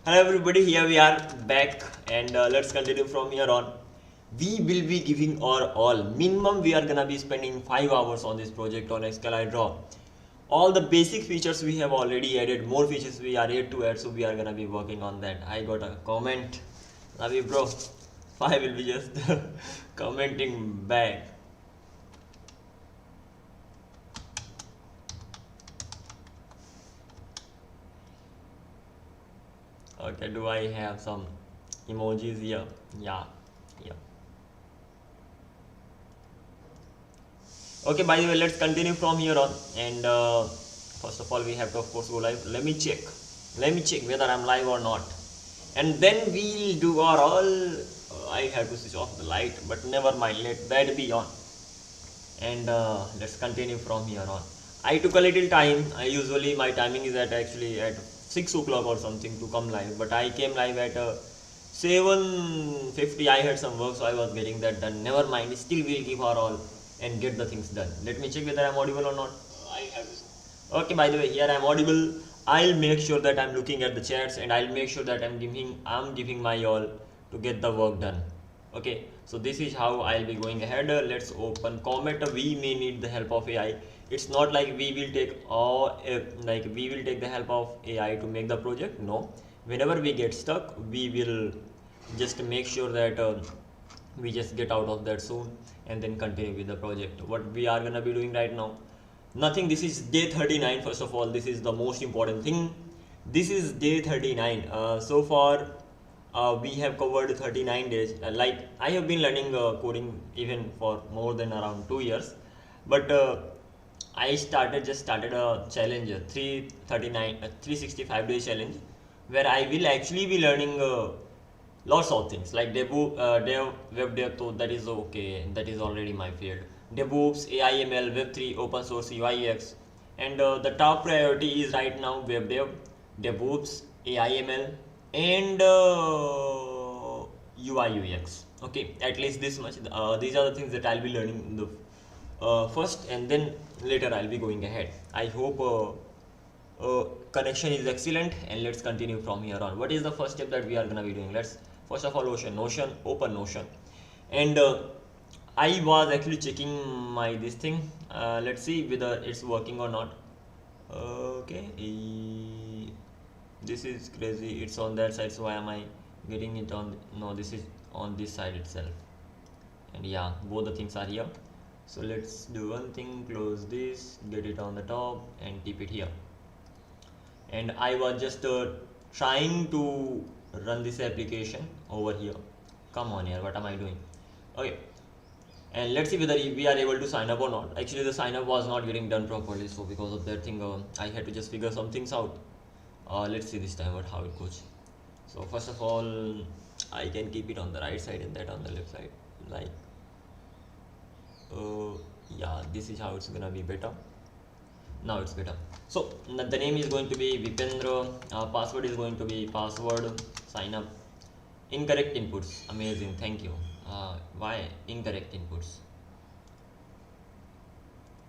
Hello everybody, here we are back and let's continue from here on. We will be giving our all. Minimum we are gonna be spending 5 hours on this project on Excalidraw. All the basic features we have already added, more features we are yet to add, so we are gonna be working on that. I got a comment. Love you bro. I will be just commenting back. Okay, do I have some emojis here? Yeah. Okay, by the way, let's continue from here on. And first of all, we have to of course go live. Let me check whether I'm live or not, and then we'll do our all. I have to switch off the light, but never mind, let that be on. And let's continue from here on. I took a little time. Usually my timing is actually at 6 o'clock or something to come live, but I came live at 7:50. I had some work, so I was getting that done. Never mind, still we'll give our all and get the things done. Let me check whether I'm audible or not. I have this. Okay, by the way, here I'm audible. I'll make sure that I'm looking at the chats, and I'll make sure that I'm giving my all to get the work done. Okay, so this is how I'll be going ahead. Let's open Comet. We may need the help of AI. It's not like we will take the help of AI to make the project. No, whenever we get stuck, we will just make sure that we just get out of that soon and then continue with the project. What we are gonna be doing right now, nothing. This is day 39. First of all, this is the most important thing. This is day 39. So far we have covered 39 days. Like I have been learning coding even for more than around 2 years, but I just started a challenge, 365 day challenge, where I will actually be learning lots of things like web dev. So that is okay, that is already my field. DevOps, AIML, Web3, open source, UI/UX, and the top priority is right now web dev, DevOps, AIML, and UI/UX. Okay, at least this much. These are the things that I'll be learning in the first, and then later I'll be going ahead. I hope connection is excellent, and let's continue from here on. What is the first step that we are gonna be doing? Let's first of all open Notion, and I was actually checking my this thing. Let's see whether it's working or not. Okay, this is crazy. It's on that side, so why am I getting it on? No, this is on this side itself, and yeah, both the things are here. So let's do one thing, close this, get it on the top and keep it here. And I was just trying to run this application over here. Come on here, what am I doing? Okay, and let's see whether we are able to sign up or not. Actually the sign up was not getting done properly, so because of that thing I had to just figure some things out. Let's see this time how it goes. So first of all, I can keep it on the right side and that on the left side, like yeah, this is how it's gonna be better. Now it's better. So the name is going to be Vipendra, password is going to be password, sign up. Incorrect inputs, amazing, thank you. Why incorrect inputs?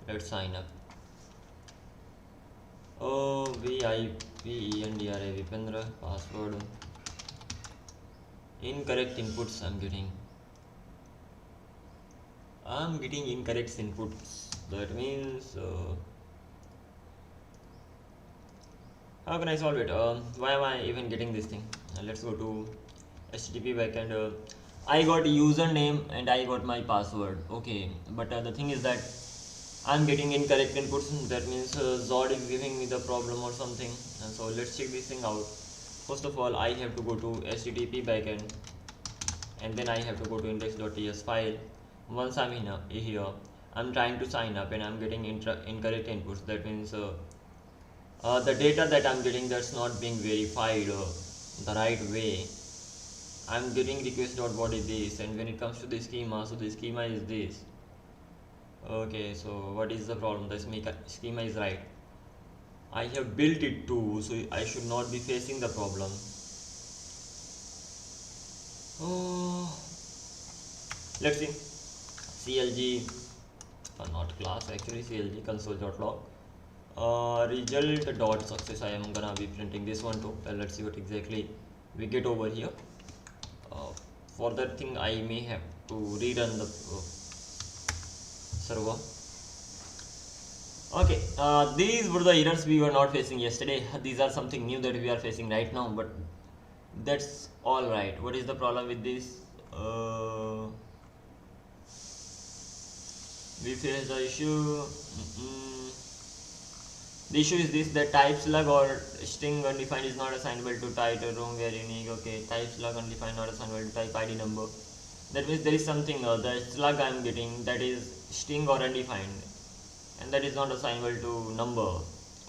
Let's sign up. Vipendra, Vipendra, password. Incorrect inputs I'm getting incorrect inputs. That means how can I solve it? Why am I even getting this thing? Let's go to HTTP backend. I got username and I got my password. Okay, but the thing is that I'm getting incorrect inputs. That means Zod is giving me the problem or something. So let's check this thing out. First of all, I have to go to HTTP backend, and then I have to go to index.ts file. Once I'm in here, I'm trying to sign up and I'm getting incorrect inputs. That means the data that I'm getting, that's not being verified the right way. I'm getting request.what is this, and when it comes to the schema, so the schema is this. Okay, so what is the problem? The schema is right. I have built it too, so I should not be facing the problem. Let's see. CLG, not class actually, CLG console.log. Result.success. I am gonna be printing this one too. Let's see what exactly we get over here. For that thing I may have to rerun the server. Okay, these were the errors we were not facing yesterday. These are something new that we are facing right now, but that's all right. What is the problem with this? We face the issue. The issue is this, that type slug or string undefined is not assignable to type room where unique. Okay, type slug undefined not assignable to type ID number. That means there is something, the slug I am getting, that is string or undefined, and that is not assignable to number.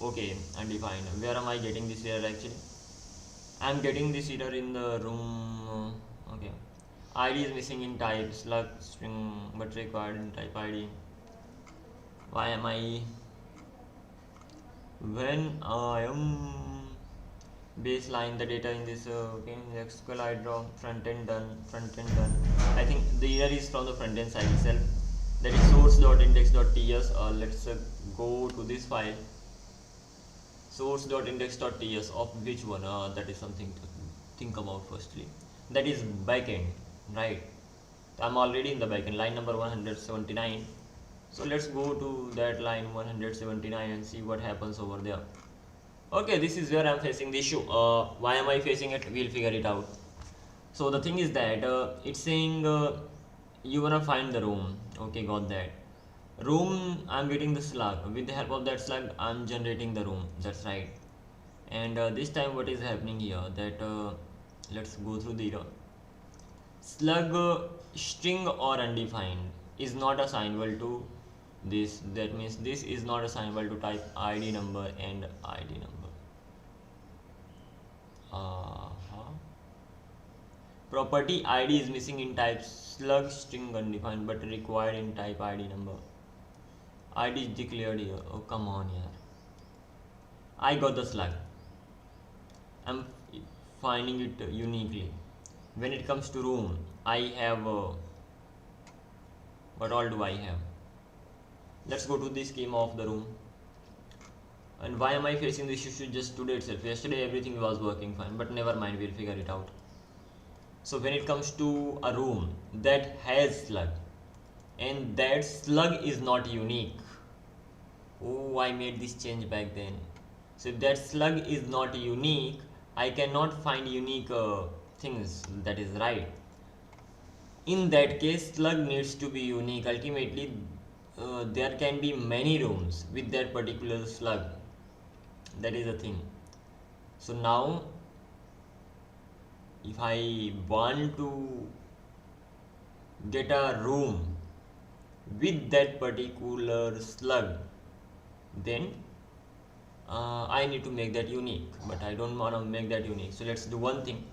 Okay, undefined. Where am I getting this error actually? I am getting this error in the room. Okay, ID is missing in type slug string but required in type ID. Why am I, when I am baseline the data in this okay, Excalidraw front end done. I think the error is from the front end side itself, that is source.index.ts. Let's go to this file, source.index.ts, of which one, that is something to think about. Firstly, that is backend, right? I'm already in the backend, line number 179. So let's go to that line 179 and see what happens over there. Okay, this is where I'm facing the issue. Why am I facing it? We'll figure it out. So the thing is that it's saying you wanna find the room. Okay, got that. Room, I'm getting the slug. With the help of that slug, I'm generating the room. That's right. And this time what is happening here, that let's go through the error. Slug string or undefined is not assignable to this. That means this is not assignable to type ID number and ID number. Property ID is missing in type slug string undefined but required in type ID number. ID is declared here. Oh, come on here. I got the slug. I'm finding it uniquely. When it comes to room, I have what all do I have? Let's go to the schema of the room. And why am I facing this issue just today itself? Yesterday everything was working fine, but never mind, we'll figure it out. So when it comes to a room that has slug and that slug is not unique, oh, I made this change back then. So if that slug is not unique, I cannot find unique things. That is right. In that case, slug needs to be unique. Ultimately, there can be many rooms with that particular slug. That is the thing. So now, if I want to get a room with that particular slug, then I need to make that unique, but I don't want to make that unique. So let's do one thing.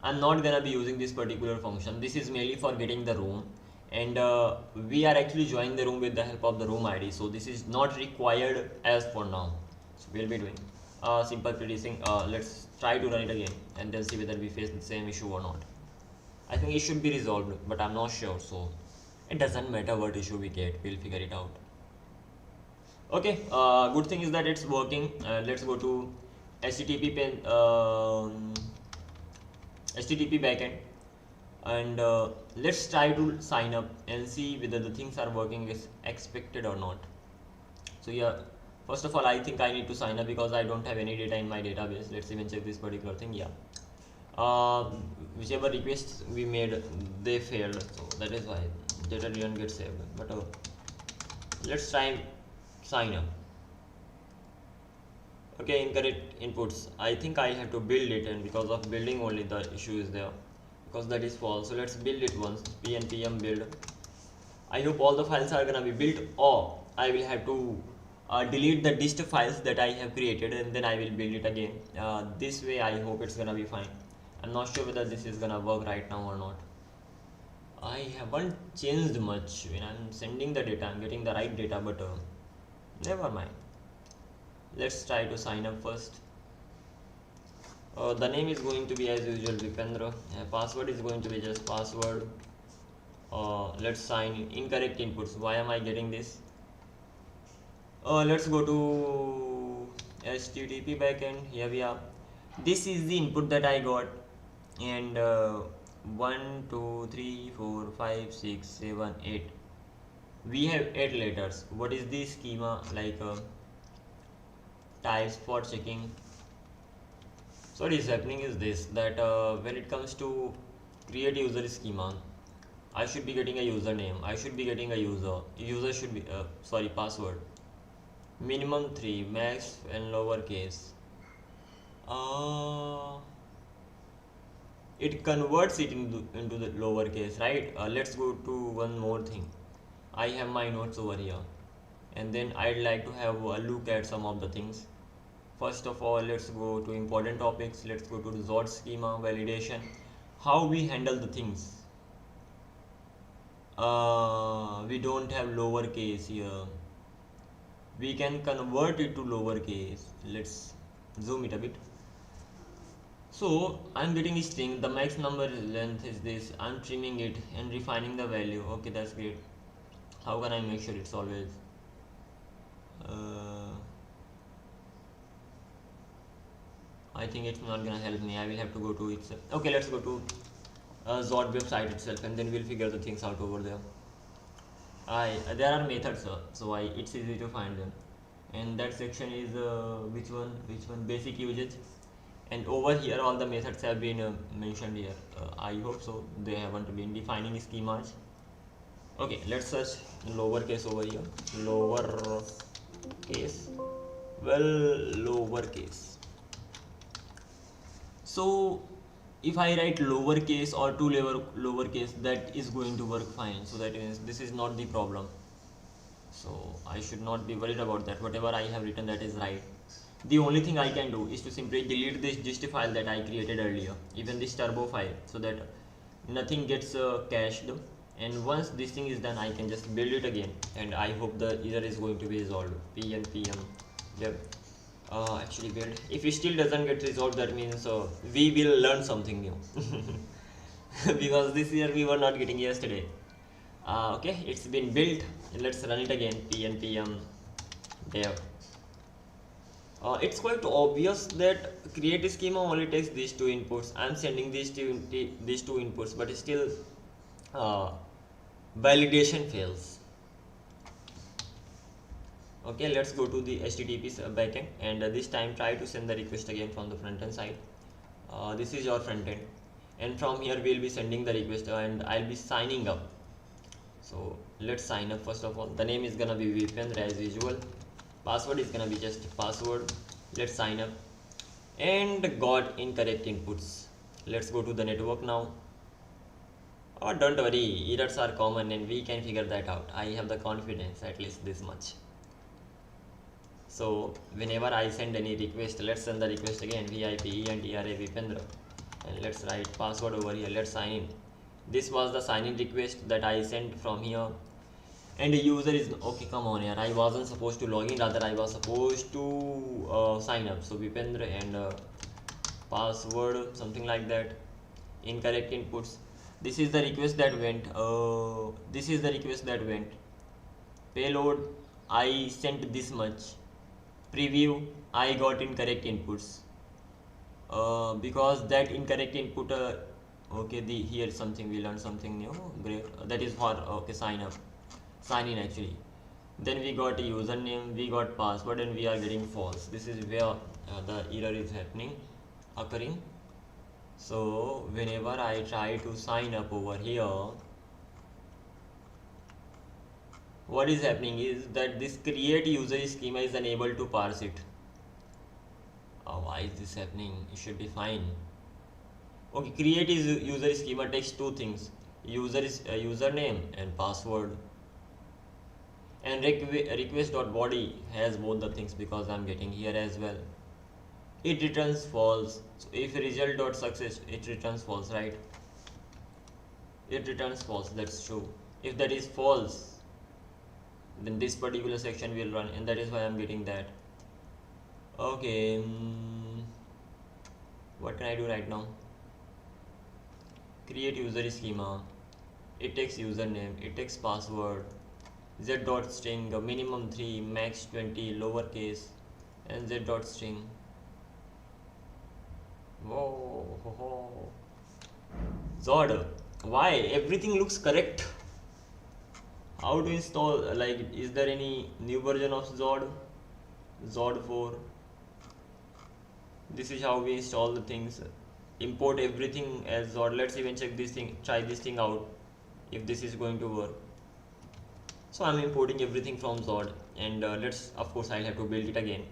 I'm not gonna be using this particular function. This is mainly for getting the room, and we are actually joining the room with the help of the room ID. So this is not required as for now. So we'll be doing simple predicting. Let's try to run it again and then see whether we face the same issue or not. I think it should be resolved, but I'm not sure. So it doesn't matter what issue we get. We'll figure it out. Okay, good thing is that it's working. Let's go to HTTP backend, and let's try to sign up and see whether the things are working as expected or not. So yeah, first of all, I think I need to sign up because I don't have any data in my database. Let's even check this particular thing. Yeah, whichever requests we made, they failed, so that is why data didn't get saved. But let's try sign up. Okay, incorrect inputs. I think I have to build it, and because of building only the issue is there, because that is false. So let's build it once. pnpm build. I hope all the files are gonna be built, or I will have to delete the dist files that I have created and then I will build it again. This way I hope it's gonna be fine. I'm not sure whether this is gonna work right now or not. I haven't changed much. When I'm sending the data, I'm getting the right data, but never mind. Let's try to sign up first. The name is going to be as usual Vipendra. Password is going to be just password. Let's sign in. Incorrect inputs. Why am I getting this? Let's go to HTTP backend. Here we are. This is the input that I got. and 1 2 3 4 5 6 7 8. We have 8 letters. What is the schema like? Types for checking. So what is happening is this, that when it comes to create user schema, I should be getting a username, I should be getting a user should be password, minimum 3, max and lowercase. It converts it into the lowercase, right? Let's go to one more thing. I have my notes over here, and then I'd like to have a look at some of the things. First of all, let's go to important topics. Let's go to resort schema, validation, how we handle the things. We don't have lowercase here. We can convert it to lowercase. Let's zoom it a bit. So I'm getting this string, the max number length is this, I'm trimming it and refining the value. Okay, that's great. How can I make sure it's always I think it's not gonna help me. I will have to go to itself. Okay, let's go to Zod website itself, and then we'll figure the things out over there. There are methods, so it's easy to find them. And that section is which one? Basic usage. And over here, all the methods have been mentioned here. I hope so. They haven't been defining schemas. Okay, let's search lowercase over here. Lowercase. Lowercase. So if I write lowercase or two lowercase, that is going to work fine. So that means this is not the problem. So I should not be worried about that. Whatever I have written, that is right. The only thing I can do is to simply delete this gist file that I created earlier, even this turbo file, so that nothing gets cached. And once this thing is done, I can just build it again, and I hope the error is going to be resolved. pnpm yep. Actually build. If it still doesn't get resolved, that means we will learn something new. Because this year we were not getting yesterday. Okay, it's been built. Let's run it again. pnpm dev. It's quite obvious that create a schema only takes these two inputs. I'm sending these two inputs, but still validation fails. Okay, let's go to the HTTP backend, and this time try to send the request again from the front end side. This is your front end, and from here we'll be sending the request, and I'll be signing up. So let's sign up. First of all, the name is gonna be Vipendra as usual. Password is gonna be just password. Let's sign up, and got incorrect inputs. Let's go to the network now. Oh, don't worry, errors are common and we can figure that out. I have the confidence, at least this much. So whenever I send any request, let's send the request again, VIP ENTRA Vipendra, and let's write password over here. Let's sign in. This was the sign in request that I sent from here, and the user is okay. Come on here, I wasn't supposed to log in, rather I was supposed to sign up. So Vipendra and password, something like that. Incorrect inputs. This is the request that went. Payload, I sent this much. Preview, I got incorrect inputs. Because that incorrect input. Okay, here something we learned something new. Great. That is for sign in actually. Then we got a username, we got password, and we are getting false. This is where the error is occurring. So whenever I try to sign up over here, what is happening is that this create user schema is unable to parse it. Why is this happening? It should be fine. Okay, create user schema takes two things: username and password. And request.body has both the things, because I'm getting here as well. It returns false. So if result.success, it returns false, right? It returns false, that's true. If that is false, then this particular section will run, and that is why I'm getting that. Okay, what can I do right now? Create user schema. It takes username, it takes password, z.string, minimum 3, max 20, lowercase, and z.string. Whoa, ho, ho. Zod, why everything looks correct? How to install, like, is there any new version of Zod 4? This is how we install the things. Import everything as Zod. Let's even check this thing, try this thing out if this is going to work. So I'm importing everything from Zod, and of course I'll have to build it again.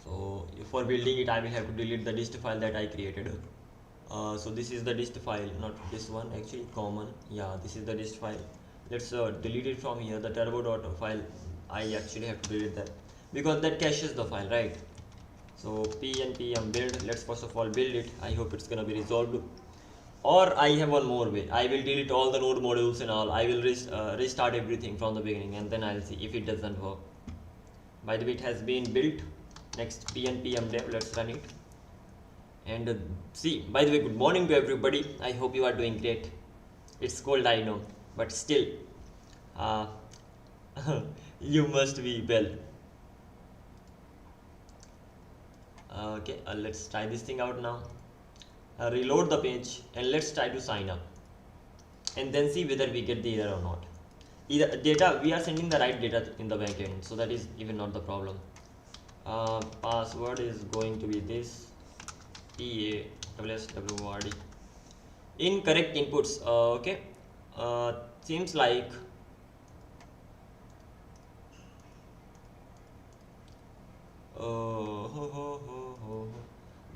So for building it I will have to delete the dist file that I created. So this is the dist file, not this one actually, common. Yeah, this is the dist file. Let's delete it from here. The turbo.file file, I actually have to delete that because that caches the file, right? So npm build, let's first of all build it. I hope it's gonna be resolved. Or I have one more way. I will delete all the node modules and all. I will restart everything from the beginning, and then I'll see if it doesn't work. By the way, it has been built. Next npm dev, let's run it. And see, by the way, good morning to everybody. I hope you are doing great. It's cold, I know, but still, you must be well. Okay, let's try this thing out now. Reload the page and let's try to sign up, and then see whether we get the error or not. Either data, we are sending the right data in the backend, so that is even not the problem. Password is going to be this, PAWSWRD. Incorrect inputs. Okay, seems like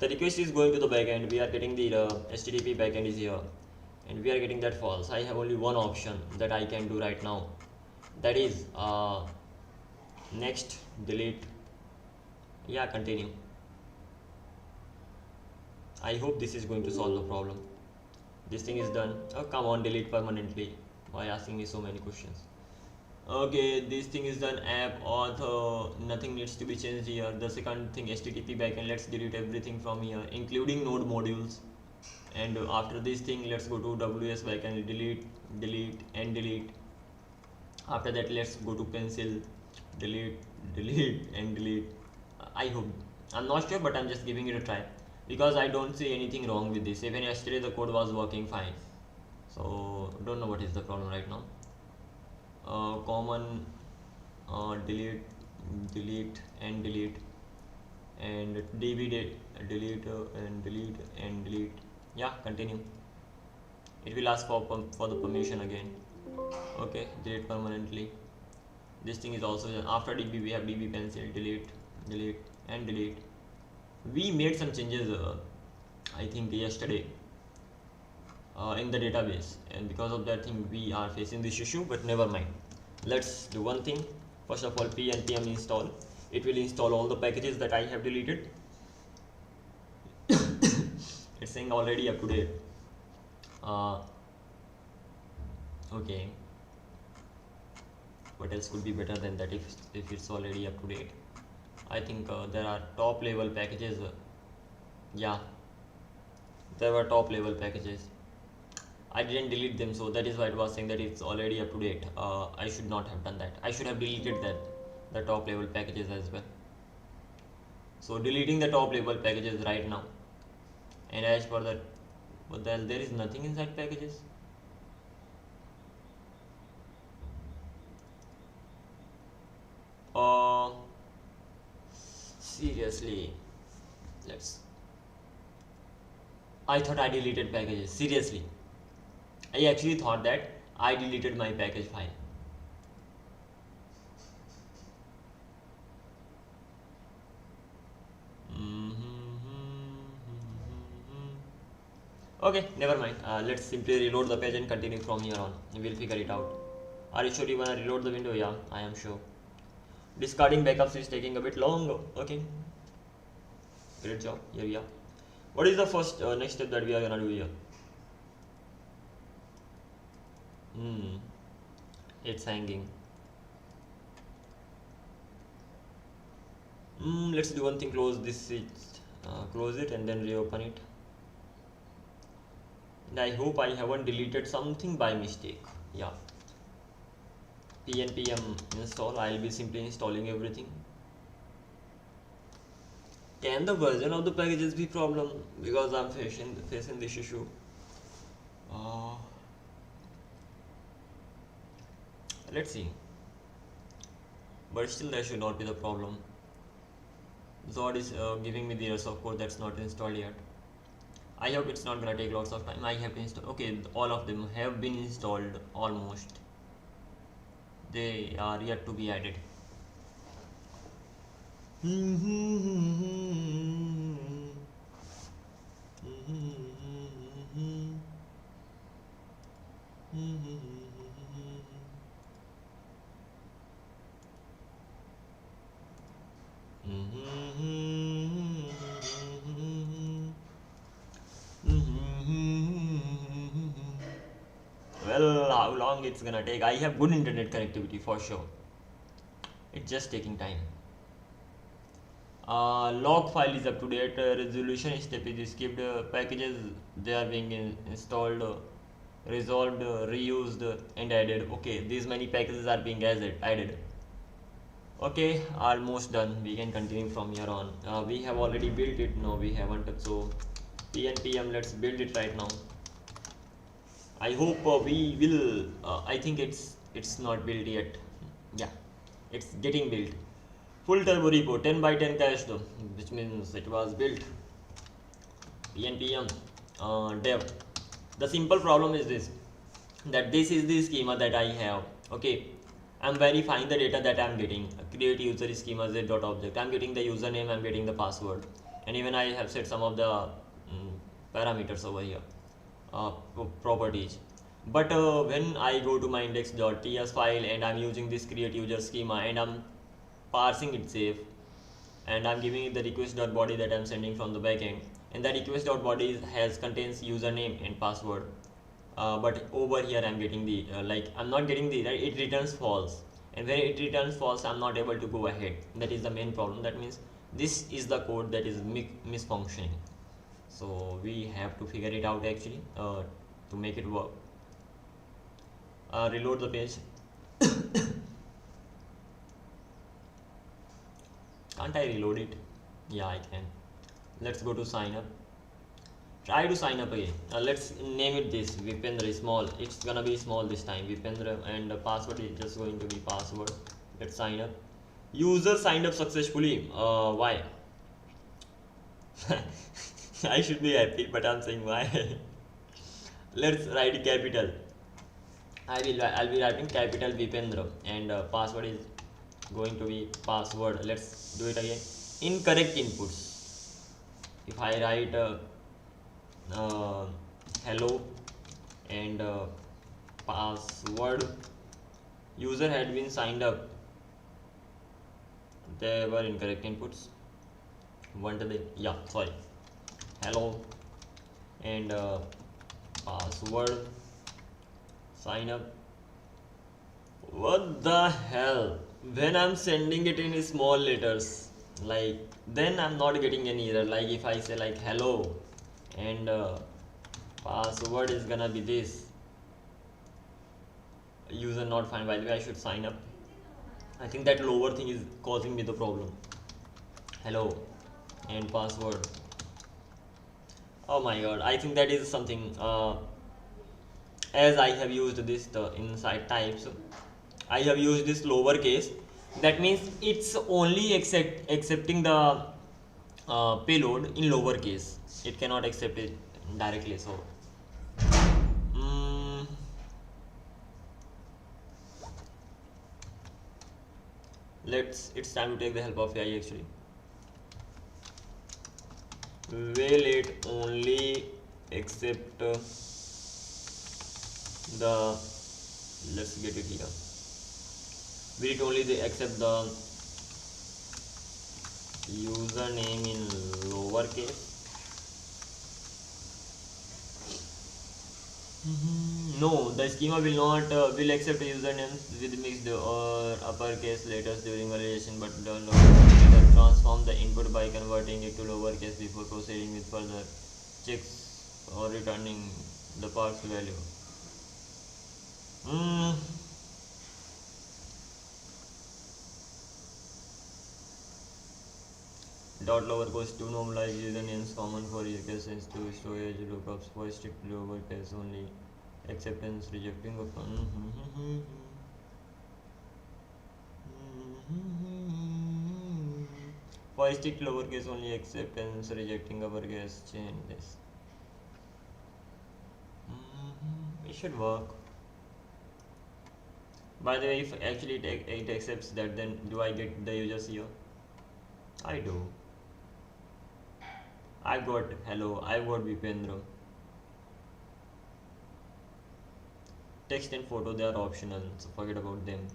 the request is going to the backend. We are getting the HTTP backend is here, and we are getting that false. I have only one option that I can do right now, that is next, delete, yeah, continue. I hope this is going to solve the problem. This thing is done. Oh come on, delete permanently. Why asking me so many questions? Okay, this thing is done. App auth, nothing needs to be changed here. The second thing, HTTP backend, let's delete everything from here, including node modules. And after this thing, let's go to WS backend, delete, delete, and delete. After that, let's go to pencil, delete, delete, and delete. I hope, I'm not sure, but I'm just giving it a try because I don't see anything wrong with this. Even yesterday the code was working fine, so don't know what is the problem right now. Common, delete, delete, and delete, and db delete, and delete, and delete. Yeah, continue. It will ask for the permission again. Okay, delete permanently. This thing is also after db. We have db pencil, delete, delete, and delete. We made some changes I think yesterday in the database, and because of that thing we are facing this issue, but never mind. Let's do one thing. First of all, npm install. It will install all the packages that I have deleted. It's saying already up to date. Okay, what else could be better than that if it's already up to date? I think there are top level packages. Yeah, there were top level packages. I didn't delete them, so that is why it was saying that it's already up to date. I should not have done that. I should have deleted the top level packages as well. So deleting the top level packages right now. And as for that, what the hell, there is nothing inside packages. Seriously, I thought I deleted packages. Seriously, I actually thought that I deleted my package file. Okay, never mind. Let's simply reload the page and continue from here on. We'll figure it out. Are you sure you wanna reload the window? Yeah, I am sure. Discarding backups is taking a bit long. Okay, great job. Here we are. What is the first next step that we are gonna do here? It's hanging. Let's do one thing. Close this. Close it and then reopen it. And I hope I haven't deleted something by mistake. Yeah. npm install. I'll be simply installing everything. Can the version of the packages be problem? Because I'm facing this issue. Let's see. But still that should not be the problem. Zod is giving me the errors of code that's not installed yet. I hope it's not gonna take lots of time. I have to install. Okay, all of them have been installed almost. They are yet to be added. Well, how long it's gonna take? I have good internet connectivity for sure. It's just taking time. Log file is up to date. Resolution step is skipped. Packages they are being installed, resolved, reused, and added. Okay, these many packages are being added. Okay, almost done. We can continue from here on. We have already built it. No, we haven't. So pnpm, let's build it right now. I hope we will. I think it's not built yet. Yeah, it's getting built. Full turbo repo 10 by 10 cached, which means it was built. pnpm dev. The simple problem is this, that this is the schema that I have. Okay, I'm verifying the data that I'm getting. Create user schema z.object. I'm getting the username, I'm getting the password, and even I have set some of the parameters over here, properties. But when I go to my index.ts file and I'm using this create user schema and I'm parsing it safe, and I'm giving it the request.body that I'm sending from the backend, and that request.body contains username and password. But over here I'm getting the I'm not getting the it returns false, and when it returns false I'm not able to go ahead. That is the main problem. That means this is the code that is misfunctioning. So we have to figure it out actually to make it work. Reload the page. Can't I reload it? Yeah, I can. Let's go to sign up. Try to sign up again. Let's name it this Vipendra small. It's gonna be small this time. Vipendra, and the password is just going to be password. Let's sign up. User signed up successfully. Why? I should be happy, but I'm saying why. Let's write capital. I'll be writing capital Vipendra, and password is going to be password. Let's do it again. Incorrect inputs. If I write hello and password, user had been signed up, there were incorrect inputs. Yeah, sorry, hello and password, sign up. What the hell? When I'm sending it in small letters, then I'm not getting any error. Like if I say hello and password is gonna be this, user not found. By the way, I should sign up. I think that lower thing is causing me the problem. Hello and password. Oh my god, I think that is something as I have used this inside types, I have used this lowercase. That means it's only accepting the payload in lowercase. It cannot accept it directly. So it's time to take the help of AI actually. Will it only accept let's get it here. Will it only accept the username in lowercase? No, the schema will not will accept usernames with mixed or uppercase letters during validation, but the lowercase transform the input by converting it to lowercase before proceeding with further checks or returning the parse value. dot lowercase to normalize usernames common for requests to storage lookups for strict lowercase only acceptance rejecting of for strict lowercase only acceptance rejecting uppercase change this. It should work. By the way, if actually it accepts that, then do I get the users here? I do. I got hello, I got Vipendra. Text and photo, they are optional, so forget about them.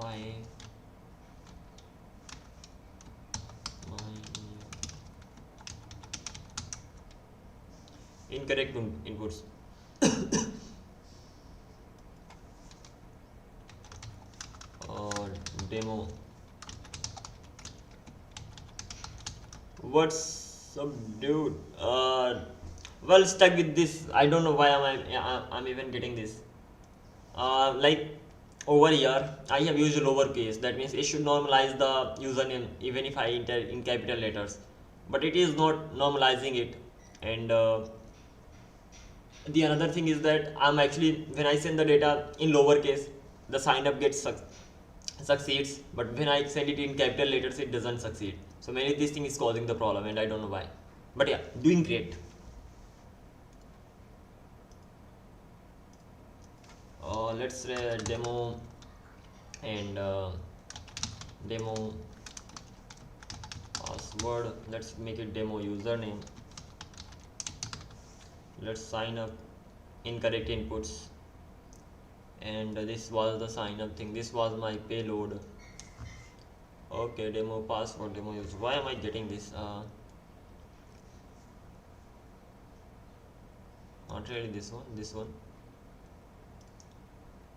Hi. Incorrect inputs. Demo. What's up, dude? Well, stuck with this. I don't know why I'm even getting this. Like over here, I have used lowercase. That means it should normalize the username even if I enter in capital letters. But it is not normalizing it, and the another thing is that I'm actually, when I send the data in lowercase, the sign up gets succeeds, but when I send it in capital letters, it doesn't succeed. So maybe this thing is causing the problem, and I don't know why. But yeah, doing great. Let's demo and demo password. Let's make it demo username. Let's sign up. Incorrect inputs. And this was the sign up thing. This was my payload. Okay, demo password, demo user. Why am I getting this? Not really this one. This one.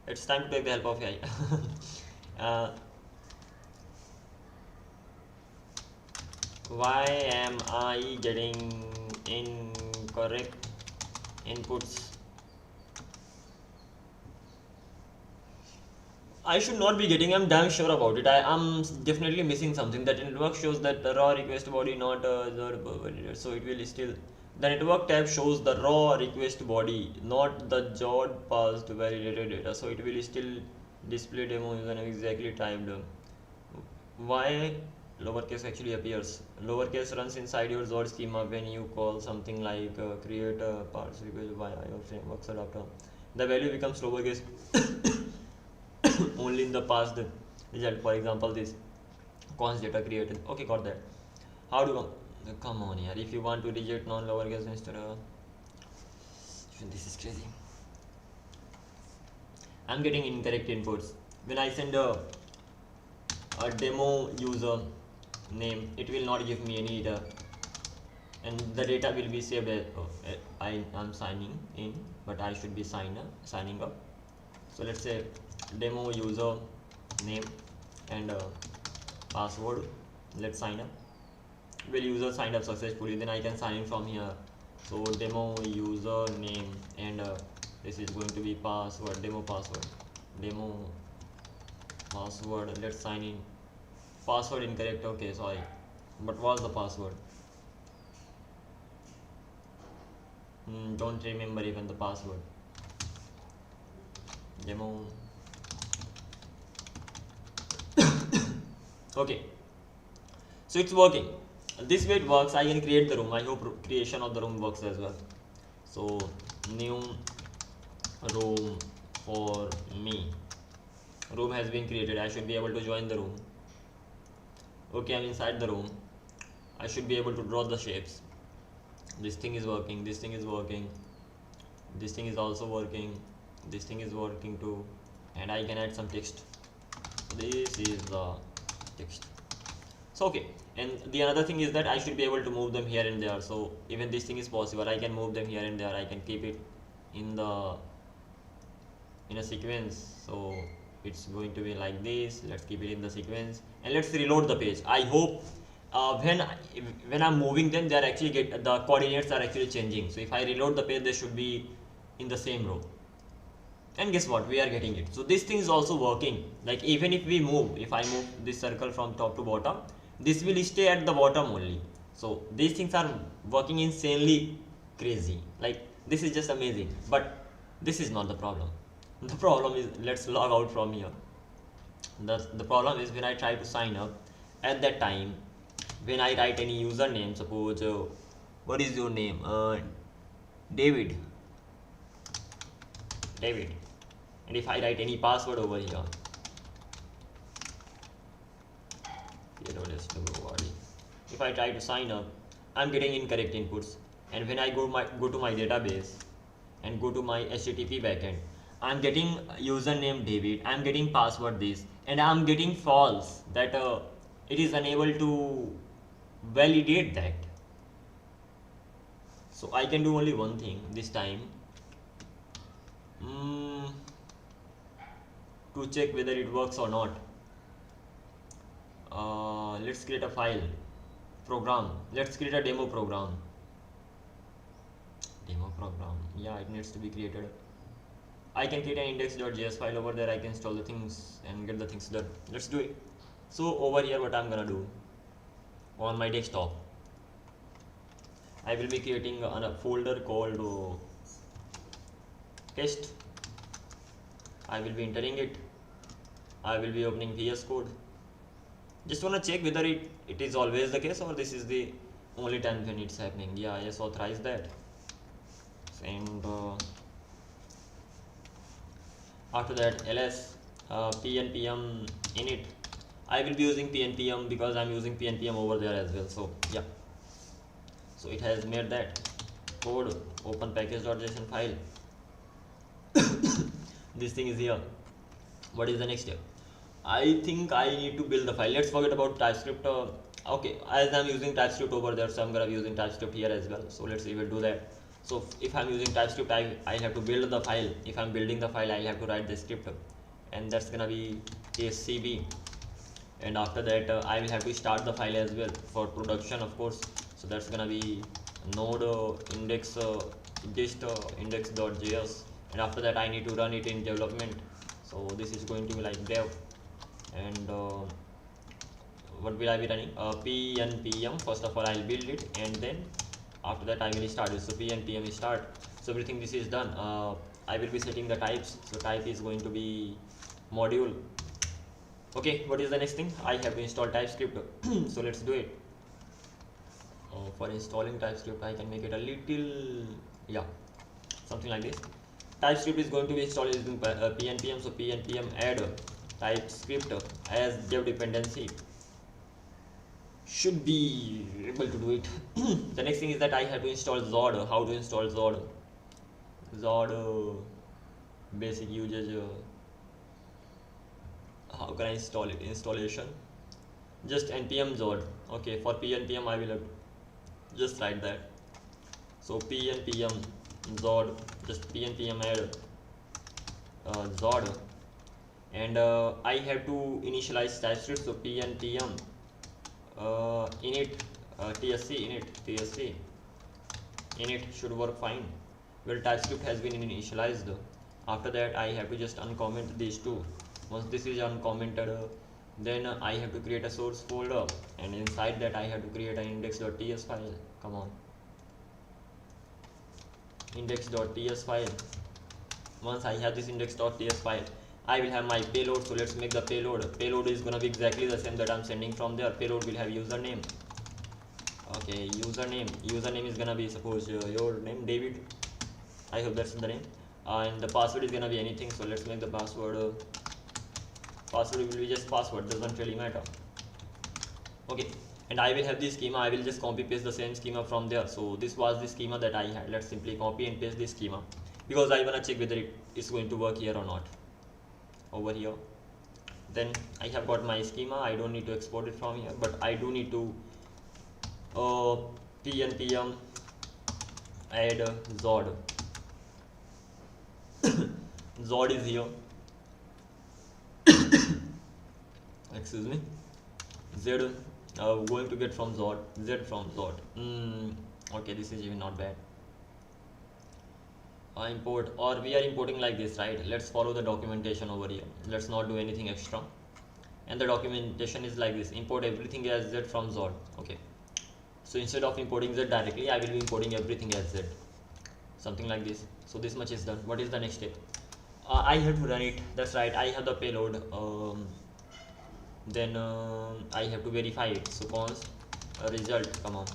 It's time to take the help of AI. Why am I getting incorrect inputs? I should not be getting. I'm damn sure about it. I'm definitely missing something. That network shows that the raw request body not so it will still. The network tab shows the raw request body, not the job passed validated data. So it will still display demo username exactly typed. Why lowercase actually appears? Lowercase runs inside your Zod schema when you call something like create a parts request via your frameworks adapter. The value becomes lowercase only in the past result. For example, this const data created. Okay, got that. How do come on here? If you want to reject non-lowercase instead of this is crazy. I'm getting incorrect inputs when I send a demo user name. It will not give me any data, and the data will be saved as I'm signing in, but I should be signing up. So let's say demo user name and password. Let's sign up. Will user signed up successfully? Then I can sign in from here. So demo user name and this is going to be password. Demo password. Let's sign in. Password incorrect. Okay, sorry. But what's the password? Don't remember even the password. Demo. Okay, so it's working. This way it works. I can create the room. I hope creation of the room works as well. So new room for me. Room has been created. I should be able to join the room. Okay, I'm inside the room. I should be able to draw the shapes. This thing is working. This thing is working. This thing is also working. This thing is working too. And I can add some text. This is the text. So okay, and the another thing is that I should be able to move them here and there. So even this thing is possible. I can move them here and there. I can keep it in a sequence. So it's going to be like this. Let's keep it in the sequence and let's reload the page. I hope when I'm moving them, they are actually the coordinates are actually changing. So if I reload the page, they should be in the same row. And guess what, we are getting it. So this thing is also working. Like even if we move, if I move this circle from top to bottom, this will stay at the bottom only. So these things are working insanely crazy. Like this is just amazing. But this is not the problem. The problem is, let's log out from here. The problem is when I try to sign up, at that time when I write any username, suppose what is your name, David, and if I write any password over here, if I try to sign up, I'm getting incorrect inputs. And when I go to my database and go to my HTTP backend, I'm getting username David, I'm getting password this, and I'm getting false that it is unable to validate that. So I can do only one thing this time, to check whether it works or not. Let's create a file program. Let's create a demo program. Yeah, it needs to be created. I can create an index.js file over there. I can install the things and get the things done. Let's do it. So over here, what I'm gonna do, on my desktop, I will be creating a folder called test. I will be entering it. I will be opening VS Code. Just wanna check whether it is always the case or this is the only time when it's happening. Yeah, yes, authorize that. And after that, ls pnpm init. I will be using pnpm because I'm using pnpm over there as well. So yeah, so it has made that code. Open package.json file. This thing is here. What is the next step? I think I need to build the file. Let's forget about TypeScript. Okay, as I'm using TypeScript over there, so I'm gonna be using TypeScript here as well. So let's even do that. So if I'm using TypeScript, I have to build the file. If I'm building the file, I have to write the script, and that's gonna be ASCB. And after that, I will have to start the file as well for production, of course. So that's gonna be node index.js, and after that I need to run it in development. So this is going to be like dev, and what will I be running? Pnpm. First of all, I'll build it, and then after that I will start it. So pnpm is start. So everything this is done. I will be setting the types. So type is going to be module. Okay, what is the next thing? I have to install TypeScript. So let's do it. For installing TypeScript, I can make it a little, yeah, something like this. TypeScript is going to be installed using pnpm. So pnpm add TypeScript as dev dependency. Should be able to do it. The next thing is that I have to install Zod. How to install Zod? Zod basic usage. How can I install it? Installation. Just npm Zod. Okay, for pnpm I will just write that. So pnpm Zod, just pnpm add Zod, and I have to initialize TypeScript. So pnpm init tsc init should work fine. Well, TypeScript has been initialized. After that, I have to just uncomment these two. Once this is uncommented, then I have to create a source folder, and inside that I have to create an index.ts file. Come on, index.ts file. Once I have this index.ts file, I will have my payload. So let's make the payload. Payload is gonna be exactly the same that I'm sending from there. Payload will have username. Okay, username is gonna be, suppose your name David. I hope that's the name. And the password is gonna be anything. So let's make the password. Password will be just password, doesn't really matter. Okay, and I will have this schema. I will just copy paste the same schema from there. So this was the schema that I had. Let's simply copy and paste this schema because I wanna check whether it is going to work here or not. Over here, then I have got my schema. I don't need to export it from here, but I do need to pnpm add Zod. Zod is here. excuse me, Z going to get from Zod, Z from Zod. Okay, this is even not bad. Import, or we are importing like this, right? Let's follow the documentation over here. Let's not do anything extra. And the documentation is like this: import everything as Z from Zod. Okay, so instead of importing Z directly, I will be importing everything as Z, something like this. So this much is done. What is the next step? I have to run it. That's right, I have the payload. Then I have to verify it. So const result, come on,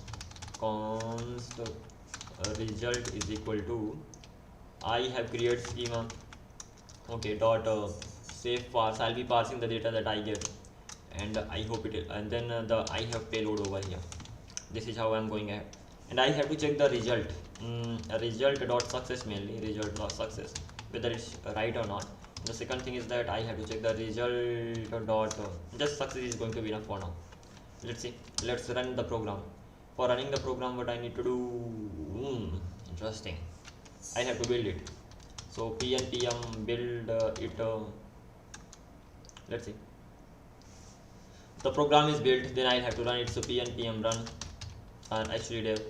const result is equal to, I have created schema. Okay, dot save parse. I'll be parsing the data that I get, and I hope it is, and then I have payload over here. This is how I'm going ahead, and I have to check the result. Result dot success, mainly result dot success, whether it's right or not. The second thing is that I have to check the result dot just success is going to be enough for now. Let's see. Let's run the program. For running the program, what I need to do? Interesting. I have to build it. So pnpm build it. Let's see. The program is built. Then I have to run it. So pnpm run and actually dev.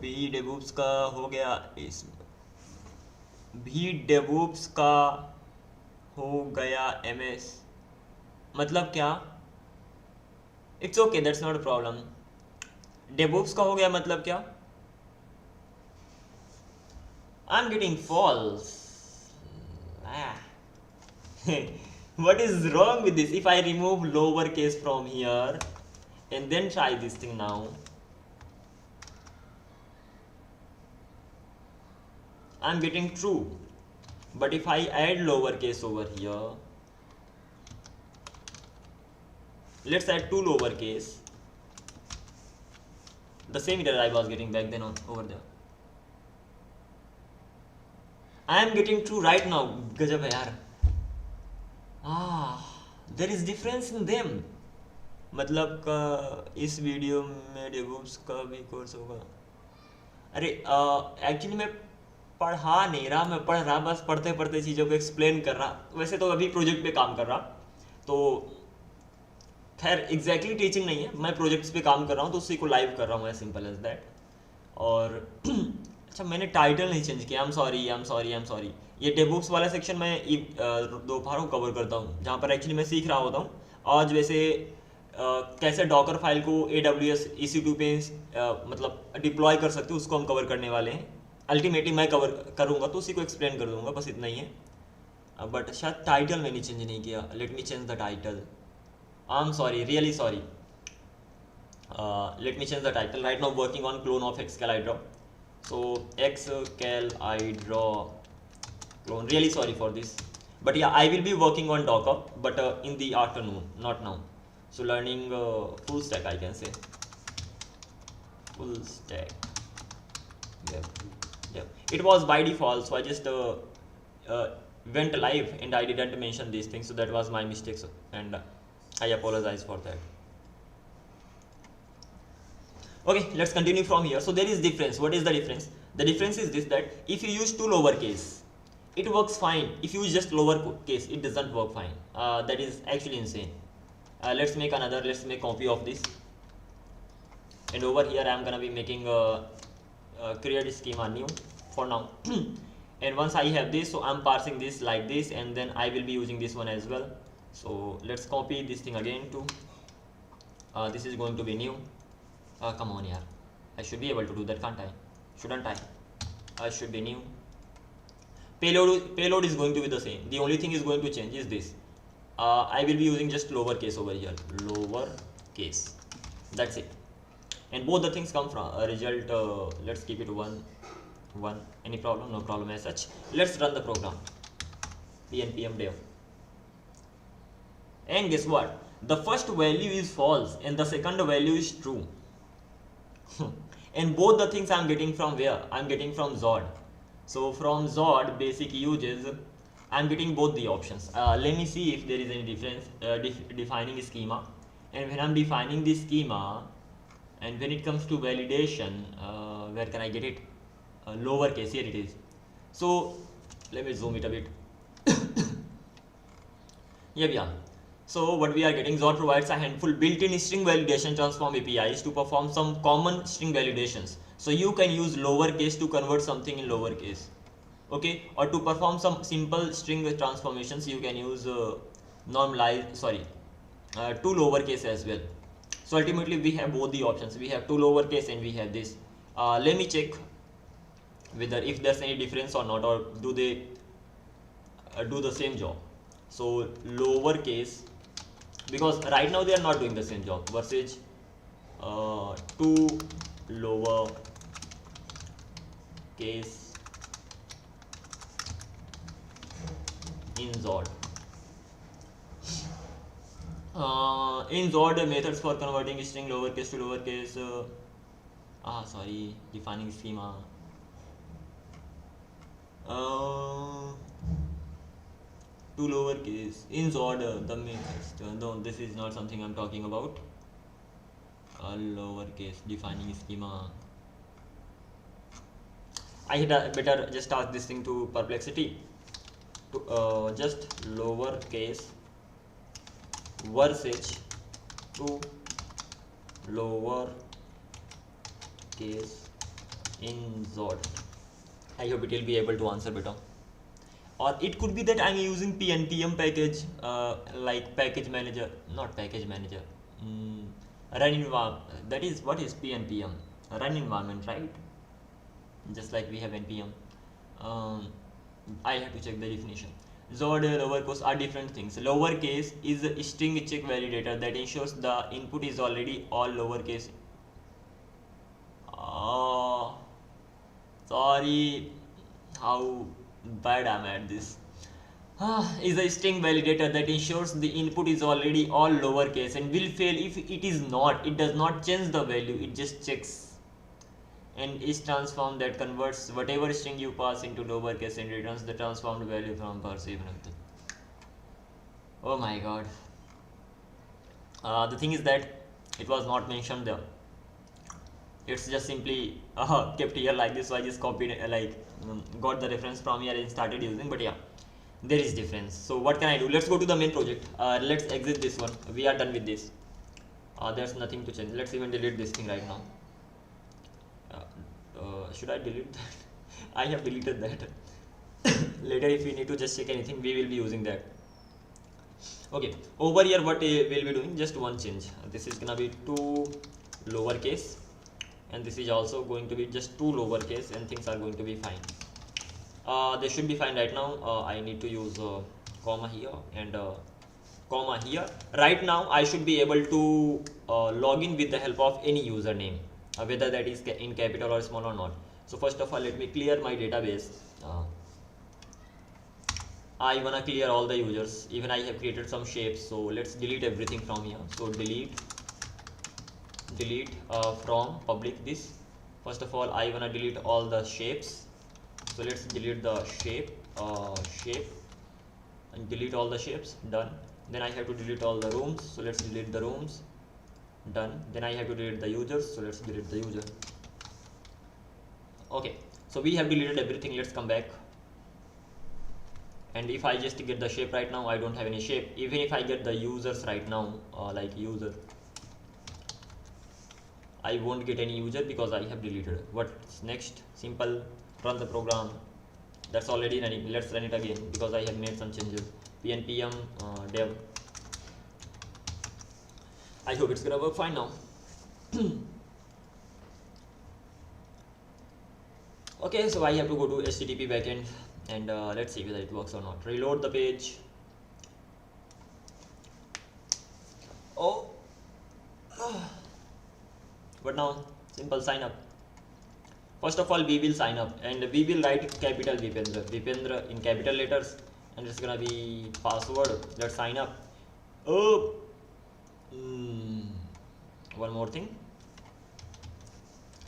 भी DevOps का हो गया, इस भी DevOps का हो गया MS, मतलब क्या? It's okay, that's not a problem. DevOps का हो गया मतलब क्या? I'm getting false. What is wrong with this? If I remove lowercase from here and then try this thing now, I'm getting true. But if I add lowercase over here, let's add 2 lowercase, the same error I was getting back then over there. I am getting true right now. गजब है यार. There is difference in them. मतलब इस video में DevOps का भी course होगा. अरे एक्चुअली मैं पढ़ा नहीं रहा, मैं पढ़ रहा, बस पढ़ते पढ़ते चीज़ों को एक्सप्लेन कर रहा. वैसे तो अभी प्रोजेक्ट पे काम कर रहा, तो खैर एग्जैक्टली टीचिंग नहीं है, मैं प्रोजेक्ट्स पे काम कर रहा हूँ तो उसी को लाइव कर रहा हूँ, एज सिंपल एज दैट. और अच्छा, मैंने टाइटल नहीं चेंज किया. I am sorry. ये DevOps वाला सेक्शन मैं दोपहर को कवर करता हूँ, जहाँ पर एक्चुअली मैं सीख रहा होता हूँ. आज वैसे कैसे डॉकर फाइल को AWS EC2 पे मतलब डिप्लॉय कर सकते हो, उसको हम कवर करने वाले हैं. अल्टीमेटली मैं कवर करूँगा तो उसी को एक्सप्लेन कर दूंगा, बस इतना ही है. बट शायद टाइटल मैंने चेंज नहीं किया. Let me change the title. I am sorry, really sorry. Let me change the title. Right now working on clone of Excalidraw. So Excalidraw clone. Really sorry for this, but yeah, I will be working on Docker, but in the afternoon, not now. So learning FullStack, I can say. FullStack. Yeah. It was by default, so I just went live and I didn't mention these things, so that was my mistake, and I apologize for that. Okay, let's continue from here. So there is difference. What is the difference? The difference is this, that if you use 2 lowercase, it works fine. If you use just lowercase, it doesn't work fine. That is actually insane. Let's make another. Let's make copy of this. And over here, I'm gonna be making create schema new for now. And once I have this, so I'm parsing this like this, and then I will be using this one as well. So let's copy this thing again too. This is going to be new. Come on, yaar. I should be able to do that, can't I? Shouldn't I? I should be new. Payload is going to be the same. The only thing is going to change is this. I will be using just lowercase over here. Lowercase. That's it. And both the things come from a result. Let's keep it 1. Any problem? No problem as such. Let's run the program. pnpm dev. And guess what? The first value is false and the second value is true. And both the things I'm getting from where? I'm getting from Zod. So from Zod basic uses, I'm getting both the options. Let me see if there is any difference. Defining schema, and when I'm defining the schema, and when it comes to validation, where can I get it? Lowercase, here it is. So let me zoom it a bit. Yeah. So what we are getting, Zod provides a handful built-in string validation transform APIs to perform some common string validations. So you can use lowercase to convert something in lowercase, okay, or to perform some simple string transformations you can use two lowercase as well. So ultimately we have both the options. We have two lowercase and we have this. Let me check whether if there's any difference or not, or do they do the same job. So lowercase, because right now they are not doing the same job, versus two lower case in Zod. In Zod, methods for converting string lowercase to lowercase. Defining schema. To lowercase in Zod, the methods. No, this is not something I'm talking about. Lowercase defining schema. I had better just ask this thing to Perplexity. To just lowercase versus to lower case in Zod. I hope it will be able to answer better. Or it could be that I'm using npm package, like package manager, not package manager, run environment. That is, what is pnpm? Run environment, right? Just like we have npm. I have to check the definition. Zod lowercase are different things. Lowercase is a string check validator that ensures the input is already all lowercase. Sorry, how bad I'm at this. Is a string validator that ensures the input is already all lowercase and will fail if it is not. It does not change the value, it just checks. And is transform that converts whatever string you pass into lowercase and returns the transformed value from perceived method. Oh my god. The thing is that it was not mentioned there. It's just simply kept here like this, so I just copied it, got the reference from here and started using. But yeah, there is difference. So what can I do? Let's go to the main project. Let's exit this one. We are done with this. There's nothing to change. Let's even delete this thing right now. Should I delete that? I have deleted that. Later if we need to just check anything, we will be using that. Okay, over here what we'll be doing, just one change. This is gonna be two lowercase, and this is also going to be just two lowercase, and things are going to be fine. They should be fine right now. I need to use comma here and comma here. Right now I should be able to log in with the help of any username, whether that is in capital or small or not. So first of all, let me clear my database. I wanna clear all the users. Even I have created some shapes, so let's delete everything from here. So delete from public this. First of all, I wanna delete all the shapes. So let's delete the shape and delete all the shapes. Done. Then I have to delete all the rooms. So let's delete the rooms. Done. Then I have to delete the users. So let's delete the user. Okay. So we have deleted everything. Let's come back. And if I just get the shape right now, I don't have any shape. Even if I get the users right now, like user, I won't get any user because I have deleted. What's next? Simple. Run the program. That's already running. Let's run it again because I have made some changes. pnpm dev. I hope it's gonna work fine now. Okay, so I have to go to HTTP backend and let's see whether it works or not. Reload the page. Oh. But now, simple sign up. First of all, we will sign up and we will write capital Vipendra in capital letters, and it's gonna be password. Let's sign up. Oh, one more thing.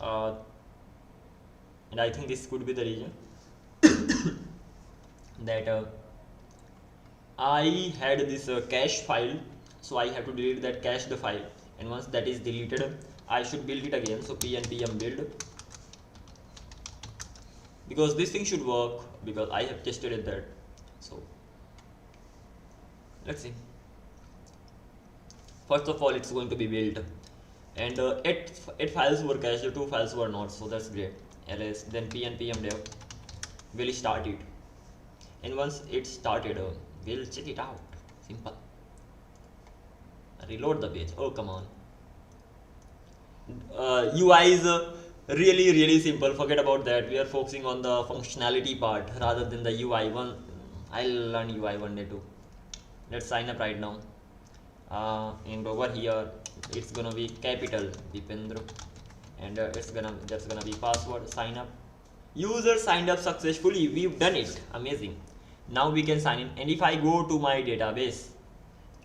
And I think this could be the reason that I had this cache file, so I have to delete that cache the file, and once that is deleted, I should build it again. So pnpm build, because this thing should work because I have tested it that. So Let's see. First of all, it's going to be built, and it files were cached, 2 files were not, so that's great. ls then p and pm dev will start it, and once it's started, we'll check it out. Simple. Reload the page. Oh, come on. UI is really simple. Forget about that. We are focusing on the functionality part rather than the UI one. I'll learn UI one day too. Let's sign up right now. And over here it's gonna be capital Dipendra, and that's gonna be password. Sign up. User signed up successfully. We've done it. Amazing. Now we can sign in, and if I go to my database,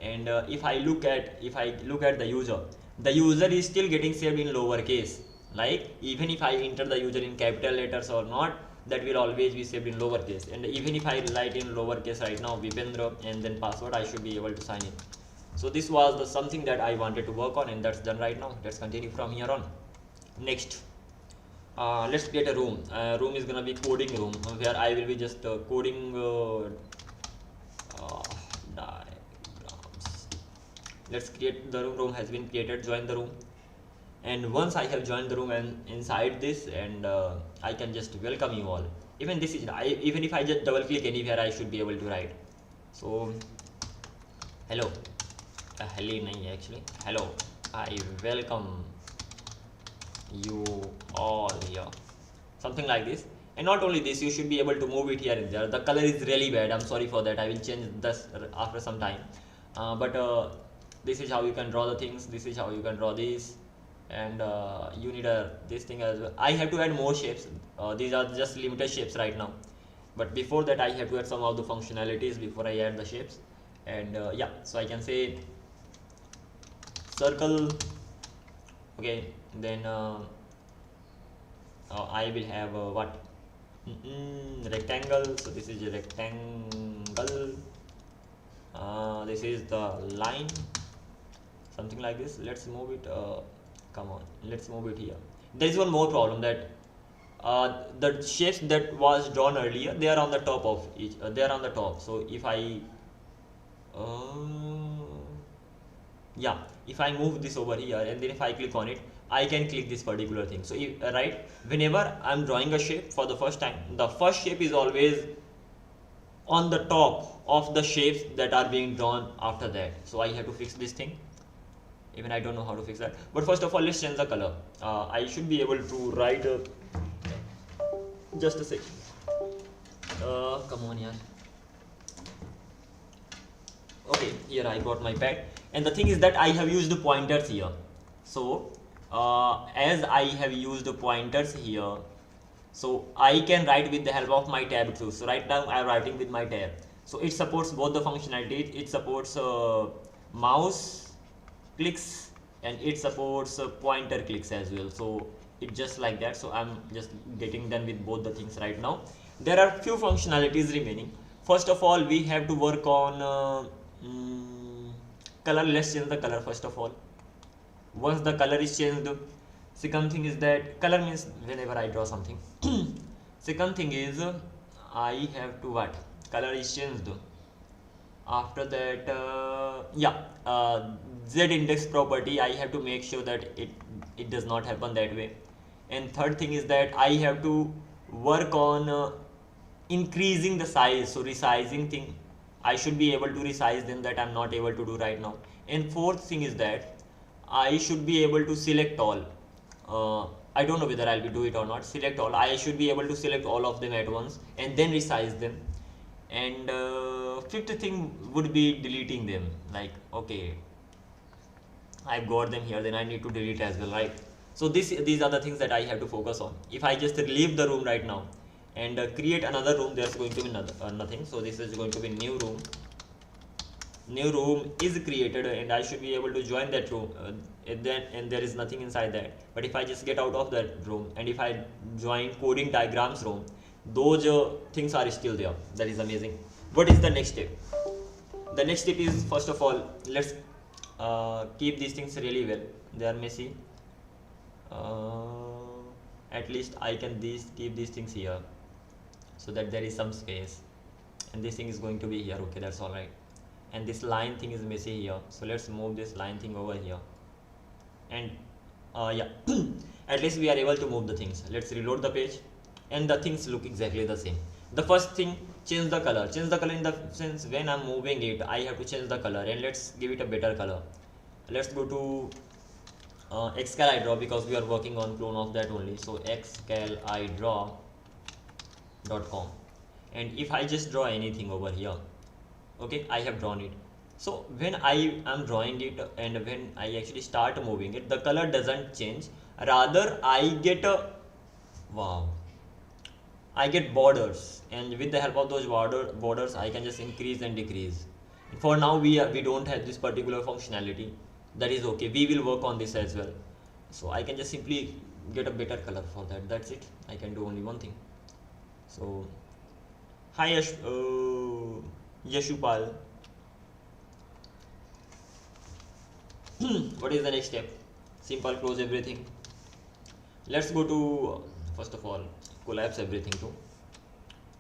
and if I look at the user is still getting saved in lowercase. Like even if I enter the user in capital letters or not, that will always be saved in lowercase. And even if I write in lowercase right now Vipendra and then password, I should be able to sign in. So this was something that I wanted to work on, and that's done right now. Let's continue from here on. Next, let's create a room. Room is gonna be coding room, where I will be just coding diagrams. Let's create the room. Room has been created. Join the room, and once I have joined the room and inside this, and I can just welcome you all. Even this is even if I just double click anywhere, I should be able to write. So hello. Hello nahi actually. Hello. I welcome you all here. Something like this. And not only this, you should be able to move it here and there. The color is really bad. I'm sorry for that. I will change this after some time. But this is how you can draw the things. This is how you can draw this. And you need this thing as well. I have to add more shapes. These are just limited shapes right now. But before that, I have to add some of the functionalities before I add the shapes. And yeah, so I can say circle. Okay, then I will have what? Rectangle. So this is a rectangle. This is the line. Something like this. Let's move it. Come on, let's move it here. There is one more problem, that the shapes that was drawn earlier, they are on the top of each. They are on the top. So if I yeah, if I move this over here and then if I click on it, I can click this particular thing. So if, right, whenever I'm drawing a shape for the first time, the first shape is always on the top of the shapes that are being drawn after that. So I have to fix this thing. Even I don't know how to fix that. But first of all, let's change the color. I should be able to write just a second. Come on here. Okay, here I got my pad, and the thing is that I have used the pointers here. So as I have used the pointers here, so I can write with the help of my tab too. So right now I am writing with my tab. So it supports both the functionality. It supports mouse clicks and it supports pointer clicks as well. So it's just like that. So I'm just getting done with both the things right now. There are few functionalities remaining. First of all, we have to work on color. Let's change the color first of all. Once the color is changed, second thing is that color means whenever I draw something. Second thing is I have to what? Color is changed. After that, Z index property, I have to make sure that it does not happen that way. And third thing is that I have to work on increasing the size. So resizing thing, I should be able to resize them, that I'm not able to do right now. And fourth thing is that I should be able to select all. I don't know whether I'll be do it or not. Select all. I should be able to select all of them at once and then resize them. And fifth thing would be deleting them. Like, okay, I've got them here, then I need to delete as well, right? So these are the things that I have to focus on. If I just leave the room right now and create another room, there's going to be nothing. So this is going to be new room. New room is created and I should be able to join that room, and there is nothing inside that. But if I just get out of that room and if I join coding diagrams room, those things are still there. That is amazing. What is the next step? The next step is, first of all, let's keep these things really well. They are messy. At least I can keep these things here so that there is some space, and this thing is going to be here. Okay, that's all right. and this line thing is messy here. So let's move this line thing over here, and yeah, at least we are able to move the things. Let's reload the page, and the things look exactly the same. The first thing, change the color. Change the color in the sense when I'm moving it, I have to change the color, and let's give it a better color. Let's go to Excalidraw, because we are working on clone of that only. So Excalidraw.com, and if I just draw anything over here, okay, I have drawn it. So when I am drawing it and when I actually start moving it, the color doesn't change, rather I get a wow, I get borders, and with the help of those borders I can just increase and decrease. For now we don't have this particular functionality. That is okay, we will work on this as well. So I can just simply get a better color for that. That's it. I can do only one thing. So hi Yashupal. What is the next step? Simple, close everything. Let's go to first of all collapse everything too.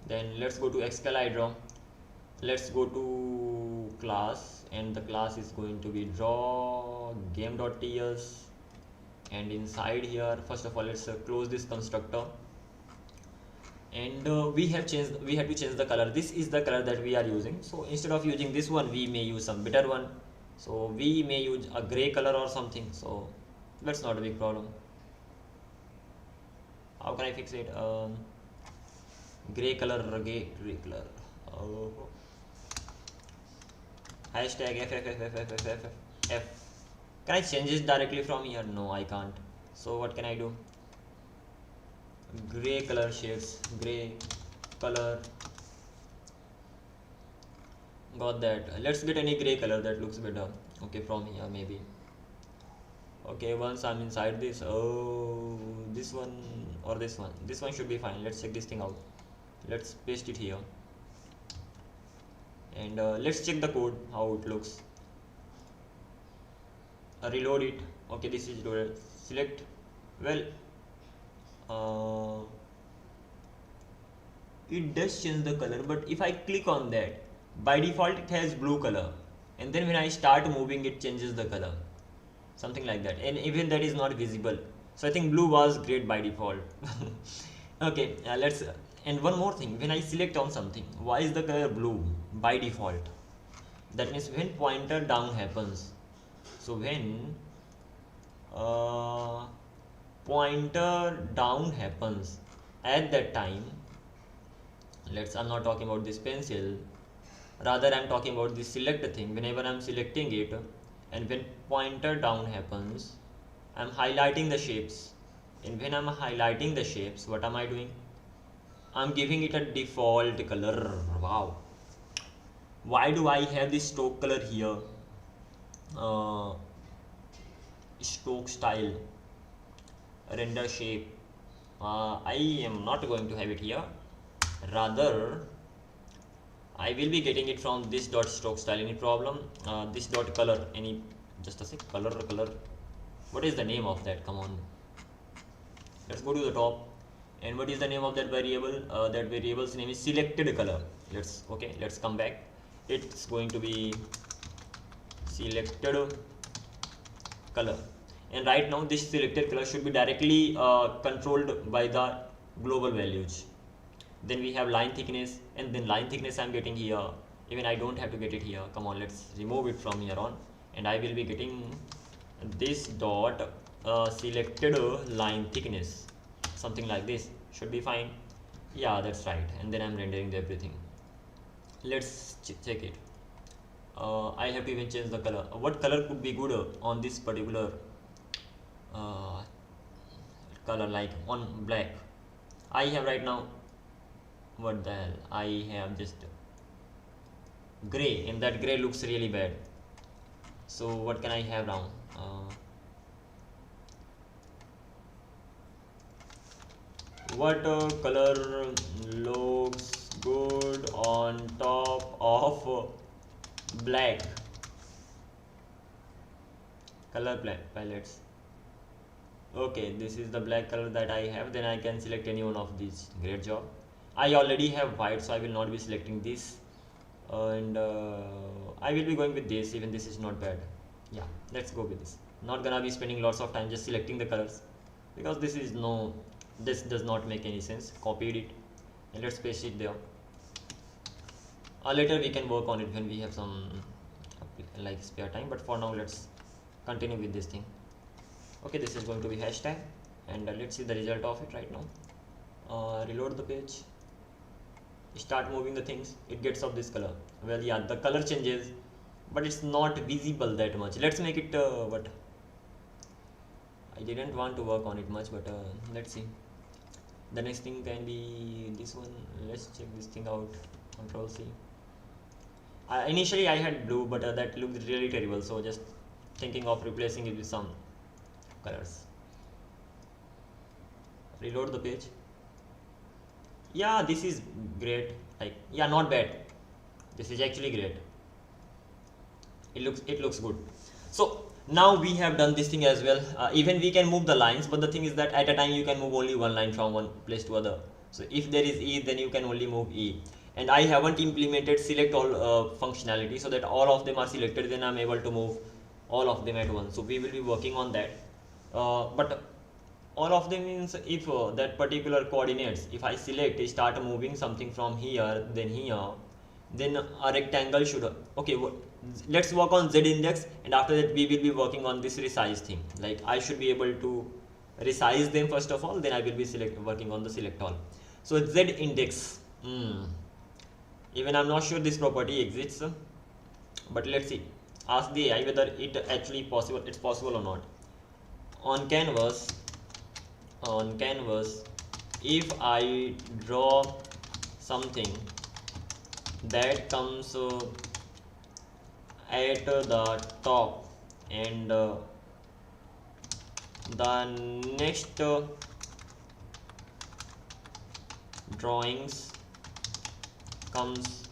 Then let's go to Excalidraw. Let's go to class, and the class is going to be draw game.ts, and inside here first of all let's close this constructor, and we have to change the color. This is the color that we are using, so instead of using this one we may use some better one. So we may use a gray color or something, so that's not a big problem. How can I fix it? Gray color. Hashtag FFFFFFF. Can I change this directly from here? No, I can't. So what can I do? Gray color shades, gray color. Got that. Let's get any gray color that looks better. Okay, from here maybe. Okay, once I'm inside this, oh, this one or this one. This one should be fine. Let's check this thing out. Let's paste it here, and let's check the code how it looks. Reload it. Okay, this is loaded. Select. Well, it does change the color, but if I click on that, by default it has blue color, and then when I start moving it changes the color, something like that, and even that is not visible. So I think blue was great by default. Okay, let's. And one more thing, when I select on something, why is the color blue by default? That means when pointer down happens. So when pointer down happens, at that time, I'm not talking about this pencil, rather I'm talking about the select thing. Whenever I'm selecting it, and when pointer down happens, I'm highlighting the shapes, and when I'm highlighting the shapes, what am I doing? I'm giving it a default color. Wow, why do I have this stroke color here? Stroke style, render shape. I am not going to have it here, rather I will be getting it from this dot stroke style. Any problem? This dot color, any, just a sec, color, what is the name of that? Come on, let's go to the top. And what is the name of that variable? That variable's name is selected color. Let's come back. It's going to be selected color, and right now this selected color should be directly controlled by the global values. Then we have line thickness, and then line thickness I'm getting here. Even I don't have to get it here. Come on, let's remove it from here on, and I will be getting this dot selected line thickness, something like this. Should be fine. Yeah, that's right. And then I'm rendering everything. Let's check it. I have to even change the color. What color could be good on this particular color, like on black? I have right now, what the hell, I have just gray, and that gray looks really bad. So what can I have now? What color looks good on top of black? Color palettes. Okay, this is the black color that I have. Then I can select any one of these. Great job. I already have white, so I will not be selecting this and I will be going with this. Even this is not bad. Yeah, let's go with this. Not gonna be spending lots of time just selecting the colors, because this does not make any sense. Copied it and let's paste it there. Later we can work on it when we have some like spare time, but for now let's continue with this thing. Okay, this is going to be hashtag, and let's see the result of it right now. Reload the page, start moving the things, it gets of this color. Well, yeah, the color changes, but it's not visible that much. Let's make it what I didn't want to work on it much, but let's see. The next thing can be this one. Let's check this thing out. Control C. Initially I had blue, but that looked really terrible, so just thinking of replacing it with some colors. Reload the page. Yeah, this is great. Like, yeah, not bad. This is actually great. It looks good. So now we have done this thing as well. Even we can move the lines, but the thing is that at a time you can move only one line from one place to other. So if there is E, then you can only move E. And I haven't implemented select all functionality, so that all of them are selected, then I'm able to move all of them at once. So we will be working on that. But all of them means if that particular coordinates, if I select, start moving something from here, then a rectangle should, okay, let's work on Z index, and after that we will be working on this resize thing. Like, I should be able to resize them first of all, then I will be working on the select all. So Z index, even I'm not sure this property exists, but let's see. Ask the AI whether it's possible or not. On canvas, if I draw something that comes at the top, and the next drawings comes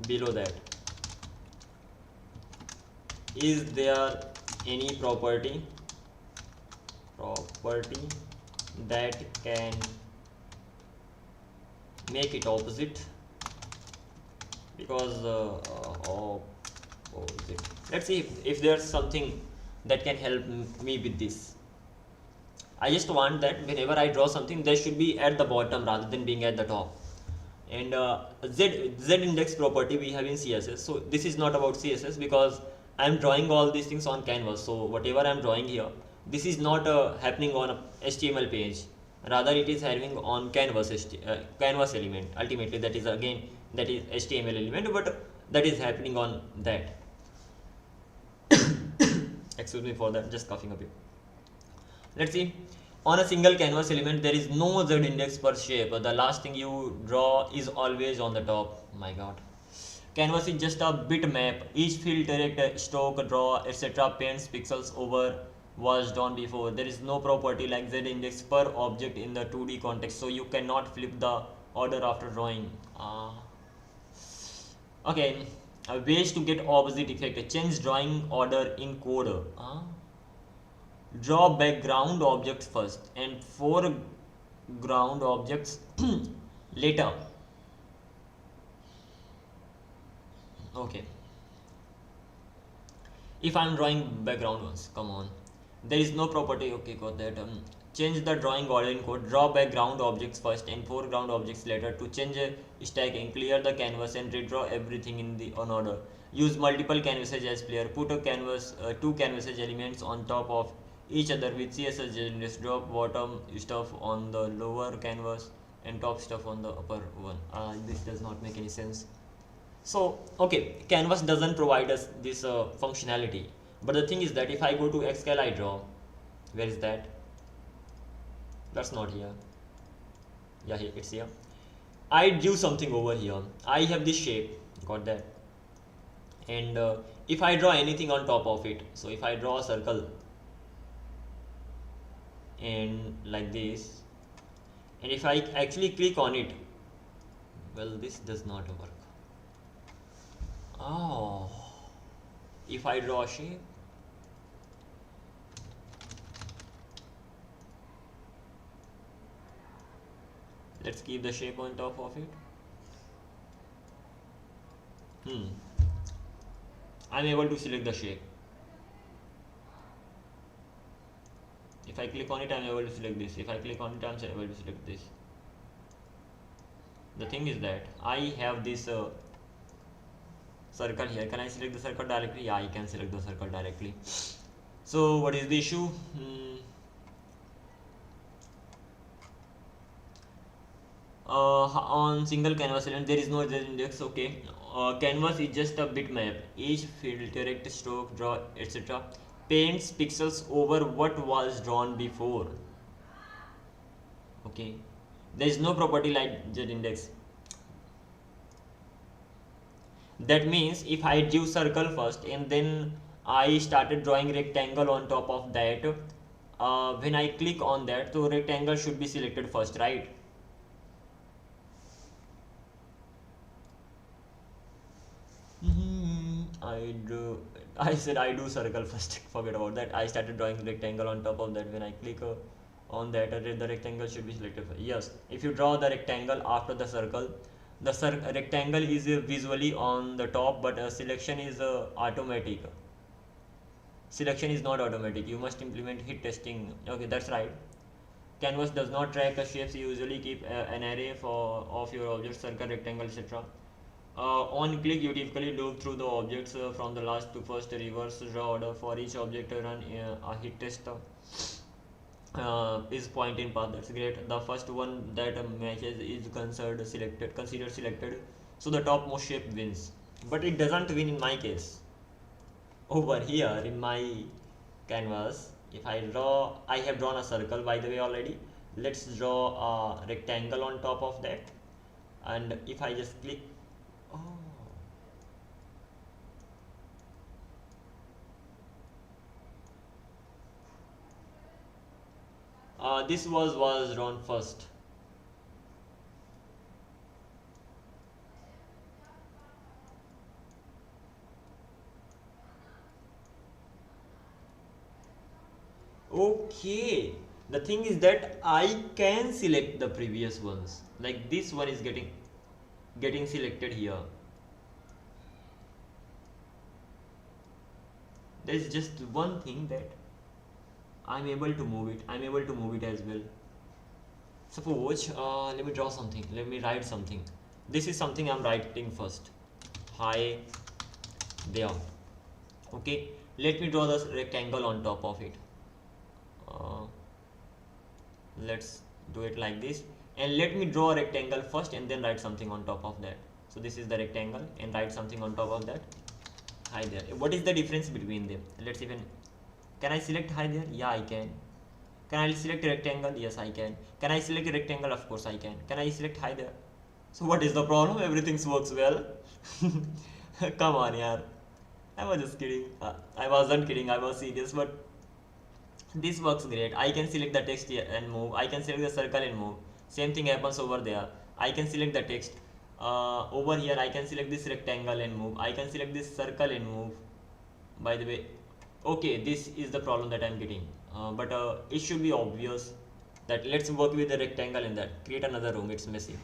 below that, is there any property that can make it opposite? Because opposite. Let's see if there's something that can help me with this. I just want that whenever I draw something, there should be at the bottom rather than being at the top. And Z index property we have in CSS. So this is not about CSS, because I'm drawing all these things on canvas. So whatever I'm drawing here, this is not happening on a HTML page. Rather, it is having on canvas element. Ultimately, that is HTML element, but that is happening on that. Excuse me for that, just coughing a bit. Let's see. On a single canvas element, there is no Z index per shape. The last thing you draw is always on the top. My God. Canvas is just a bitmap. Each field, direct, stroke, draw, etc. paints pixels over was done before. There is no property like Z index per object in the 2D context, so you cannot flip the order after drawing. Okay, ways to get opposite effect. Change drawing order in code. Draw background objects first and foreground objects later. Okay. If I'm drawing background ones, come on. There is no property. Okay, got that. Change the drawing order in code. Draw background objects first and foreground objects later. To change stacking, clear the canvas and redraw everything in the on order. Use multiple canvases as player. Put a canvas, two canvases elements on top of each other with CSS index. Drop bottom stuff on the lower canvas and top stuff on the upper one. This does not make any sense. So, okay, canvas doesn't provide us this functionality. But the thing is that if I go to Excalidraw, where is that? That's not here. Yeah, it's here. I drew something over here. I have this shape, got that. And if I draw anything on top of it, so if I draw a circle and like this, and if I actually click on it, well, this does not work. Oh, if I draw a shape, let's keep the shape on top of it. I'm able to select the shape. If I click on it, I'm able to select this. If I click on it, I'm able to select this. The thing is that I have this circle here. Can I select the circle directly? Yeah, I can select the circle directly. So what is the issue? On single canvas element there is no Z index. Okay, canvas is just a bitmap. Each field, direct, stroke, draw, etc. paints pixels over what was drawn before. Okay, there is no property like Z index. That means if I drew circle first and then I started drawing rectangle on top of that, when I click on that, so rectangle should be selected first, right? I said I do circle first. Forget about that. I started drawing rectangle on top of that. When I click on that, the rectangle should be selected first. Yes, if you draw the rectangle after the circle, the rectangle is visually on the top, but selection is automatic. Selection is not automatic. You must implement hit testing. Okay, that's right. Canvas does not track shapes. You usually keep an array of your objects, circle, rectangle, etc. On click, you typically loop through the objects from the last to first, reverse draw order for each object. Run a hit test is point in path. That's great. The first one that matches is considered selected. So the topmost shape wins, but it doesn't win in my case. Over here in my canvas, if I have drawn a circle by the way already. Let's draw a rectangle on top of that, and if I just click, this was drawn first. Okay, the thing is that I can select the previous ones, like this one is getting selected here. There's just one thing that I'm able to move it as well. Suppose let me draw something, let me write something. This is something I'm writing first. Hi there. Okay, let me draw this rectangle on top of it. Let's do it like this, and let me draw a rectangle first and then write something on top of that. So this is the rectangle and write something on top of that. Hi there. What is the difference between them? Let's even, can I select hi there? Yeah, I can. Can I select a rectangle? Yes, I can. Can I select a rectangle? Of course I can. Can I select hi there? So what is the problem? Everything works well. Come on, yaar. I was just kidding. I wasn't kidding. I was serious, but this works great. I can select the text here and move. I can select the circle and move. Same thing happens over there. I can select the text. Over here I can select this rectangle and move. I can select this circle and move. By the way, okay, this is the problem that I'm getting. But it should be obvious that let's work with the rectangle in that. Create another room. It's messy.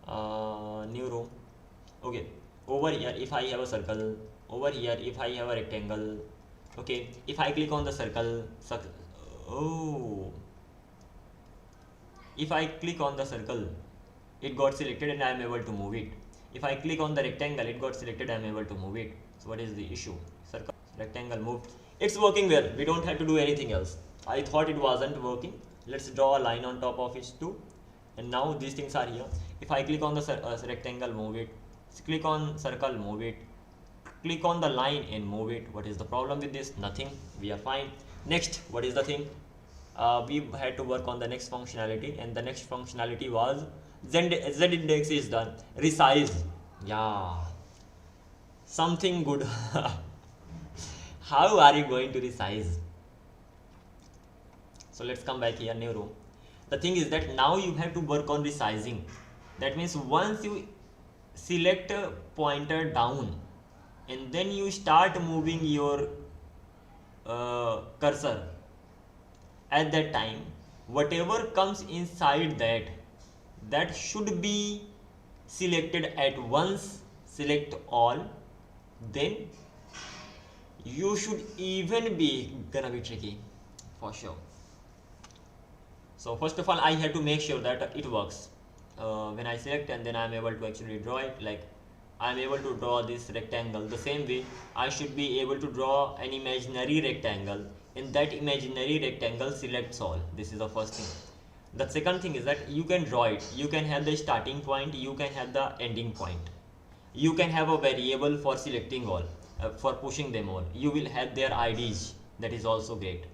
New room. Okay. Over here, if I have a circle. Over here, if I have a rectangle. Okay, if I click on the circle, if I click on the circle, it got selected and I am able to move it. If I click on the rectangle, it got selected, I am able to move it. So what is the issue? Circle, rectangle, moved. It's working well. We don't have to do anything else. I thought it wasn't working. Let's draw a line on top of it too. And now these things are here. If I click on the rectangle, move it. Click on circle, move it. Click on the line and move it. What is the problem with this? Nothing. We are fine. Next, what is the thing? We had to work on the next functionality, and the next functionality was Z index is done. Resize. Yeah. Something good. How are you going to resize? So let's come back here, new room. The thing is that now you have to work on resizing. That means once you select a pointer down, and then you start moving your cursor, at that time whatever comes inside that should be selected at once, select all, then you should even be gonna be tricky for sure. So first of all, I have to make sure that it works. When I select, and then I'm able to actually draw it, like I'm able to draw this rectangle. The same way I should be able to draw an imaginary rectangle. In that imaginary rectangle, selects all. This is the first thing. The second thing is that you can draw it. You can have the starting point, you can have the ending point. You can have a variable for selecting all, for pushing them all. You will have their IDs. That is also great.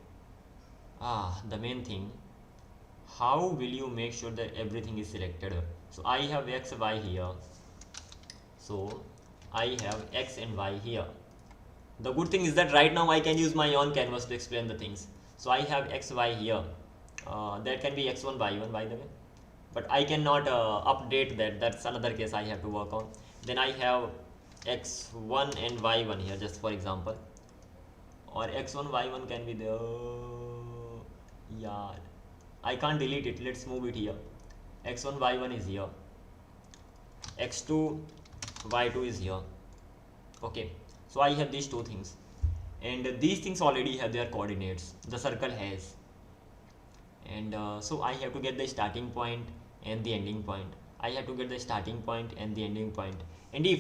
The main thing, how will you make sure that everything is selected? So I have X, Y here. So I have X and Y here. The good thing is that right now I can use my own canvas to explain the things. So I have X, Y here. That can be X1, Y1 by the way. But I cannot update that. That's another case I have to work on. Then I have X1 and Y1 here, just for example. Or X1, Y1 can be there. Yeah, I can't delete it. Let's move it here. X1, Y1 is here. X2, Y2 is here. Okay, so I have these two things, and these things already have their coordinates. The circle has, and so I have to get the starting point and the ending point. I have to get the starting point and the ending point. And if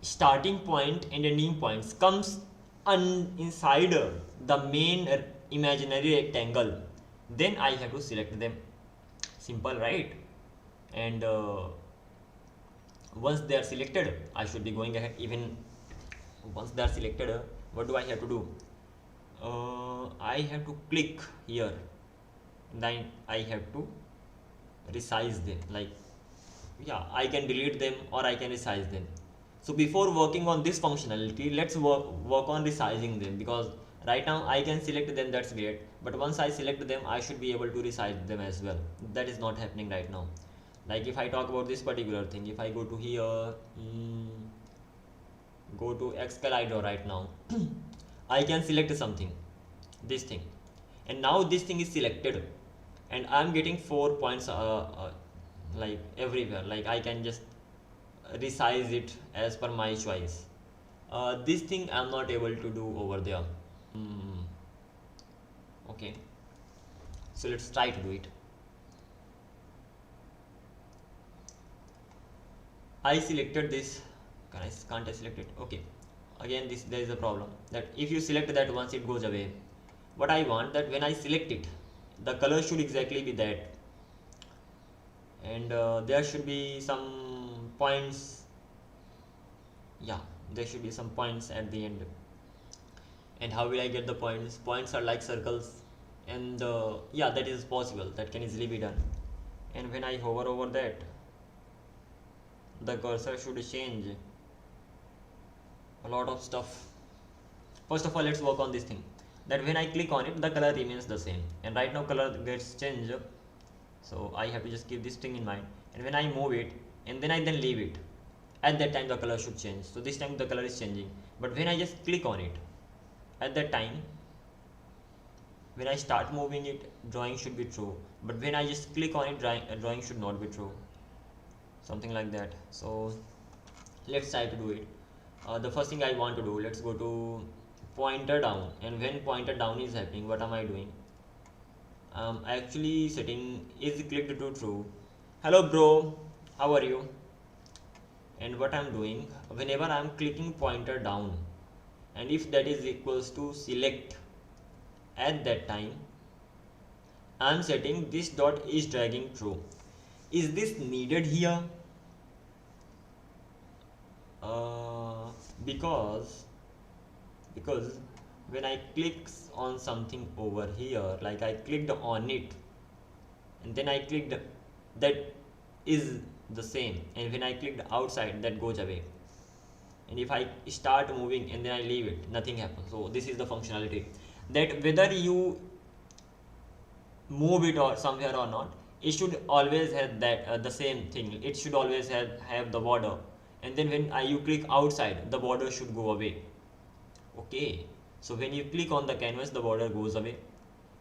starting point and ending points comes inside the main imaginary rectangle, then I have to select them. Simple, right? And once they are selected, I should be going ahead. Even once they are selected, what do I have to do? I have to click here, then I have to resize them. Like, yeah, I can delete them or I can resize them. So before working on this functionality, let's work on resizing them, because right now I can select them, that's great, but once I select them, I should be able to resize them as well. That is not happening right now. Like if I talk about this particular thing, if I go to here, go to Excalidraw right now, I can select something, this thing, and now this thing is selected, and I'm getting 4 points like everywhere. Like I can just resize it as per my choice. This thing I'm not able to do over there. Okay, so let's try to do it. I selected this. Can't I select it? Okay, again there is a problem that if you select that once, it goes away. What I want, that when I select it, the color should exactly be that, and there should be some points. Yeah, there should be some points at the end. And how will I get the points? Points are like circles, and yeah, that is possible. That can easily be done. And when I hover over that, the cursor should change a lot of stuff. First of all, let's work on this thing, that when I click on it, the color remains the same, and right now color gets changed. So I have to just keep this thing in mind, and when I move it and then I leave it, at that time the color should change. So this time the color is changing, but when I just click on it, at that time, when I start moving it, drawing should be true, but when I just click on it, drawing should not be true. Something like that. So let's try to do it. The first thing I want to do, let's go to pointer down, and when pointer down is happening, what am I doing? Actually setting is clicked to true. Hello bro, how are you? And what I'm doing, whenever I'm clicking pointer down, and if that is equals to select, at that time I'm setting this dot is dragging true. Is this needed here? Because when I click on something over here, like I clicked on it and then I clicked, that is the same, and when I clicked outside, that goes away. And if I start moving and then I leave it, nothing happens. So this is the functionality, that whether you move it or somewhere or not, it should always have that the same thing. It should always have the border, and then when you click outside, the border should go away. Okay, so when you click on the canvas, the border goes away,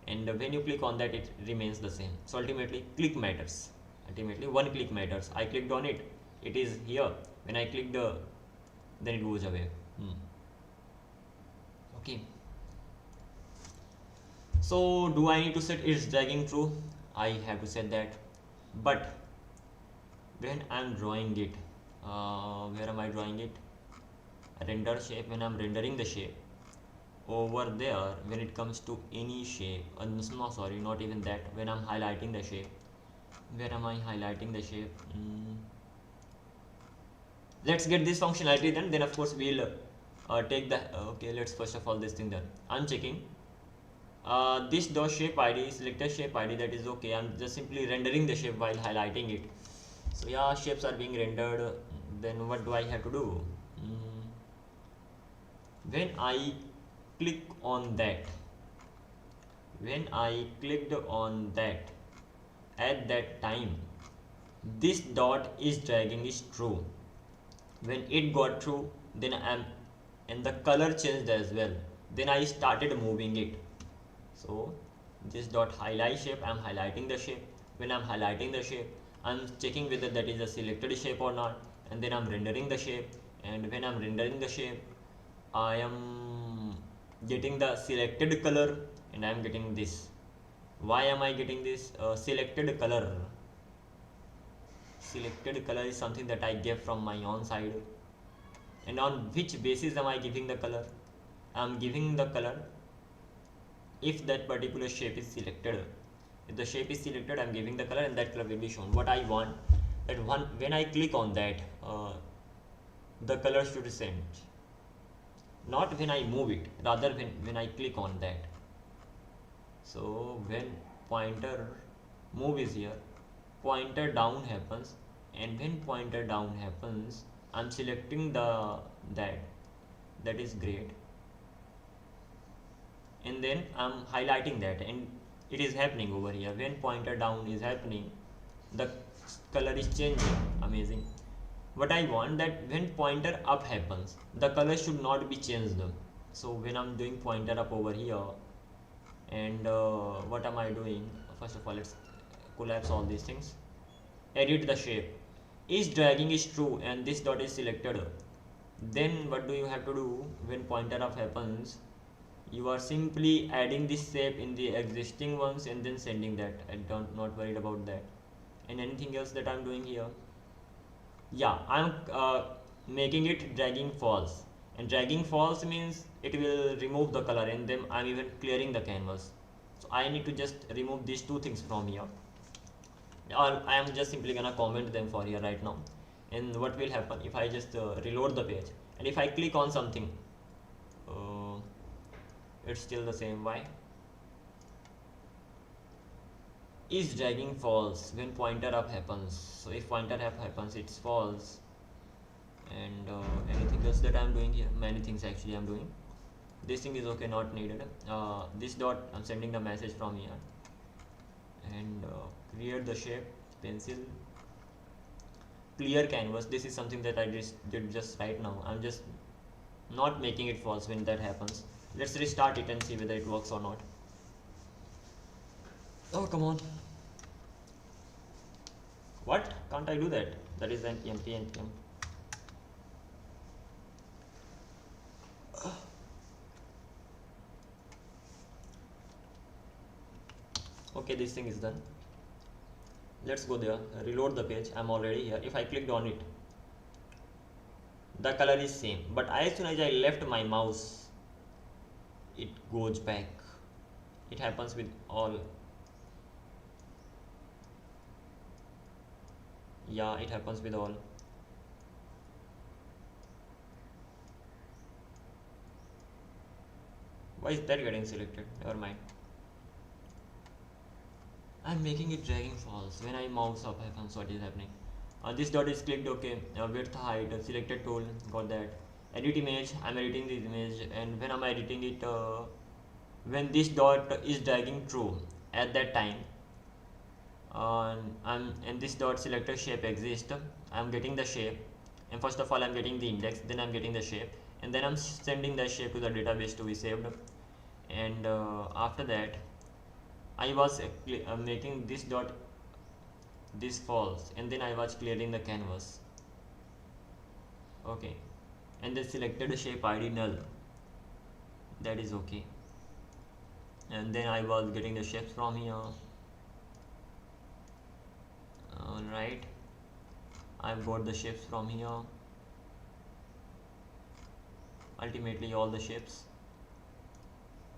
and when you click on that, it remains the same. So ultimately click matters. Ultimately one click matters. I clicked on it it is here. When I click then it goes away. Okay, so do I need to set its dragging true? I have to set that. But when I'm drawing it, where am I drawing it? Render shape. When I'm rendering the shape over there, when it comes to any shape, no, sorry, not even that. When I'm highlighting the shape, where am I highlighting the shape? Let's get this functionality then of course we'll take the okay, let's first of all this thing done. I'm checking this dot shape id, selected shape id, that is okay. I'm just simply rendering the shape while highlighting it. So yeah, shapes are being rendered. Then what do I have to do? When I click on that, when I clicked on that, at that time this dot is dragging is true. When it got true, then and the color changed as well, then I started moving it. So this dot highlight shape, I'm highlighting the shape. When I'm highlighting the shape, I'm checking whether that is a selected shape or not, and then I'm rendering the shape. And when I'm rendering the shape, I am getting the selected color and I'm getting this. Why am I getting this? Selected color is something that I get from my own side. And on which basis am I giving the color? I am giving the color if that particular shape is selected. If the shape is selected, I am giving the color and that color will be shown. What I want, that when I click on that, the color should change. Not when I move it, rather when I click on that. So when pointer move is here, pointer down happens, and when pointer down happens, I'm selecting that is great, and then I'm highlighting that, and it is happening over here. When pointer down is happening, the color is changing. Amazing. What I want, that when pointer up happens, the color should not be changed. So when I'm doing pointer up over here, and what am I doing? First of all, let's collapse all these things. Edit the shape. Is dragging is true and this dot is selected. Then what do you have to do? When pointer up happens, you are simply adding this shape in the existing ones and then sending that. I'm not worried about that. And anything else that I'm doing here? Yeah, I'm making it dragging false, and dragging false means it will remove the color, and then I'm even clearing the canvas. So I need to just remove these two things from here, or I am just simply gonna comment them for here right now. And what will happen if I just reload the page, and if I click on something, it's still the same. Why? Is dragging false when pointer up happens. So if pointer up happens, it's false. And anything else that I'm doing here? Many things actually I'm doing. This thing is okay, not needed. This dot, I'm sending the message from here, and create the shape, pencil, clear canvas. This is something that I did just right now. I'm just not making it false when that happens. Let's restart it and see whether it works or not. Oh, come on. What? Can't I do that? That is npm npm. Okay, this thing is done. Let's go there, reload the page. I'm already here. If I clicked on it, the color is same, but as soon as I left my mouse, it goes back. It happens with all. Yeah, it happens with all. Why is that getting selected? Never mind. I'm making it dragging false. When I mouse up happens, what is happening? This dot is clicked, okay. Width, height, selected tool, got that. Edit image, I'm editing this image, and when I'm editing it, when this dot is dragging true, at that time, and this dot selector shape exists, I'm getting the shape, and first of all I'm getting the index, then I'm getting the shape, and then I'm sending the shape to the database to be saved. And after that, I was making this dot this false, and then I was clearing the canvas. Okay, and then selected the shape ID null, that is okay. And then I was getting the shapes from here. Alright, I've got the shapes from here, ultimately all the shapes.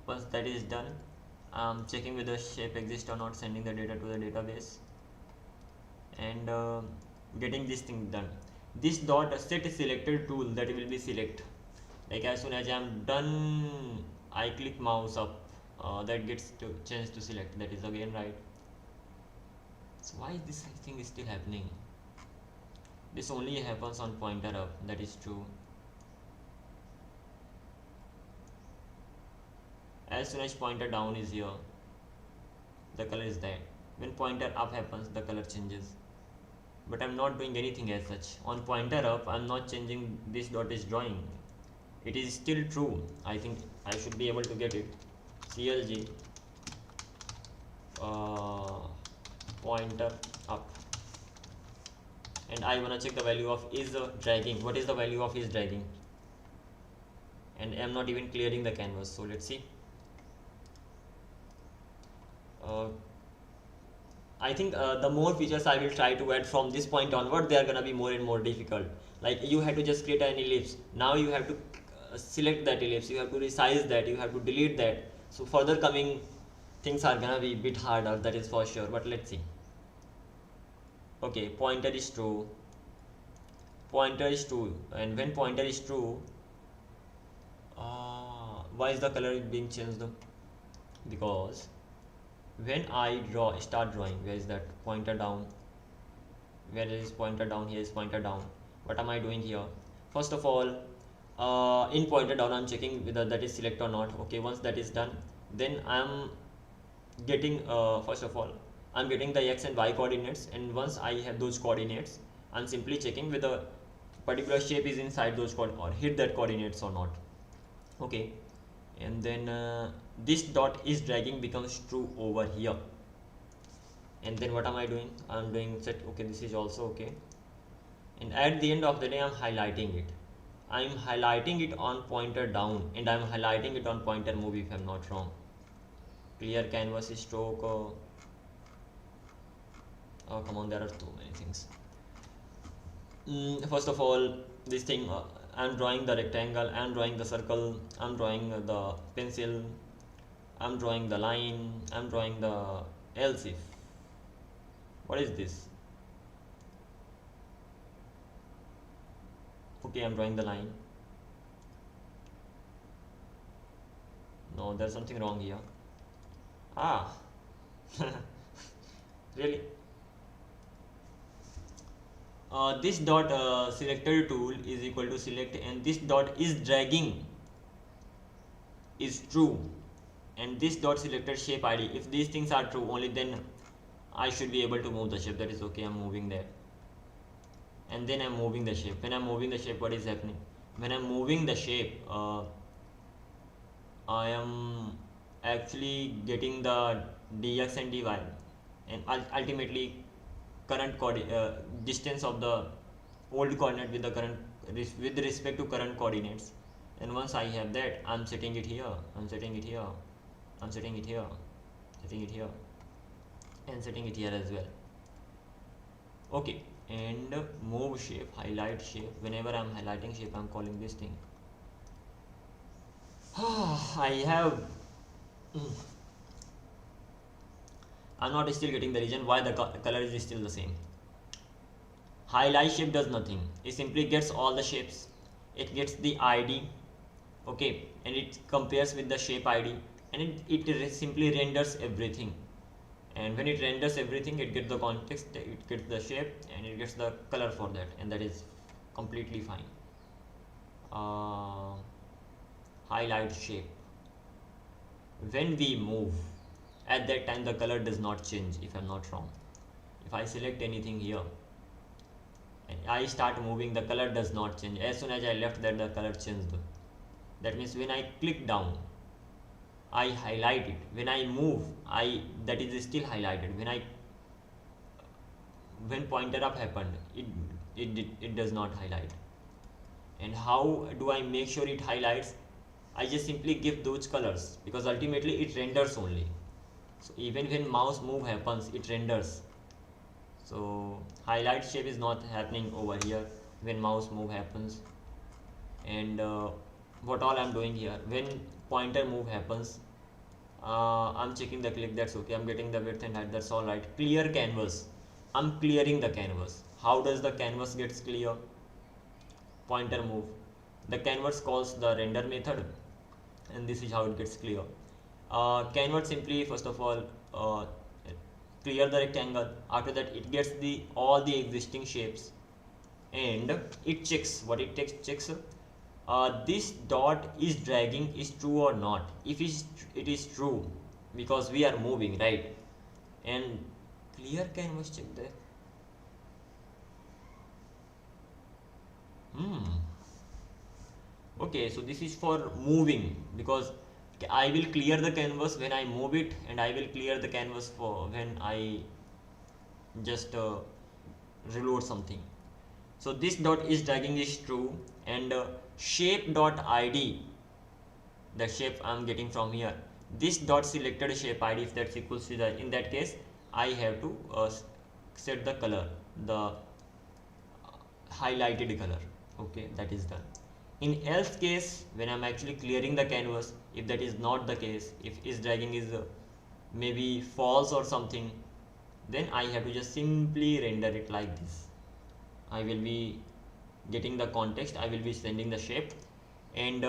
Once that is done, I'm checking whether shape exists or not, sending the data to the database, and getting this thing done. This dot set selected tool, that will be select. Like as soon as I'm done, I click mouse up, that gets to change to select. That is again right. So why this thing is still happening? This only happens on pointer up, that is true. As soon as pointer down is here, the color is that. When pointer up happens, the color changes. But I'm not doing anything as such. On pointer up, I'm not changing this dot is drawing. It is still true. I think I should be able to get it. CLG pointer up, and I wanna check the value of is dragging. What is the value of is dragging? And I'm not even clearing the canvas. So let's see. I think the more features I will try to add from this point onward, they are gonna be more and more difficult. Like you have to just create an ellipse. Now you have to select that ellipse. You have to resize that. You have to delete that. So further coming things are gonna be a bit harder. That is for sure. But let's see. Okay, pointer is true. Pointer is true, and when pointer is true, why is the color being changed though? Because when I start drawing, where is that pointer down? Where is pointer down? Here is pointer down. What am I doing here? First of all, in pointer down, I'm checking whether that is select or not. Okay, once that is done, then I'm getting first of all, I'm getting the x and y coordinates, and once I have those coordinates, I'm simply checking whether particular shape is inside those or hit that coordinates or not. Okay, and then this dot is dragging becomes true over here. And then what am I doing? I'm doing set. Okay, this is also okay. And at the end of the day, I'm highlighting it. I'm highlighting it on pointer down, and I'm highlighting it on pointer move if I'm not wrong. Clear canvas stroke. Oh come on, there are too many things. First of all, this thing, I'm drawing the rectangle, I'm drawing the circle, I'm drawing the pencil, I'm drawing the line, I'm drawing the else if. What is this? Okay, I'm drawing the line. No, there's something wrong here. Really? This dot selected tool is equal to select, and this dot is dragging is true, and this dot selected shape ID, if these things are true, only then I should be able to move the shape. That is okay, I'm moving that, and then I'm moving the shape. When I'm moving the shape, what is happening? When I'm moving the shape, I am actually getting the dx and dy, and ultimately current distance of the old coordinate with the current with respect to current coordinates. And once I have that, I'm setting it here, I'm setting it here, I'm setting it here, setting it here, and setting it here as well. Okay, and move shape, highlight shape. Whenever I'm highlighting shape, I'm calling this thing. I have I'm not still getting the reason why the color is still the same. Highlight shape does nothing. It simply gets all the shapes. It gets the ID, okay, and it compares with the shape ID, and it simply renders everything. And when it renders everything, it gets the context, it gets the shape, and it gets the color for that, and that is completely fine. Highlight shape. When we move, at that time the color does not change if I'm not wrong. If I select anything here and I start moving, the color does not change. As soon as I left that, the color changed. That means when I click down, I highlight it. When I move, that is still highlighted. When pointer up happened, it does not highlight. And how do I make sure it highlights? I just simply give those colors, because ultimately it renders only. So even when mouse move happens, it renders. So highlight shape is not happening over here when mouse move happens. And what all I'm doing here, when pointer move happens, I'm checking the click, that's okay. I'm getting the width and height, that's all right. Clear canvas, I'm clearing the canvas. How does the canvas gets clear? Pointer move, the canvas calls the render method, and this is how it gets clear. Canvas simply first of all clear the rectangle. After that it gets the all the existing shapes, and it checks what it checks. This dot is dragging is true or not. If it is true, because we are moving, right? And clear canvas, check there. Okay, so this is for moving, because I will clear the canvas when I move it, and I will clear the canvas for when I just reload something. So this dot is dragging is true, and shape dot id, the shape I'm getting from here, this dot selected shape id, if that's equals to the, in that case I have to set the color, the highlighted color. Okay, that is done. In else case, when I'm actually clearing the canvas, if that is not the case, if is dragging is maybe false or something, then I have to just simply render it like this. I will be getting the context, I will be sending the shape, and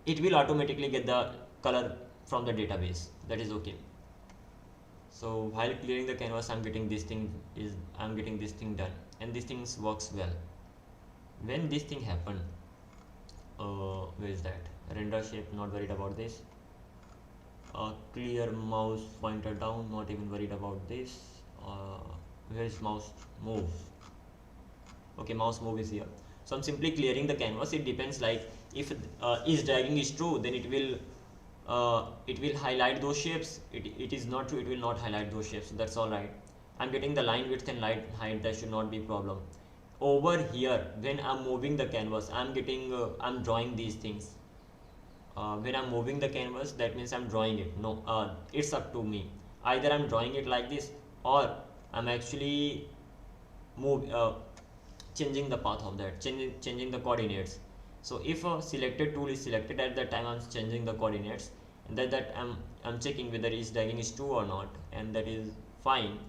it will automatically get the color from the database. That is okay. So while clearing the canvas, I'm getting this thing done, and this thing works well. When this thing happened, where is that render shape? Not worried about this. Clear mouse pointer down, not even worried about this. Where is mouse move? Okay, mouse move is here. So I'm simply clearing the canvas. It depends, like if is dragging is true, then it will highlight those shapes. It is not true, it will not highlight those shapes. So that's all right. I'm getting the line width and line height, that should not be problem. Over here, when I'm moving the canvas, I'm drawing these things. When I'm moving the canvas, that means I'm drawing it. No, it's up to me. Either I'm drawing it like this, or I'm actually changing the path of that, changing the coordinates. So if a selected tool is selected, at that time I'm changing the coordinates, and that I'm checking whether is dragging is true or not, and that is fine.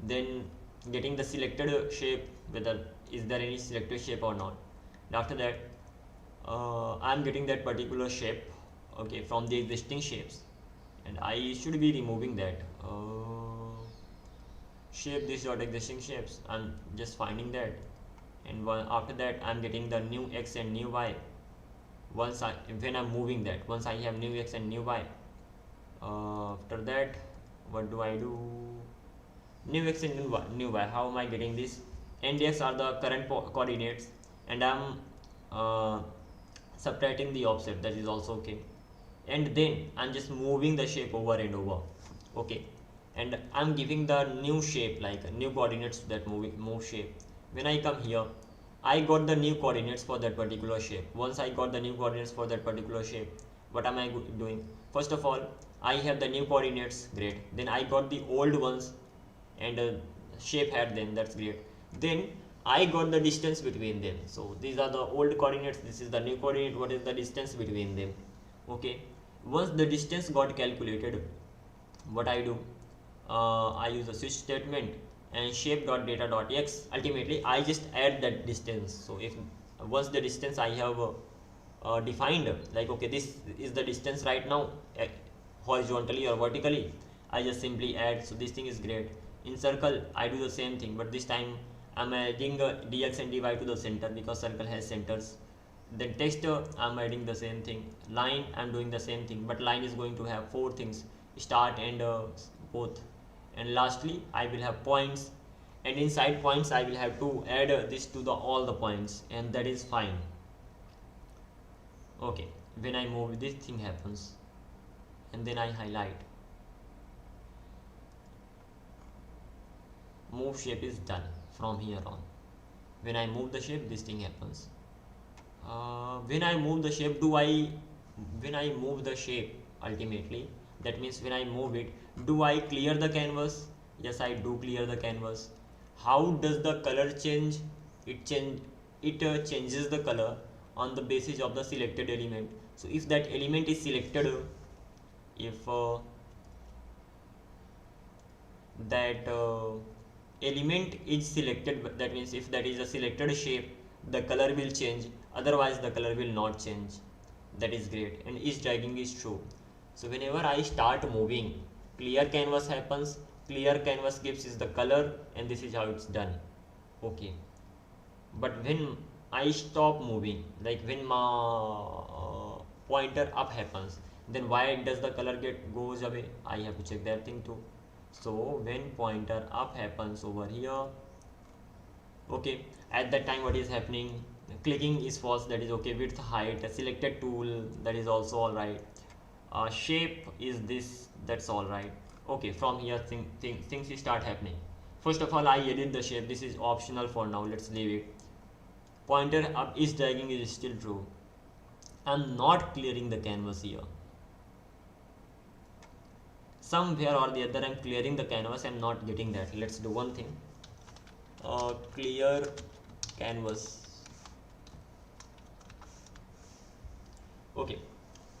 Then getting the selected shape, whether is there any selected shape or not. And after that I'm getting that particular shape, okay, from the existing shapes, and I should be removing that shape, this dot existing shapes. I'm just finding that, and after that I'm getting the new x and new y. When I'm moving that, once I have new x and new y, after that what do I do? New x and new y. How am I getting this? And x are the current coordinates, and I'm subtracting the offset, that is also okay. And then I'm just moving the shape over and over, okay, and I'm giving the new shape, like new coordinates to that move shape. When I come here, I got the new coordinates for that particular shape. Once I got the new coordinates for that particular shape, what am I doing? First of all, I have the new coordinates, great. Then I got the old ones, and shape had them, that's great. Then I got the distance between them. So these are the old coordinates, this is the new coordinate, what is the distance between them? Okay, once the distance got calculated, what I do, I use a switch statement and shape.data.x. ultimately I just add that distance. So if once the distance I have defined, like okay, this is the distance right now, horizontally or vertically, I just simply add. So this thing is great. In circle I do the same thing, but this time I'm adding dx and dy to the center, because circle has centers. Then text, I'm adding the same thing. Line, I'm doing the same thing, but line is going to have 4 things: start and both. And lastly I will have points, and inside points I will have to add this to the all the points, and that is fine. Okay, when I move, this thing happens, and then I highlight. Move shape is done from here on. When I move the shape, this thing happens. when I move the shape, when I move the shape ultimately, that means when I move it, do I clear the canvas? Yes, I do clear the canvas. How does the color change? It changes the color on the basis of the selected element. So if that element is selected, if that element is selected, that means if that is a selected shape, the color will change, otherwise the color will not change. That is great. And each dragging is true. So whenever I start moving, clear canvas happens, clear canvas gives is the color, and this is how it's done. Okay, but when I stop moving, like when my pointer up happens, then why does the color goes away? I have to check that thing too. So when pointer up happens over here, okay, at that time what is happening? Clicking is false, that is okay. Width, height, a selected tool, that is also all right. Shape is this, that's all right. Okay, from here things start happening. First of all, I edit the shape. This is optional for now, let's leave it. Pointer up is dragging is still true. I'm not clearing the canvas here. Somewhere or the other I'm clearing the canvas, I'm not getting that. Let's do one thing. Clear canvas. Okay,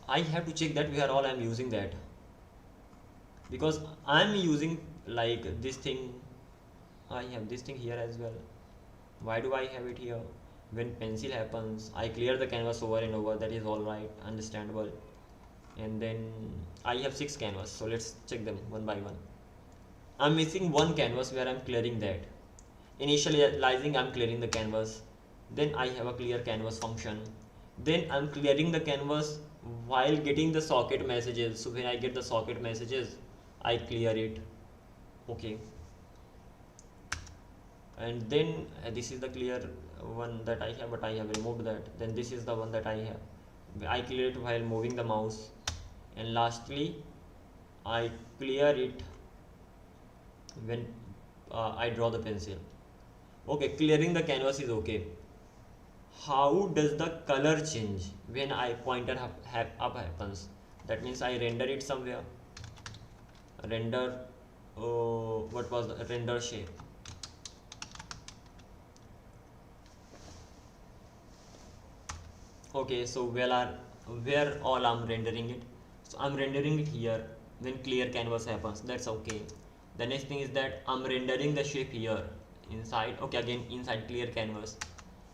I have to check that where all I'm using that, because I'm using like this thing. I have this thing here as well. Why do I have it here? When pencil happens, I clear the canvas over and over. That is all right, understandable. And then I have 6 canvas, so let's check them one by one. I'm missing one canvas where I'm clearing that. Initializing, I'm clearing the canvas. Then I have a clear canvas function. Then I'm clearing the canvas while getting the socket messages. So when I get the socket messages, I clear it. Okay. And then this is the clear one that I have, but I have removed that. Then this is the one that I have. I clear it while moving the mouse. And lastly, I clear it when I draw the pencil. Okay, clearing the canvas is okay. How does the color change when I pointer up happens? That means I render it somewhere. Render, what was the render shape? Okay, so where all I'm rendering it? So I'm rendering it here when clear canvas happens. That's okay. The next thing is that I'm rendering the shape here inside. Okay, again inside clear canvas.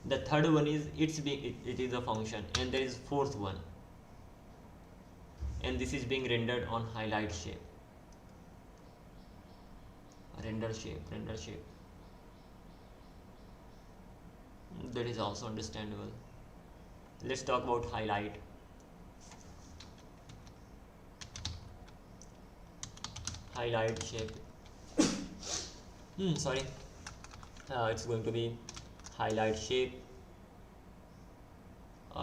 The third one is it is a function, and there is fourth one, and this is being rendered on highlight shape. Render shape. That is also understandable. Let's talk about highlight. Highlight shape. Sorry. It's going to be highlight shape.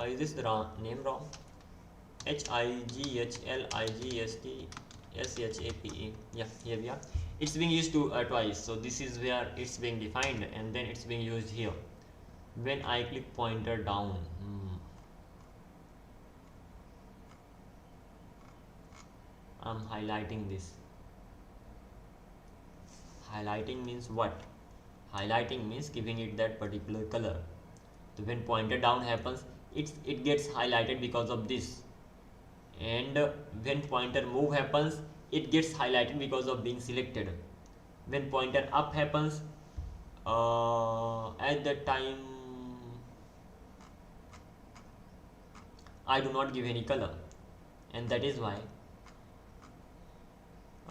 Is this the name wrong? HIGHLIGSTSHAPE. Yeah, here we are. It's being used twice. So this is where it's being defined, and then it's being used here. When I click pointer down, I'm highlighting this. Highlighting means what? Highlighting means giving it that particular color. So when pointer down happens, it gets highlighted because of this. And when pointer move happens, it gets highlighted because of being selected. When pointer up happens, at that time I do not give any color, and that is why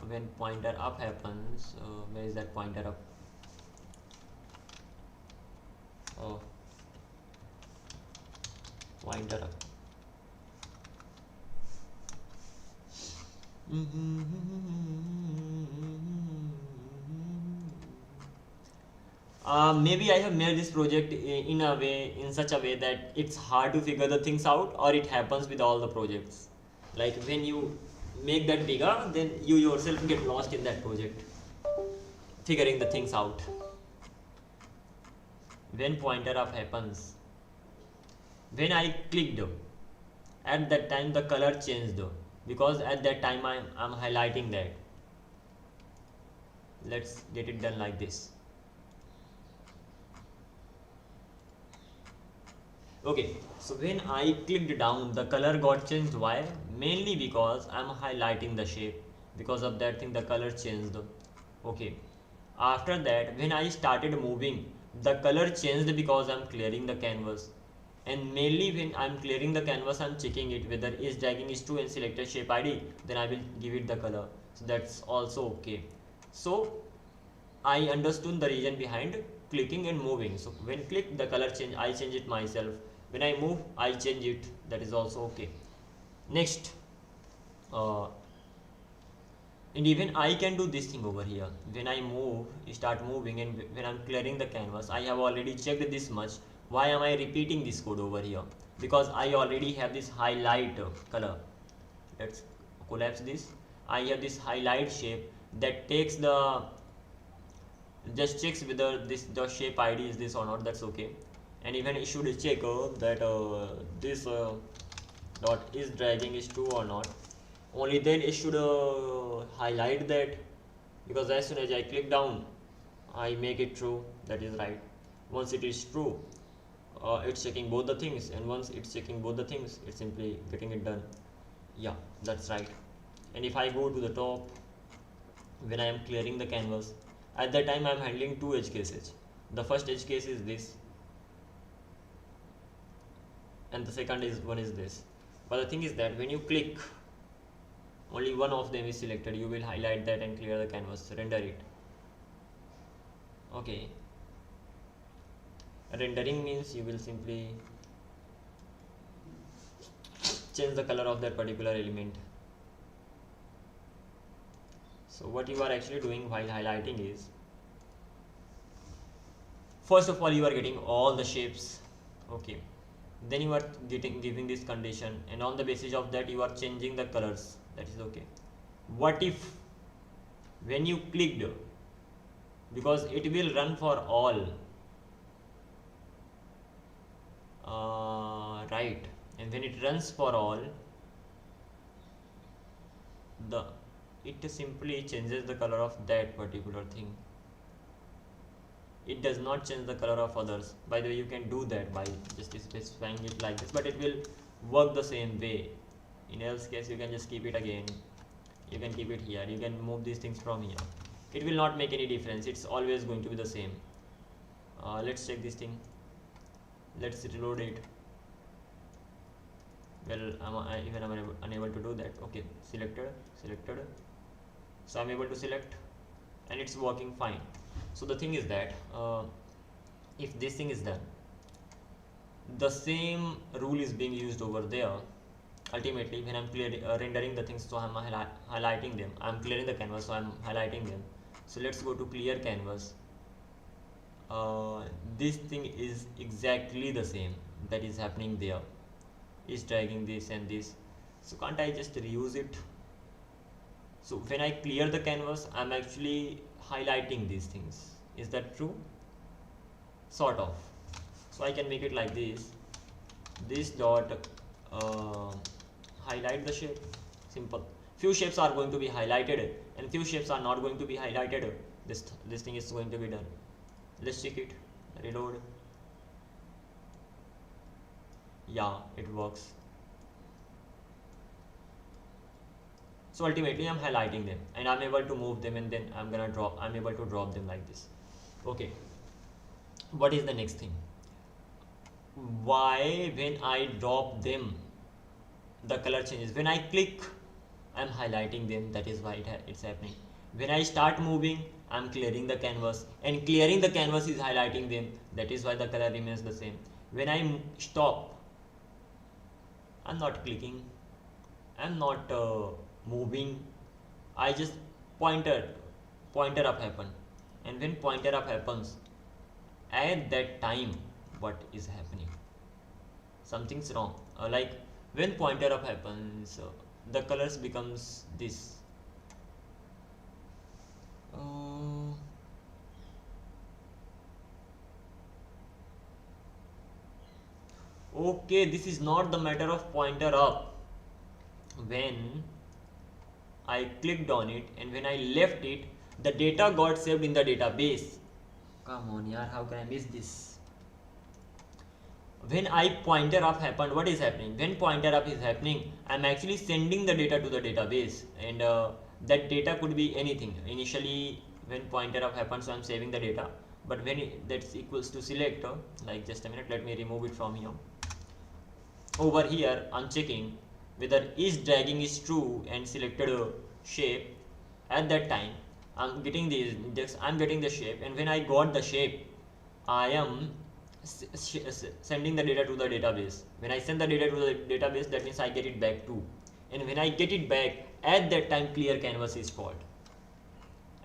when pointer up happens, where is that pointer up? Oh, pointer up. Maybe I have made this project in such a way that it's hard to figure the things out, or it happens with all the projects. Like when you make that bigger, then you yourself get lost in that project, figuring the things out. When pointer up happens, when I clicked, at that time the color changed, because at that time I'm highlighting that. Let's get it done like this. Okay, so when I clicked down, the color got changed. Why? Mainly because I'm highlighting the shape. Because of that thing, the color changed. Okay. After that, when I started moving, the color changed because I'm clearing the canvas. And mainly when I'm clearing the canvas, I'm checking it whether is dragging is true and selected shape ID, then I will give it the color. So that's also okay. So I understood the reason behind clicking and moving. So when click the color change, I change it myself. When I move, I change it. That is also okay. Next, uh, and even I can do this thing over here. When I move, start moving, and when I'm clearing the canvas, I have already checked this much. Why am I repeating this code over here? Because I already have this highlight color. Let's collapse this. I have this highlight shape that takes the, just checks whether this the shape ID is this or not. That's okay. And even it should check that this dot is dragging is true or not. Only then it should highlight that, because as soon as I click down, I make it true. That is right. Once it is true, it's checking both the things, and once it's checking both the things, it's simply getting it done. Yeah, that's right. And if I go to the top, when I am clearing the canvas, at that time I am handling two edge cases. The first edge case is this, and the second is one is this. But the thing is that when you click, only one of them is selected. You will highlight that and clear the canvas, render it. Okay, rendering means you will simply change the color of that particular element. So what you are actually doing while highlighting is, first of all, you are getting all the shapes. Okay, then you are giving this condition, and on the basis of that you are changing the colors. That is okay. What if when you clicked, because it will run for all, right, and when it runs for all, it simply changes the color of that particular thing. It does not change the color of others. By the way, you can do that by just specifying it like this, but it will work the same way. In else case, you can just keep it again. You can keep it here. You can move these things from here. It will not make any difference. It's always going to be the same. Let's check this thing. Let's reload it. Well, I'm unable to do that. Okay, selected. So I'm able to select, and it's working fine. So the thing is that if this thing is done, the same rule is being used over there. Ultimately, when I'm rendering the things, so I'm highlighting them. I'm clearing the canvas, so I'm highlighting them. So let's go to clear canvas. This thing is exactly the same that is happening there. Is dragging this and this. So can't I just reuse it? So when I clear the canvas, I'm actually highlighting these things. Is that true? Sort of. So I can make it like this. This dot highlight the shape. Simple. Few shapes are going to be highlighted and few shapes are not going to be highlighted. This thing is going to be done. Let's check it. Reload. Yeah, it works. So ultimately I'm highlighting them and I'm able to move them, and then I'm able to drop them like this. Okay, what is the next thing? Why when I drop them the color changes? When I click, I'm highlighting them. That is why it's happening. When I start moving, I'm clearing the canvas, and clearing the canvas is highlighting them. That is why the color remains the same. When I stop, I'm not clicking, I'm not moving. I just pointer up happen, and when pointer up happens, at that time what is happening? Something's wrong. Like when pointer up happens, the colors becomes this. Okay, this is not the matter of pointer up. When I clicked on it and when I left it, the data got saved in the database. Come on yaar, how can I miss this? When I pointer up happened, what is happening? When pointer up is happening, I'm actually sending the data to the database, and that data could be anything. Initially, when pointer up happens, so I'm saving the data, but when that's equals to select, like just a minute, let me remove it from here. Over here, I'm checking whether is dragging is true and selected shape. At that time, I'm getting the index, I'm getting the shape, and when I got the shape, I am sending the data to the database. When I send the data to the database, that means I get it back too. And when I get it back, at that time clear canvas is called.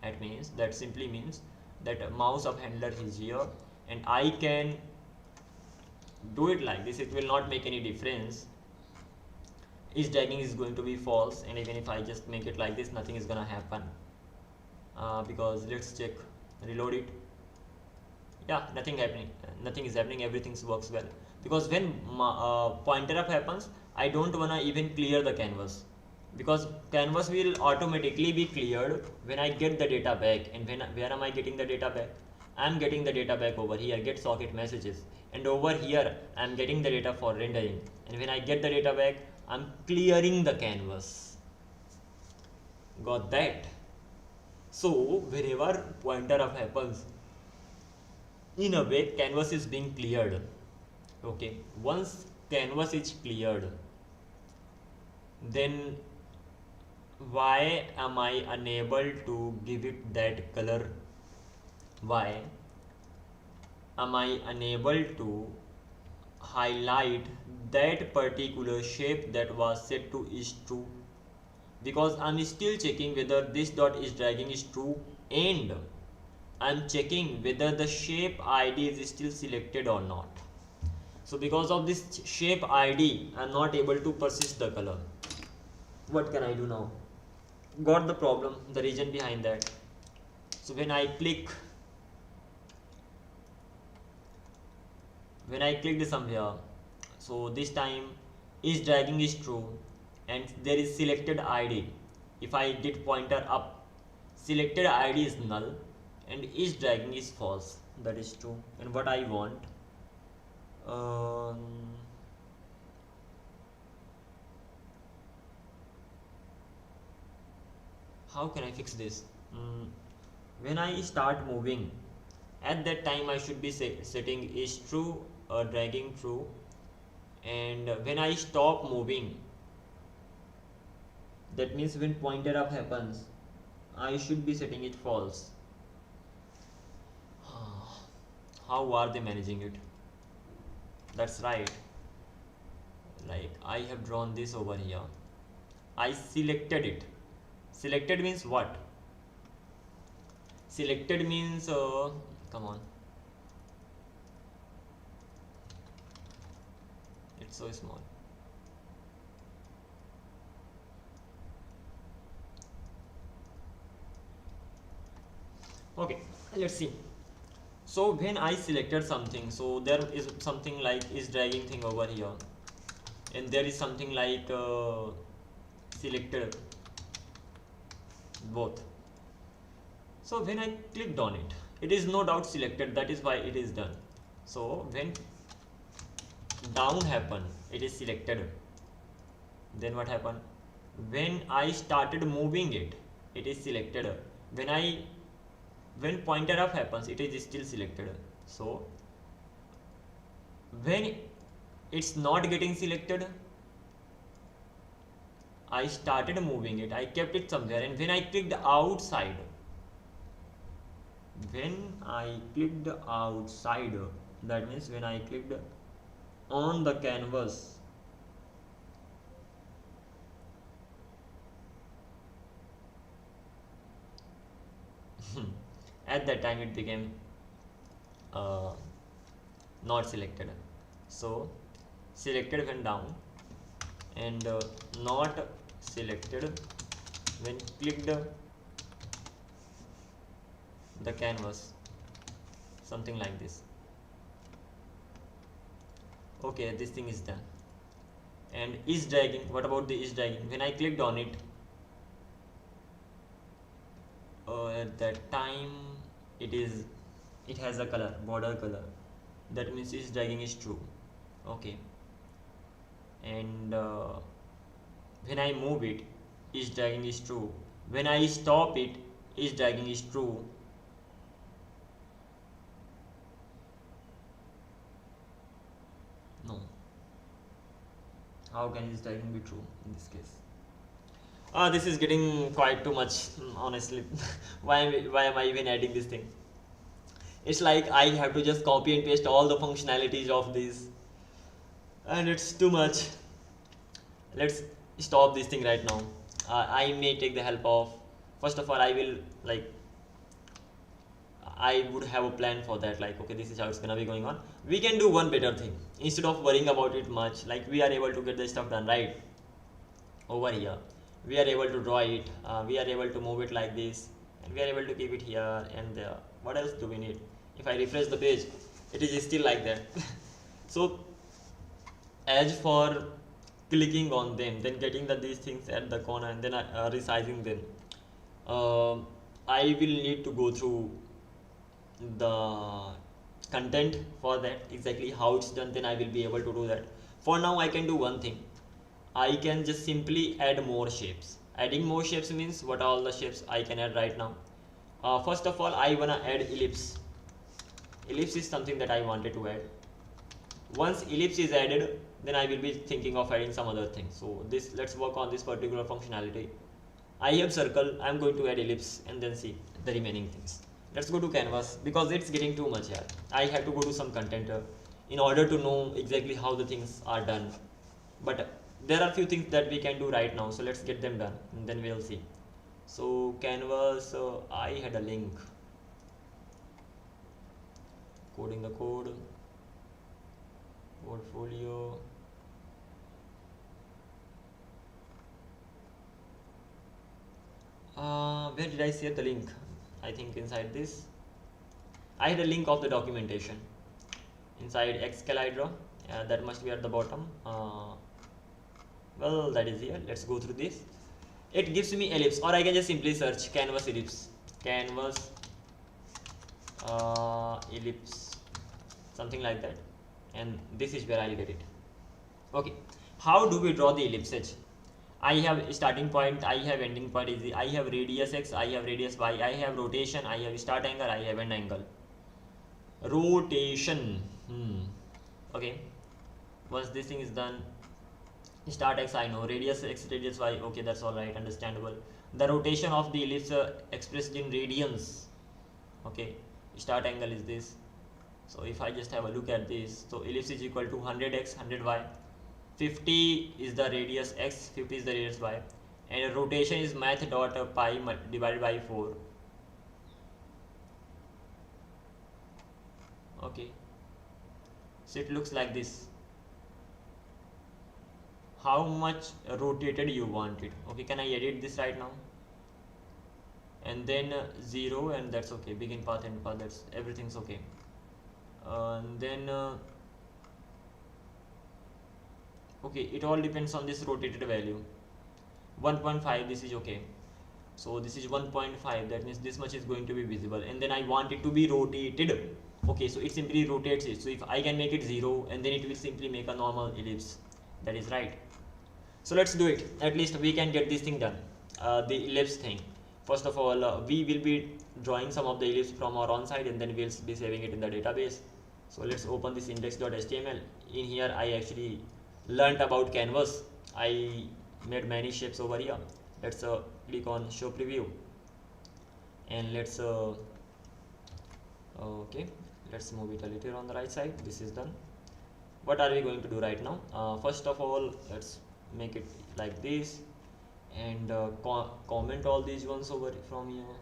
That simply means that a mouse up handler is here, and I can do it like this. It will not make any difference. Is dragging is going to be false, and even if I just make it like this, nothing is gonna happen. Because let's check, reload it. Yeah, nothing is happening, everything works well. Because when pointer up happens, I don't wanna even clear the canvas, because canvas will automatically be cleared when I get the data back. And where am I getting the data back? I'm getting the data back over here, get socket messages, and over here I'm getting the data for rendering. And when I get the data back, I'm clearing the canvas. Got that? So wherever pointer up happens, in a way canvas is being cleared. Okay, once canvas is cleared, then why am I unable to give it that color? Why am I unable to highlight that particular shape that was set to is true? Because I'm still checking whether this dot is dragging is true, and I'm checking whether the shape ID is still selected or not. So because of this shape ID, I'm not able to persist the color. What can I do now? Got the problem, the reason behind that. So when I click somewhere, so this time is dragging is true and there is selected ID. If I did pointer up, selected ID is null and is dragging is false. That is true. And what I want, how can I fix this? When I start moving, at that time I should be setting is true or dragging true, and when I stop moving, that means when pointer up happens, I should be setting it false. How are they managing it? That's right. Like I have drawn this over here. I selected it. Selected means what? Selected means come on. It's so small. Okay, let's see. So when I selected something, so there is something like is dragging thing over here, and there is something like selected both. So when I clicked on it, it is no doubt selected, that is why it is done. So when down happened, it is selected. Then what happened? When I started moving it, it is selected. When pointer up happens, it is still selected. So when it's not getting selected, I started moving it, I kept it somewhere, and when I clicked outside, that means when I clicked on the canvas, at that time it became not selected. So selected when down, and not selected when clicked the canvas, something like this. Okay, this thing is done. And is dragging, what about the is dragging? When I clicked on it, at that time it has a color, border color, that means is dragging is true. Okay, and when I move it, is dragging is true. When I stop it, is dragging is true. No, how can is dragging be true in this case? This is getting quite too much, honestly. Why am I even adding this thing? It's like I have to just copy and paste all the functionalities of this, and it's too much. Let's stop this thing right now. I may take the help of, first of all, I would have a plan for that, like, okay, this is how it's gonna be going on. We can do one better thing. Instead of worrying about it much, like we are able to get the stuff done, right? Over here, we are able to draw it, we are able to move it like this, and we are able to keep it here and there. What else do we need? If I refresh the page, it is still like that. So as for clicking on them, then getting these things at the corner, and then resizing them, I will need to go through the content for that, exactly how it's done. Then I will be able to do that. For now, I can do one thing. I can just simply add more shapes. Adding more shapes means, what are all the shapes I can add right now? First of all, I wanna add ellipse. Ellipse is something that I wanted to add. Once ellipse is added, then I will be thinking of adding some other thing. So this, let's work on this particular functionality. I have circle, I'm going to add ellipse, and then see the remaining things. Let's go to canvas, because it's getting too much here. I have to go to some content in order to know exactly how the things are done. But there are few things that we can do right now, so let's get them done, and then we'll see. So canvas, I had a link, coding the code, portfolio, where did I share the link? I think inside this I had a link of the documentation inside Excalidraw. That must be at the bottom. Well, that is here. Let's go through this. It gives me ellipse, or I can just simply search canvas ellipse, canvas ellipse, something like that, and this is where I'll get it. Okay, how do we draw the ellipse? I have starting point, I have ending point, I have radius x, I have radius y, I have rotation, I have start angle, I have end angle. Rotation, okay, once this thing is done, start x I know, radius x, radius y, okay, that's alright, understandable. The rotation of the ellipse expressed in radians, okay, start angle is this. So if I just have a look at this, so ellipse is equal to 100x, 100y, 50 is the radius x, 50 is the radius y, and rotation is math dot pi divided by 4. Okay, so it looks like this. How much rotated you want it? Okay, can I edit this right now? And then 0, and that's okay. Begin path, end path, that's everything's okay. And then okay, it all depends on this rotated value. 1.5, this is okay. So this is 1.5, that means this much is going to be visible, and then I want it to be rotated. Okay, so it simply rotates it. So if I can make it 0, and then it will simply make a normal ellipse. That is right. So let's do it. At least we can get this thing done. The ellipse thing. First of all, we will be drawing some of the ellipse from our own side, and then we'll be saving it in the database. So let's open this index.html. In here, I actually learned about canvas. I made many shapes over here. Let's click on show preview, and let's okay, let's move it a little on the right side. This is done. What are we going to do right now? First of all, let's make it like this, and comment all these ones over from here.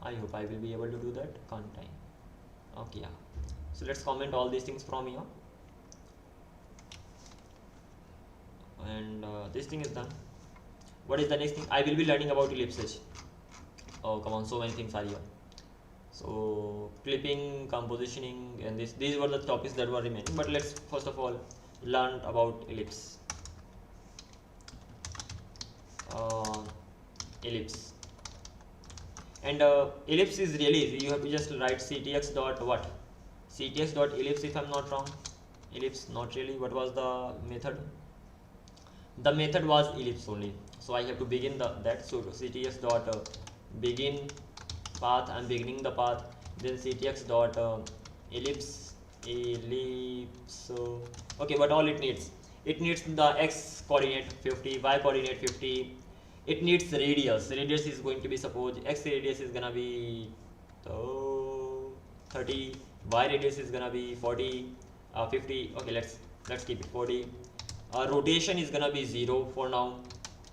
I hope I will be able to do that, can't I? Okay, yeah. So let's comment all these things from here, and this thing is done. What is the next thing? I will be learning about ellipses. Oh come on, so many things are here. So clipping, compositioning, and these were the topics that were remaining. But let's first of all learned about ellipse. Ellipse. And ellipse is really easy. You have to just write ctx dot what? Ctx dot ellipse, if I'm not wrong. Ellipse, not really. What was the method? The method was ellipse only. So I have to begin that. So ctx dot begin path. I'm beginning the path. Then ctx dot ellipse. Okay, but all it needs. It needs the x coordinate 50, y coordinate 50. It needs radius. Radius is going to be, suppose x radius is gonna be 30, y radius is gonna be 40, 50. Okay, let's keep it 40. Rotation is gonna be 0 for now.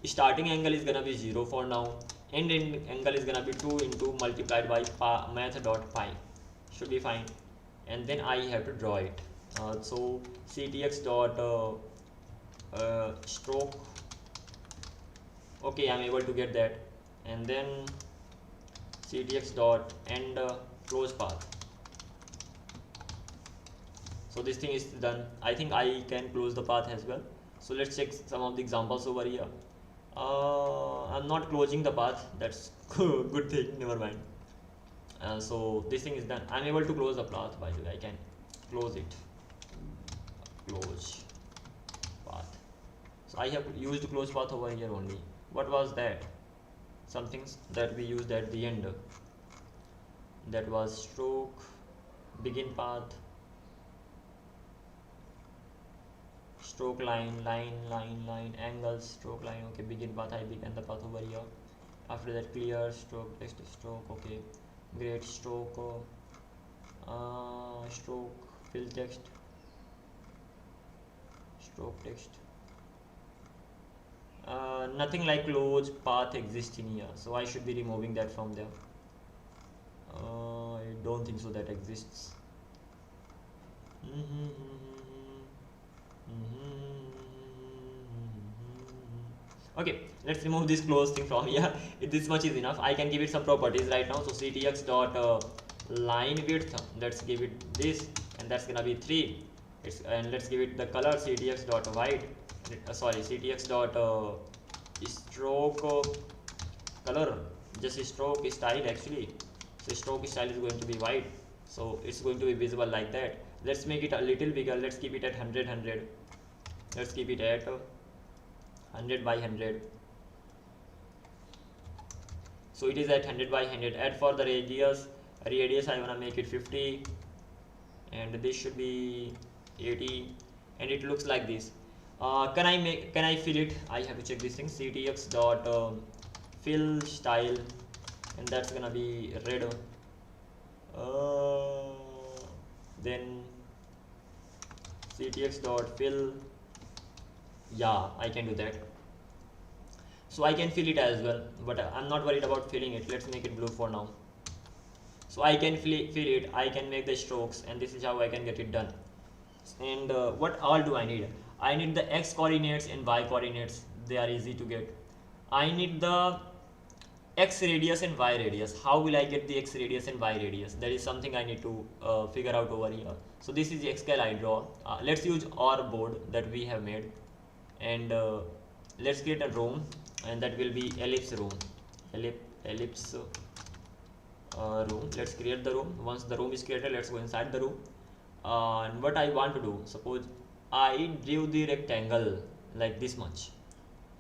Starting angle is gonna be 0 for now. End angle is gonna be 2 into multiplied by math dot pi. Should be fine. And then I have to draw it. So ctx dot stroke. Okay, I'm able to get that. And then ctx dot end close path. So this thing is done. I think I can close the path as well. So let's check some of the examples over here. I'm not closing the path. That's good thing. Never mind. So this thing is done. I'm able to close the path. By the way, I can close it. Close path. So I have used close path over here only. What was that? Something that we used at the end. That was stroke, begin path, stroke line, angle, stroke line. Okay, begin path. I began the path over here. After that, clear, stroke, text, stroke. Okay, great, stroke, stroke, fill text, stroke text. Nothing like close path exists in here, so I should be removing that from there. I don't think so that exists. Okay, let's remove this close thing from here. This much is enough. I can give it some properties right now. So ctx dot line width, let's give it this, and that's gonna be 3. And let's give it the color ctx dot white. Ctx dot stroke color, just stroke style actually. So stroke style is going to be white, so it's going to be visible like that. Let's make it a little bigger. Let's keep it at 100. Let's keep it at 100 by 100. So it is at 100 by 100. Add for the radius I wanna make it 50, and this should be 80, and it looks like this. Can I fill it? I have to check this thing. ctx dot fill style, and that's gonna be red. Then ctx dot fill. Yeah, I can do that. So I can fill it as well, but I'm not worried about filling it. Let's make it blue for now. So I can fill it. I can make the strokes, and this is how I can get it done. And what all do I need? I need the x coordinates and y coordinates. They are easy to get. I need the x radius and y radius. How will I get the x radius and y radius? That is something I need to figure out over here. So this is the Excalidraw. Let's use our board that we have made, and let's create a room, and that will be ellipse room. Ellipse room. Let's create the room. Once the room is created, let's go inside the room. And what I want to do, suppose I drew the rectangle like this much,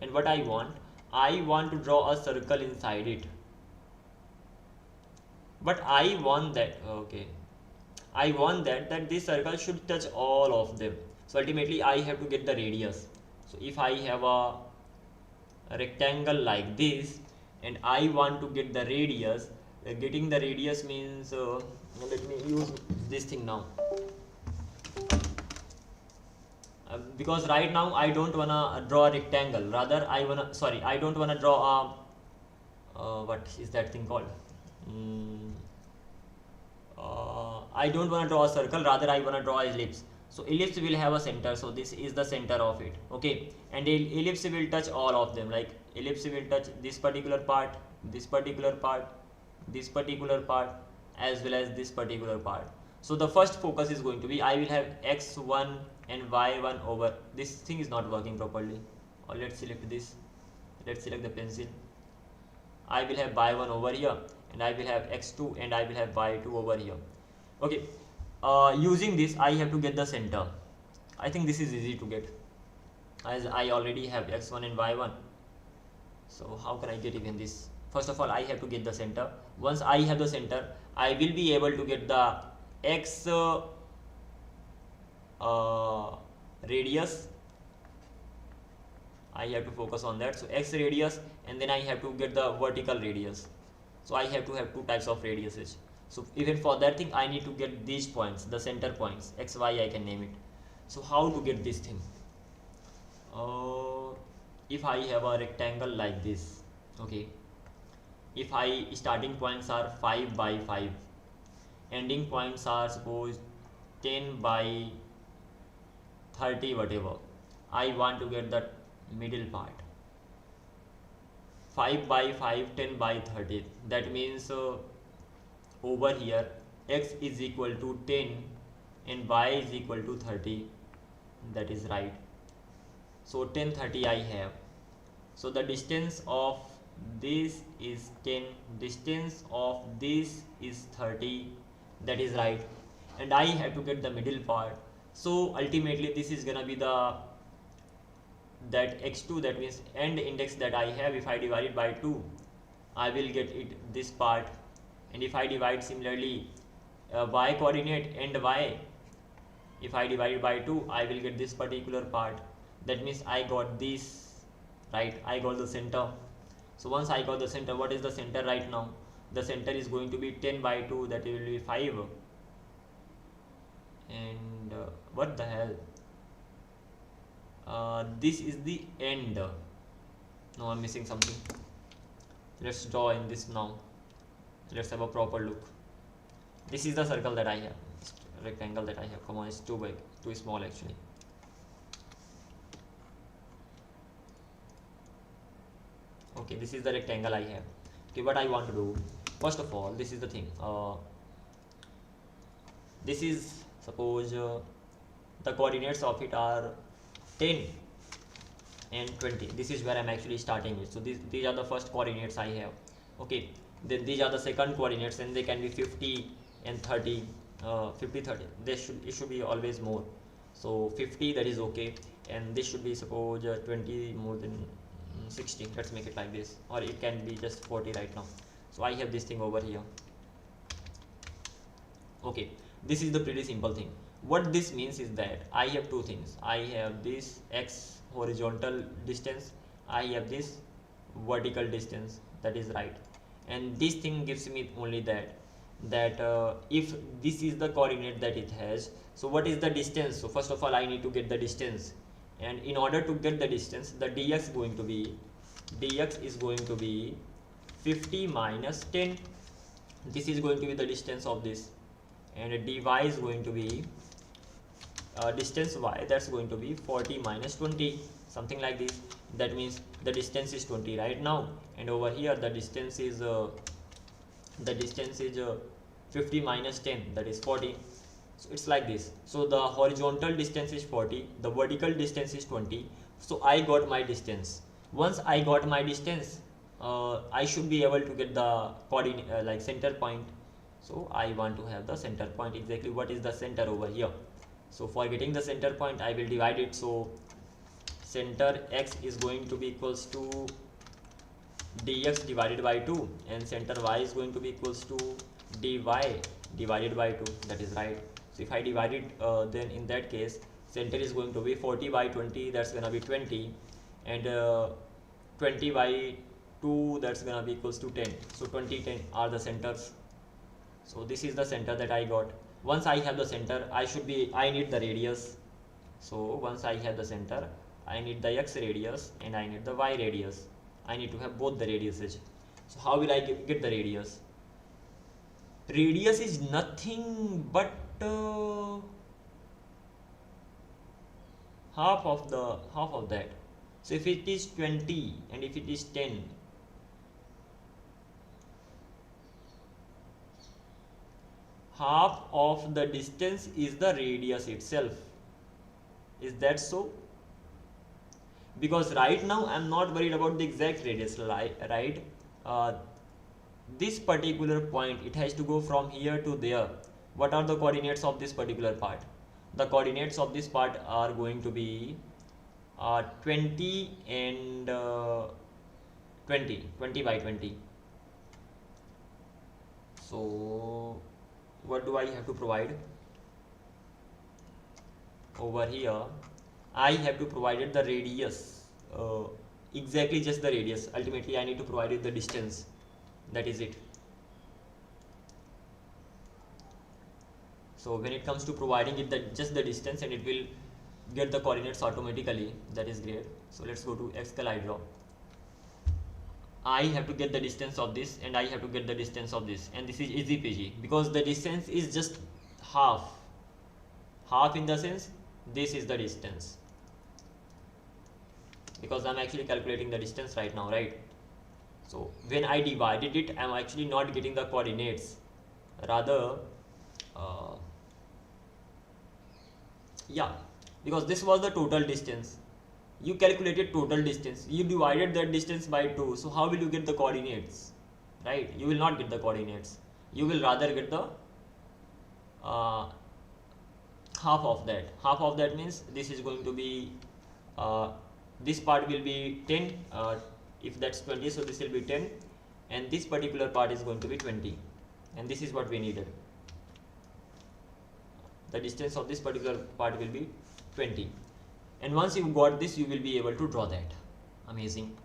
and what I want to draw a circle inside it, but I want that that this circle should touch all of them. So ultimately I have to get the radius. So if I have a rectangle like this and I want to get the radius, getting the radius means let me use this thing now. Because right now I don't wanna draw a rectangle, rather I don't wanna draw a what is that thing called? I don't wanna draw a circle, rather I wanna draw an ellipse. So ellipse will have a center, so this is the center of it, okay? And ellipse will touch all of them, like ellipse will touch this particular part, this particular part, this particular part, as well as this particular part. So the first focus is going to be, I will have x1, and y1 over, this thing is not working properly, or let's select this, let's select the pencil. I will have y1 over here, and I will have x2, and I will have y2 over here. Okay, using this I have to get the center. I think this is easy to get, as I already have x1 and y1. So how can I get even this? First of all, I have to get the center. Once I have the center, I will be able to get the x radius. I have to focus on that. So x radius, and then I have to get the vertical radius. So I have to have two types of radiuses. So even for that thing, I need to get these points, the center points, x, y, I can name it. So how to get this thing? If I have a rectangle like this, okay, if I starting points are 5 by 5, ending points are suppose 10 by 30, whatever, I want to get the middle part. 5 by 5, 10 by 30, that means over here x is equal to 10 and y is equal to 30, that is right. So 10, 30 I have. So the distance of this is 10, distance of this is 30, that is right, and I have to get the middle part. So ultimately this is gonna be the that x2, that means end index that I have. If I divide it by 2, I will get it this part, and if I divide similarly y coordinate and y, if I divide it by 2, I will get this particular part. That means I got this, right? I got the center. So once I got the center, what is the center right now? The center is going to be 10 by 2, that will be 5. And what the hell? This is the end. No, I'm missing something. Let's draw in this now. Let's have a proper look. This is the circle that I have, rectangle that I have. Come on, it's too big, too small actually. Okay, this is the rectangle I have. Okay, what I want to do, first of all, this is the thing. This is, suppose the coordinates of it are 10 and 20. This is where I'm actually starting with. So these are the first coordinates I have. Okay, then these are the second coordinates, and they can be 50 and 30, 50, 30. It should be always more. So 50, that is okay, and this should be suppose 20 more than 60. Let's make it like this, or it can be just 40 right now. So I have this thing over here. Okay, this is the pretty simple thing. What this means is that I have two things. I have this x horizontal distance, I have this vertical distance, that is right, and this thing gives me only that if this is the coordinate that it has, so what is the distance? So first of all, I need to get the distance, and in order to get the distance, the dx is going to be 50 minus 10. This is going to be the distance of this, and dy is going to be distance y, that's going to be 40 minus 20, something like this. That means the distance is 20 right now, and over here the distance is 50 minus 10, that is 40. So it's like this. So the horizontal distance is 40, the vertical distance is 20. So I got my distance. Once I got my distance, I should be able to get the coordinate, like center point. So I want to have the center point. Exactly what is the center over here? So for getting the center point, I will divide it. So center x is going to be equals to dx divided by 2, and center y is going to be equals to dy divided by 2, that is right. So if I divide it, then in that case center is going to be 40 by 20, that's gonna be 20, and 20 by 2, that's gonna be equals to 10. So 20, 10 are the centers. So this is the center that I got. Once I have the center, I need the radius. So once I have the center, I need the x radius and I need the y radius. I need to have both the radiuses. So how will I get the radius? Radius is nothing but half of that. So if it is 20 and if it is 10, half of the distance is the radius itself. Is that so? Because right now I'm not worried about the exact radius, right? This particular point, it has to go from here to there. What are the coordinates of this particular part? The coordinates of this part are going to be 20 and 20 by 20. So what do I have to provide? Over here I have to provide it the radius, exactly just the radius. Ultimately I need to provide it the distance. That is it. So when it comes to providing it just the distance, and it will get the coordinates automatically. That is great. So let's go to Excalidraw. I have to get the distance of this, and I have to get the distance of this, and this is easy peasy because the distance is just half in the sense this is the distance, because I'm actually calculating the distance right now, right? So when I divided it, I'm actually not getting the coordinates, rather yeah, because this was the total distance. You calculated total distance, you divided that distance by 2, so how will you get the coordinates, right? You will not get the coordinates, you will rather get the half of that means this is going to be this part will be 10, if that's 20, so this will be 10, and this particular part is going to be 20, and this is what we needed. The distance of this particular part will be 20, and once you got this, you will be able to draw that. Amazing.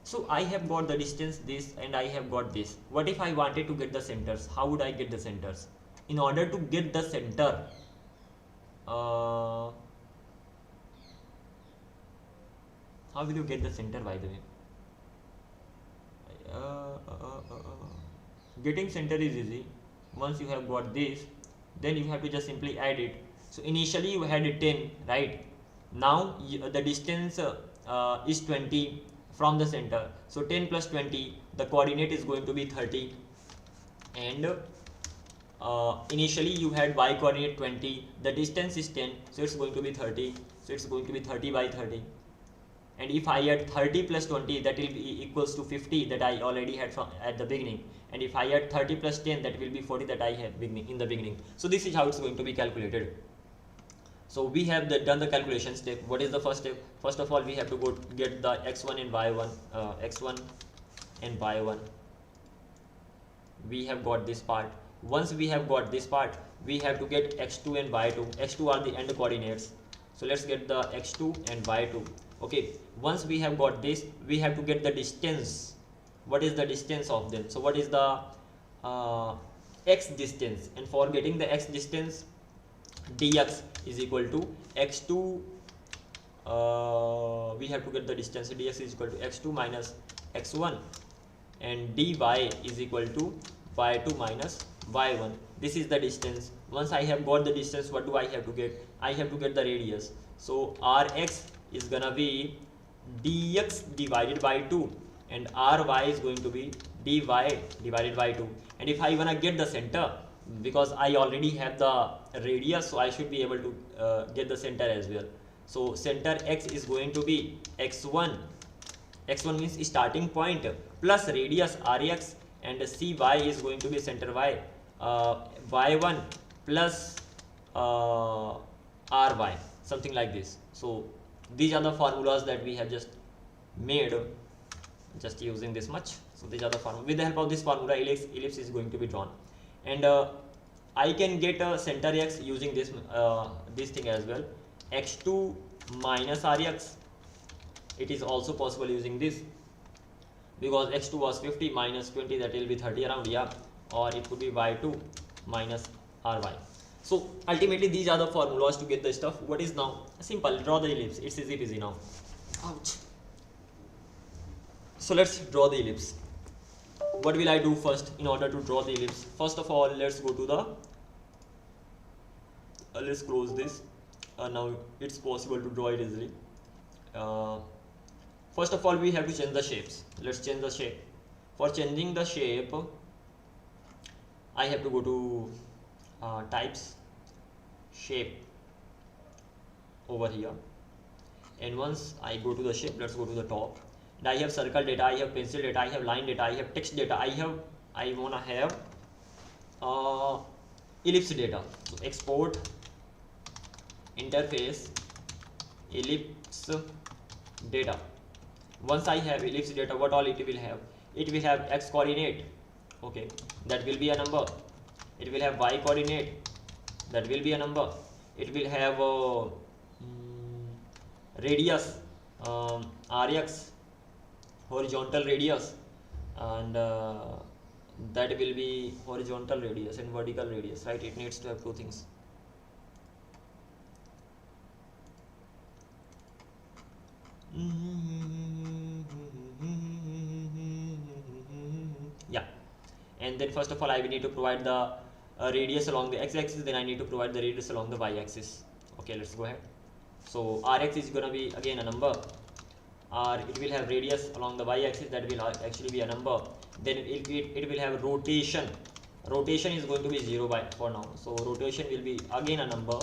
So I have got the distance, this, and I have got this. What if I wanted to get the centers? How would I get the centers? In order to get the center, how will you get the center, by the way? Getting center is easy. Once you have got this, then you have to just simply add it. So initially you had 10, right? Now the distance is 20 from the center. So 10 plus 20, the coordinate is going to be 30, and initially you had y coordinate 20, the distance is 10, so it's going to be 30, so it's going to be 30 by 30, and if I add 30 plus 20, that will be equals to 50 that I already had from at the beginning, and if I add 30 plus 10, that will be 40 that I had in the beginning. So this is how it's going to be calculated. So we have done the calculation step. What is the first step? First of all, we have to go get the x1 and y1, x1 and y1. We have got this part. Once we have got this part, we have to get x2 and y2. x2 are the end coordinates, so let's get the x2 and y2. Okay, once we have got this, we have to get the distance. What is the distance of them? So what is the x distance? And for getting the x distance, dx is equal to x2, we have to get the distance, dx is equal to x2 minus x1, and dy is equal to y2 minus y1. This is the distance. Once I have got the distance, what do I have to get? I have to get the radius. So rx is gonna be dx divided by 2, and ry is going to be dy divided by 2. And if I wanna get the center, because I already have the radius, so I should be able to get the center as well. So center x is going to be x1 means starting point, plus radius rx, and cy is going to be center y, y1 plus ry, something like this. So these are the formulas that we have just made, just using this much. So these are the formula. With the help of this formula, ellipse is going to be drawn, and I can get a center x using this this thing as well, x2 minus rx. It is also possible using this, because x2 was 50 minus 20, that will be 30 around, yeah, or it could be y2 minus ry. So ultimately these are the formulas to get the stuff. What is now? Simple, draw the ellipse. It's easy peasy now. Ouch. So let's draw the ellipse. What will I do first in order to draw the ellipse? First of all, let's go to the let's close this. Now it's possible to draw it easily. First of all, we have to change the shapes. Let's change the shape. For changing the shape, I have to go to types, shape, over here, and once I go to the shape, let's go to the top, and I have circle data, I have pencil data, I have line data, I have text data, I wanna have ellipse data. So export interface ellipse data. Once I have ellipse data, what all it will have? It will have x coordinate, okay, that will be a number. It will have y coordinate, that will be a number. It will have radius, rx, horizontal radius, and that will be horizontal radius and vertical radius, right? It needs to have two things. Yeah, and then first of all I will need to provide the radius along the x-axis, then I need to provide the radius along the y-axis. Okay, let's go ahead. So rx is gonna be again a number, it will have radius along the y-axis, that will actually be a number. Then it will have rotation. Rotation is going to be 0 by for now, so rotation will be again a number,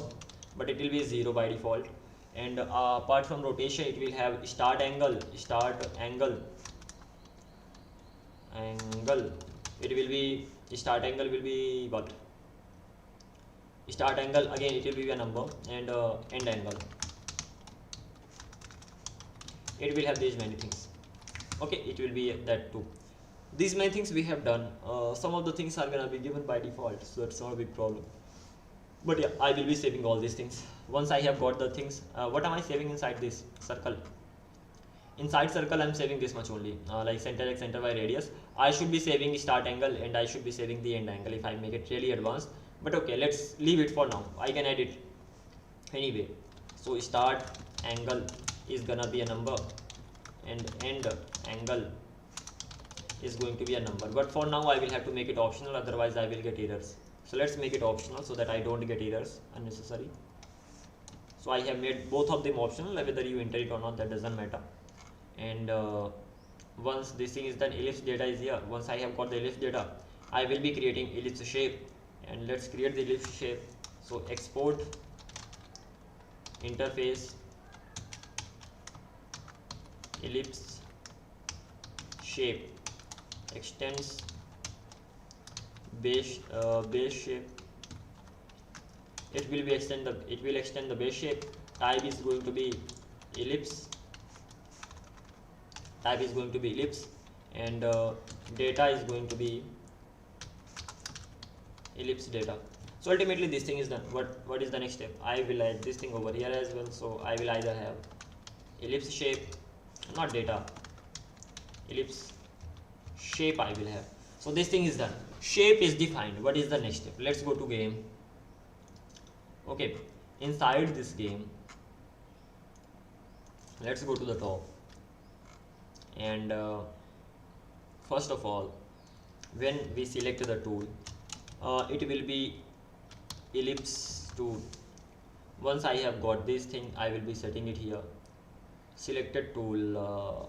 but it will be 0 by default. And apart from rotation, it will have start angle. It will be start angle will be what? Start angle again it will be a number, and end angle. It will have these many things. Okay, it will be that too. These many things we have done. Some of the things are gonna be given by default, so that's not a big problem. But yeah, I will be saving all these things. Once I have got the things, what am I saving inside this circle? Inside circle I'm saving this much only, like center x, center y, radius. I should be saving start angle, and I should be saving the end angle if I make it really advanced. But okay, let's leave it for now. I can add it anyway. So start angle is gonna be a number, and end angle is going to be a number. But for now I will have to make it optional, otherwise I will get errors. So let's make it optional so that I don't get errors unnecessary. So I have made both of them optional, whether you enter it or not, that doesn't matter. And once this thing is done, ellipse data is here. Once I have got the ellipse data, I will be creating ellipse shape, and let's create the ellipse shape. So export interface ellipse shape, extends base shape. It will extend the base shape. Type is going to be ellipse. And data is going to be ellipse data. So ultimately this thing is done. What is the next step? I will add this thing over here as well. So I will either have ellipse shape, not data, ellipse shape I will have. So this thing is done. Shape is defined. What is the next step? Let's go to game. Okay, inside this game, let's go to the top, and first of all, when we select the tool, it will be ellipse tool. Once I have got this thing, I will be setting it here. Selected tool,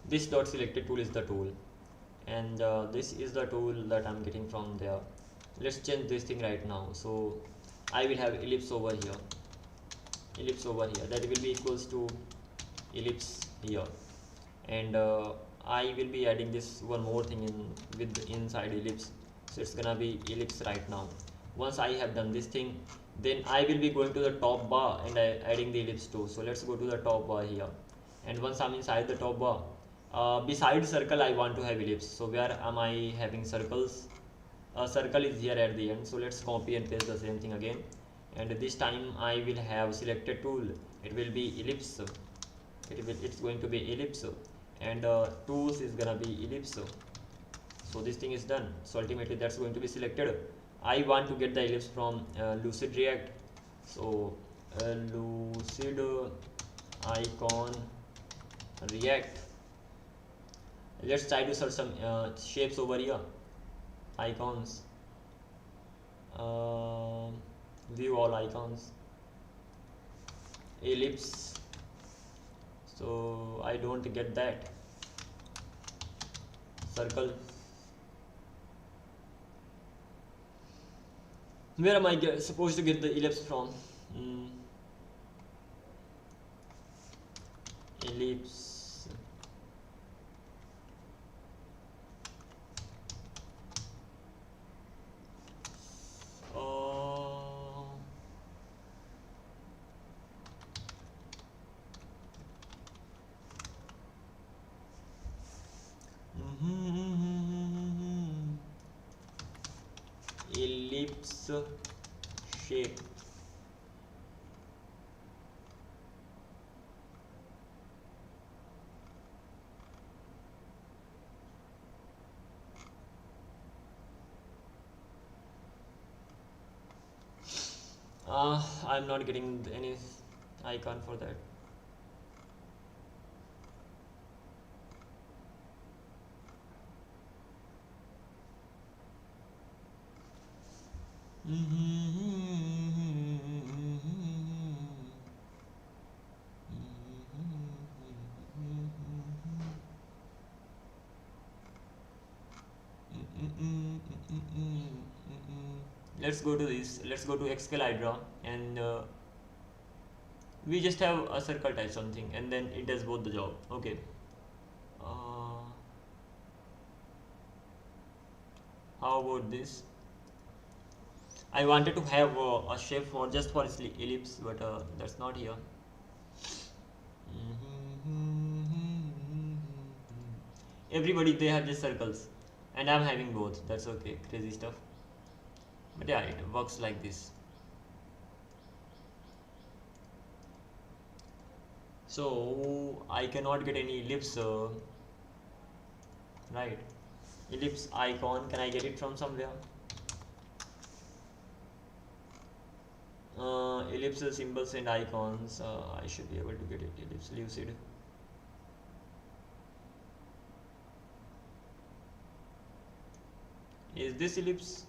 this dot selected tool is the tool, and this is the tool that I'm getting from there. Let's change this thing right now. So I will have ellipse over here, that will be equals to ellipse here, and I will be adding this one more thing with inside ellipse. So it's gonna be ellipse right now. Once I have done this thing, then I will be going to the top bar and adding the ellipse too. So let's go to the top bar here, and once I'm inside the top bar, beside circle I want to have ellipse. So where am I having circles? Circle is here at the end. So let's copy and paste the same thing again, and this time I will have selected tool. It will be ellipse. It's going to be ellipse, and tools is gonna be ellipse. So this thing is done. So ultimately that's going to be selected. I want to get the ellipse from Lucid React. So Lucid icon React. Let's try to search some shapes over here. Icons, view all icons, ellipse. So I don't get that. Circle, Where am I supposed to get the ellipse from? Ellipse. Ellipse shape. I'm not getting any icon for that. Let's go to this. Let's go to Excalidraw, and we just have a circle type something, and then it does both the job. Okay. How about this? I wanted to have a shape for just for ellipse, but that's not here. Everybody they have just circles, and I'm having both. That's okay. Crazy stuff. But yeah, it works like this. So I cannot get any ellipse, right? Ellipse icon. Can I get it from somewhere? Ellipse symbols and icons. I should be able to get it. Ellipse lucid. Is this ellipse?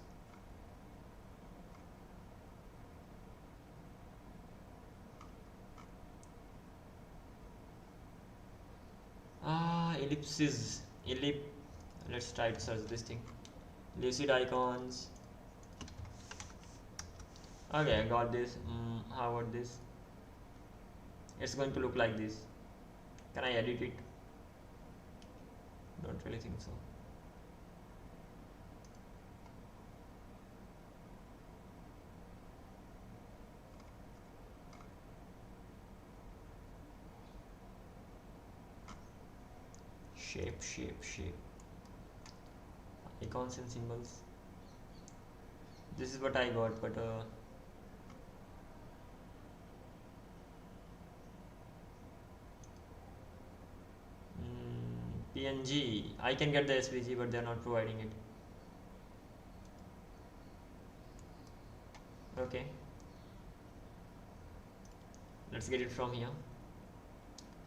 Ellipses. Let's try to search this thing. Lucid icons. Okay, I got this. How about this? It's going to look like this. Can I edit it? Don't really think so. Shape. Icons and symbols. This is what I got, but PNG. I can get the SVG, but they're not providing it. Okay. Let's get it from here.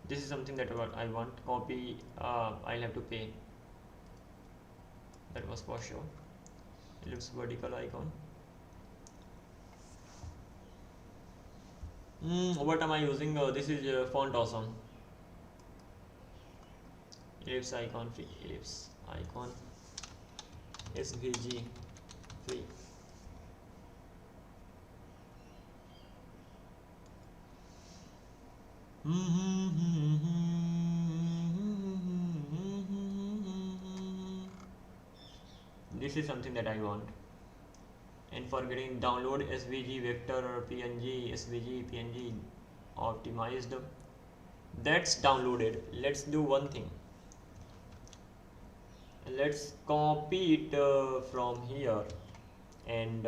This is something that I want. Copy. I'll have to pay. That was for sure. Ellipse vertical icon. What am I using? This is font awesome. Ellipse icon free. Ellipse icon. SVG free. This is something that I want. And for getting download SVG vector or PNG, SVG, PNG optimized, that's downloaded. Let's do one thing. Let's copy it from here, and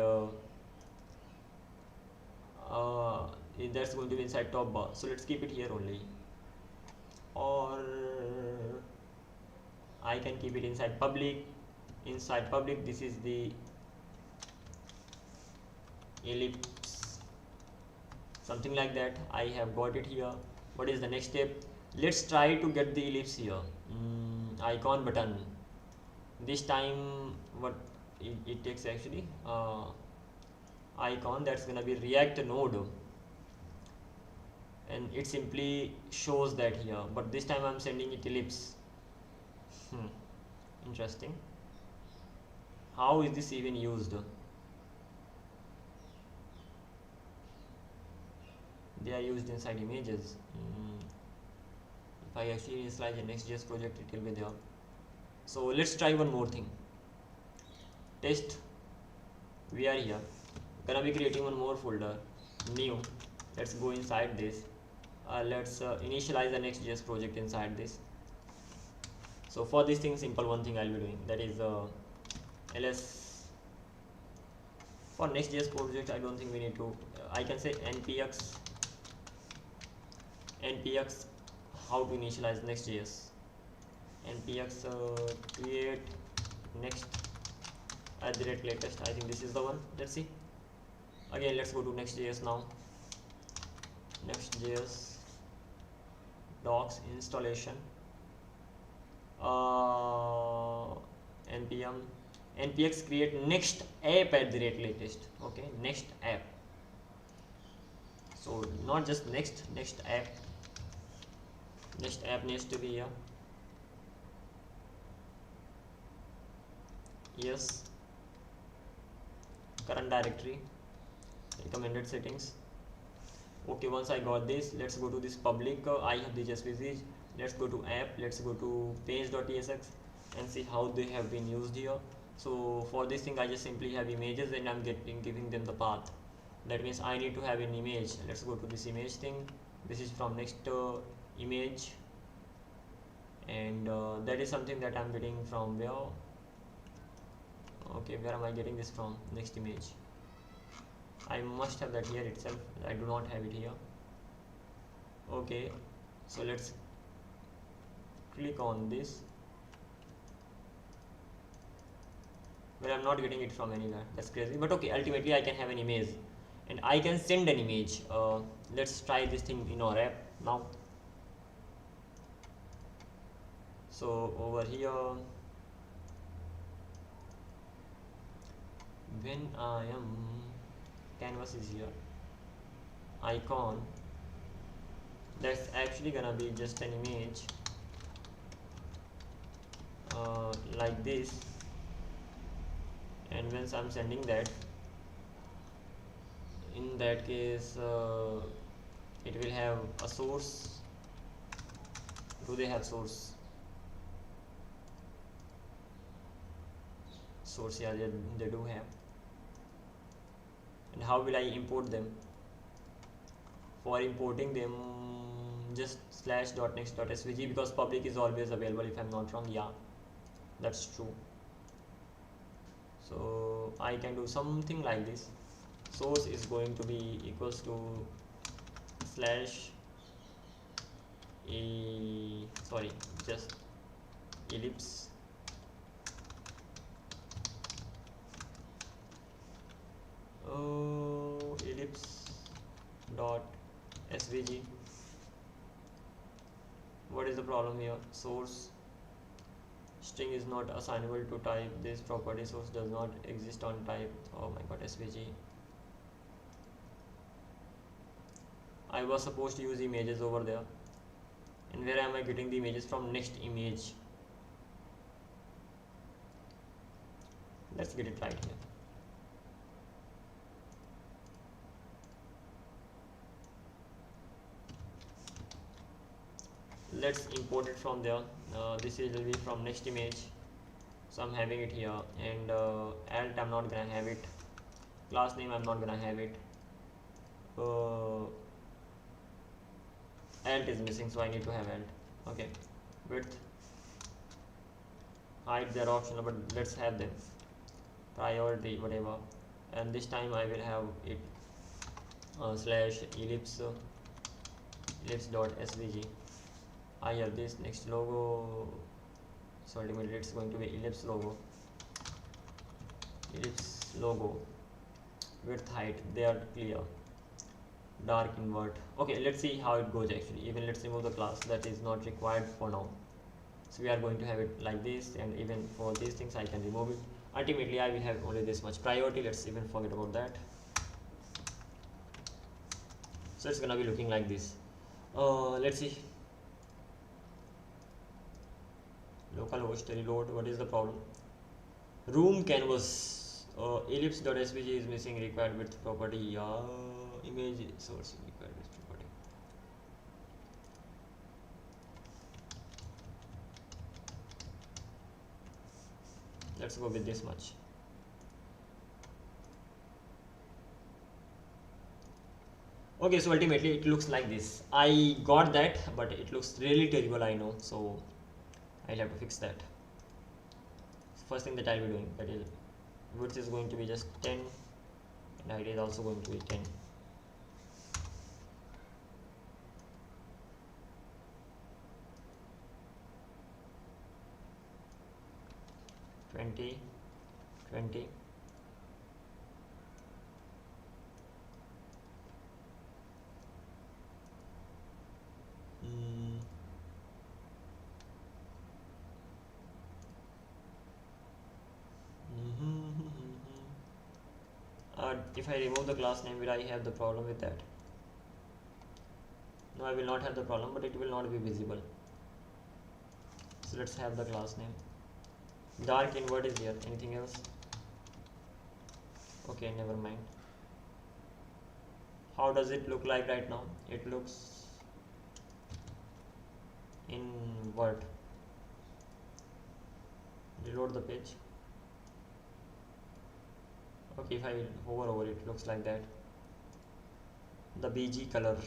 that's going to be inside top bar. So let's keep it here only, or I can keep it inside public. Inside public, this is the ellipse, something like that. I have got it here. What is the next step? Let's try to get the ellipse here. Icon button. This time what it takes actually, icon, that's gonna be React node, and it simply shows that here, but this time I'm sending it ellipse. Interesting. How is this even used? they are used inside images. If I actually initialize the Next.js project, it will be there. So let's try one more thing. Test. We are here. Gonna be creating one more folder. New. Let's go inside this. Let's initialize the Next.js project inside this. So for this thing, simple one thing I'll be doing, that is ls. For Next.js project, I don't think we need to. I can say npx how to initialize Next.js. npx create next @latest. I think this is the one. Let's see. Again, let's go to Next.js now. Next.js docs installation. npx create next app @latest. Okay, next app. So not just next app. Next app needs to be here. Yes. Current directory. Recommended settings. Okay, once I got this, let's go to this public. I have the SVG. Let's go to app. Let's go to page.tsx and see how they have been used here. So for this thing, I just simply have images and I'm giving them the path. That means I need to have an image. Let's go to this image thing. This is from next image, and that is something that I'm getting from where? Okay, where am I getting this from? Next image. I must have that here itself. I do not have it here. Okay, so let's click on this. But I'm not getting it from anywhere. That's crazy. But okay, ultimately I can have an image and I can send an image. Let's try this thing in our app now. So over here, when I am, canvas is here, icon, that's actually gonna be just an image like this, and once I'm sending that, in that case it will have a source. Do they have source? Source, yeah, they do have. And how will I import them? For importing them, just /.next.svg, because public is always available if I'm not wrong. Yeah, that's true. So I can do something like this. Source is going to be equals to just ellipse ellipse dot svg. What is the problem here? Source string is not assignable to type. This property source does not exist on type. Oh my god, svg. I was supposed to use images over there, and where am I getting the images from? Next image. Let's get it right here. Let's import it from there. This will be from next image, so I'm having it here, and alt I'm not gonna have it, class name I'm not gonna have it, alt is missing, so I need to have alt. Okay, width, height, they're optional, but let's have them. Priority, whatever, and this time I will have it /ellipse dot svg. I have this next logo, so ultimately it's going to be ellipse logo, width, height, they are clear, dark, invert. Okay, let's see how it goes actually. Even let's remove the class, that is not required for now. So we are going to have it like this, and even for these things I can remove it. Ultimately I will have only this much. Priority, let's even forget about that. So it's gonna be looking like this. Let's see. Localhost reload. What is the problem? Room canvas ellipse.svg is missing required width property. Image source required width property. let's go with this much. Okay, so ultimately it looks like this. I got that, but it looks really terrible, I know, so I'll have to fix that. First thing that I'll be doing, that is width is going to be just 10 and height is also going to be 10. $20, $20. If I remove the class name, will I have the problem with that? No, I will not have the problem, but it will not be visible. So let's have the class name. Dark invert is here. Anything else? Okay, never mind. How does it look like right now? It looks invert. Reload the page. Okay, if I hover over it, looks like that. The BG color.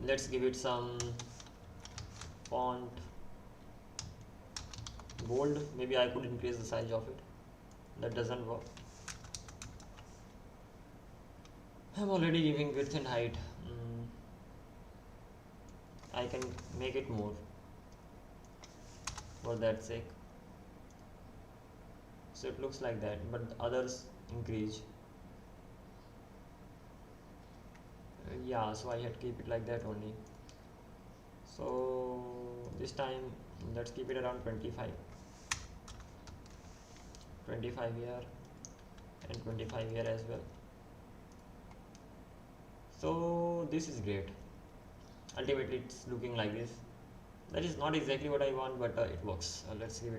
Let's give it some font bold. Maybe I could increase the size of it. That doesn't work. I'm already giving width and height. I can make it more for that sake. So it looks like that, but others increase. Yeah, so I had to keep it like that only. So this time let's keep it around 25 here and 25 here as well. So this is great. Ultimately it's looking like this. That is not exactly what I want, but it works. Let's give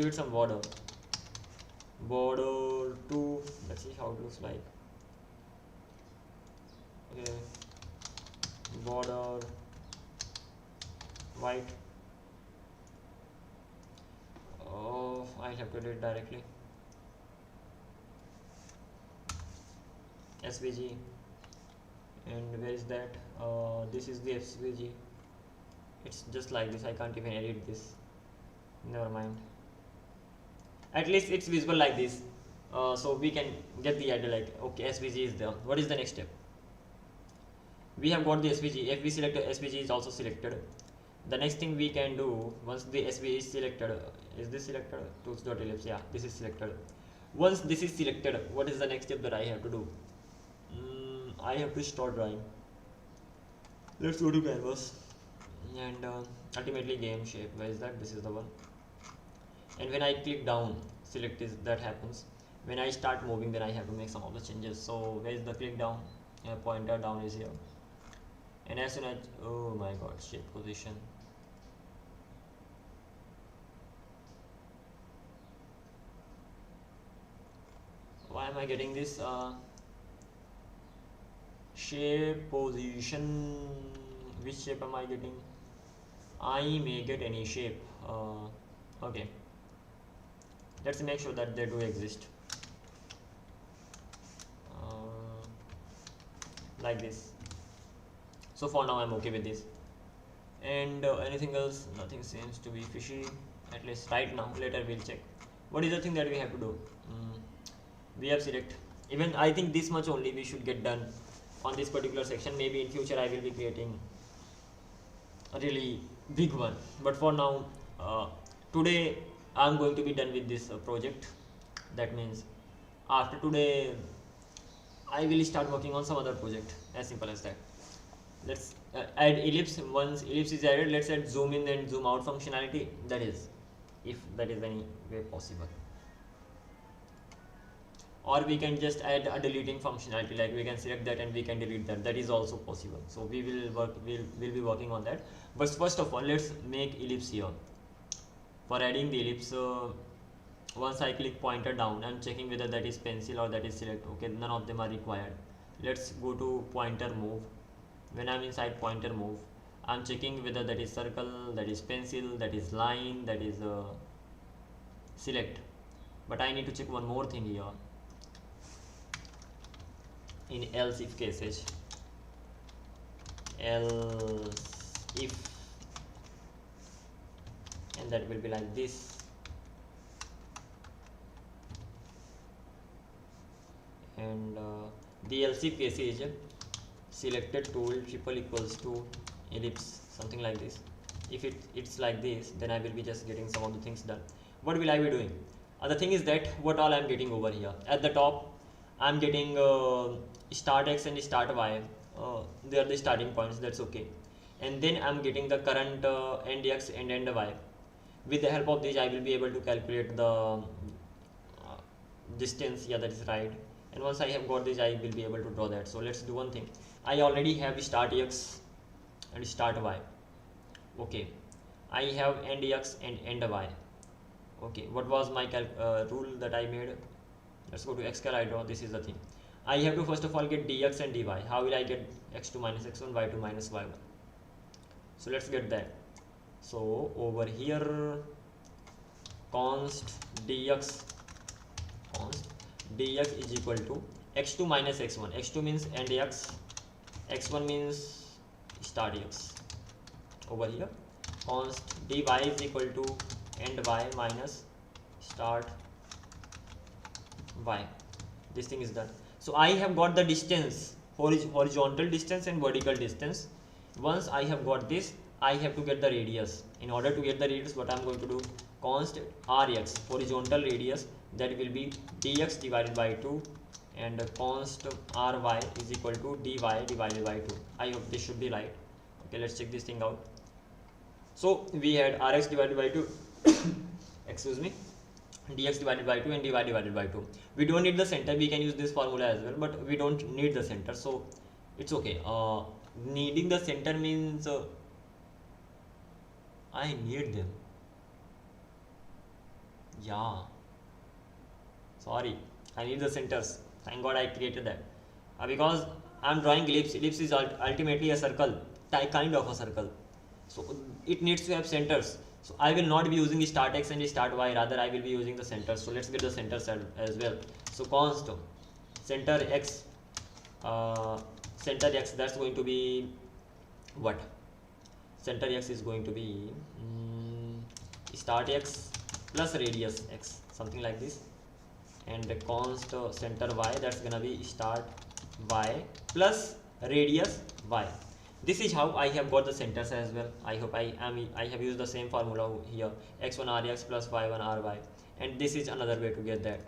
it some border 2. Let's see how it looks like. Okay, border white. Oh, I have to do it directly. SVG, and where is that? This is the SVG. It's just like this. I can't even edit this. Never mind. At least it's visible like this. So we can get the idea, like, okay, SVG is there. What is the next step? We have got the SVG. If we select SVG is also selected. The next thing we can do, once the SVG is selected, is this selected? Tools.ellipse, yeah, this is selected. Once this is selected, what is the next step that I have to do? I have to start drawing. Let's go to canvas and ultimately game shape. Where is that? This is the one. And when I click down, select this, that happens. When I start moving, then I have to make some of the changes. So where is the click down? Pointer down is here. And as soon as, oh my god, shape position. Why am I getting this? Shape position. Which shape am I getting? I may get any shape. Okay. Let's make sure that they do exist. Like this. So for now I'm okay with this. And anything else? Nothing seems to be fishy, at least right now. Later we'll check. What is the thing that we have to do? We have select. Even I think this much only we should get done on this particular section. Maybe in future I will be creating a really big one. But for now, today I'm going to be done with this project. That means after today I will start working on some other project. As simple as that. Let's add ellipse. Once ellipse is added, let's add zoom in and zoom out functionality, that is if that is any way possible, or we can just add a deleting functionality, like we can select that and we can delete that, that is also possible. So we will be working on that. But first of all, let's make ellipse here. For adding the ellipse, once I click pointer down, I'm checking whether that is pencil or that is select. Okay, none of them are required. Let's go to pointer move. When I'm inside pointer move, I'm checking whether that is circle, that is pencil, that is line, that is select. But I need to check one more thing here. In else if cases, else if, and that will be like this, and the else if case is selected tool triple equals to ellipse, something like this. If it's like this, then I will be just getting some of the things done. What will I be doing? The thing is that what all I'm getting over here at the top, I'm getting start x and start y, they are the starting points, that's okay. And then I'm getting the current end x and end y. With the help of this, I will be able to calculate the distance. Yeah, that is right. And once I have got this, I will be able to draw that. So let's do one thing. I already have start x and start y. Okay, I have end x and end y. Okay, what was my rule that I made? Let's go to Excalidraw. This is the thing. I have to first of all get dx and dy. How will I get x2 minus x1, y2 minus y1? So let's get that. So over here, const dx is equal to x2 minus x1. x2 means end x, x1 means start x. Over here, const dy is equal to end y minus start y. This thing is done. So I have got the distance, horizontal distance and vertical distance. Once I have got this, I have to get the radius. In order to get the radius, what I'm going to do, const rx, horizontal radius, that will be dx divided by 2, and const ry is equal to dy divided by 2. I hope this should be right. Okay, let's check this thing out. So we had rx divided by 2 excuse me, dx divided by 2 and dy divided by 2. We don't need the center, we can use this formula as well, but we don't need the center, so it's okay. Needing the center means I need them. Yeah, sorry, I need the centers. Thank God I created that. Because I'm drawing ellipse. Ellipse is ultimately a circle, kind of a circle. So it needs to have centers. So I will not be using the start x and the start y, rather I will be using the centers. So let's get the centers as well. So const center x, that's going to be what? Center x is going to be start x plus radius x, something like this. And the const center y, that's gonna be start y plus radius y. This is how I have got the centers as well. I hope I have used the same formula here, x1 rx plus y1 ry, and this is another way to get that.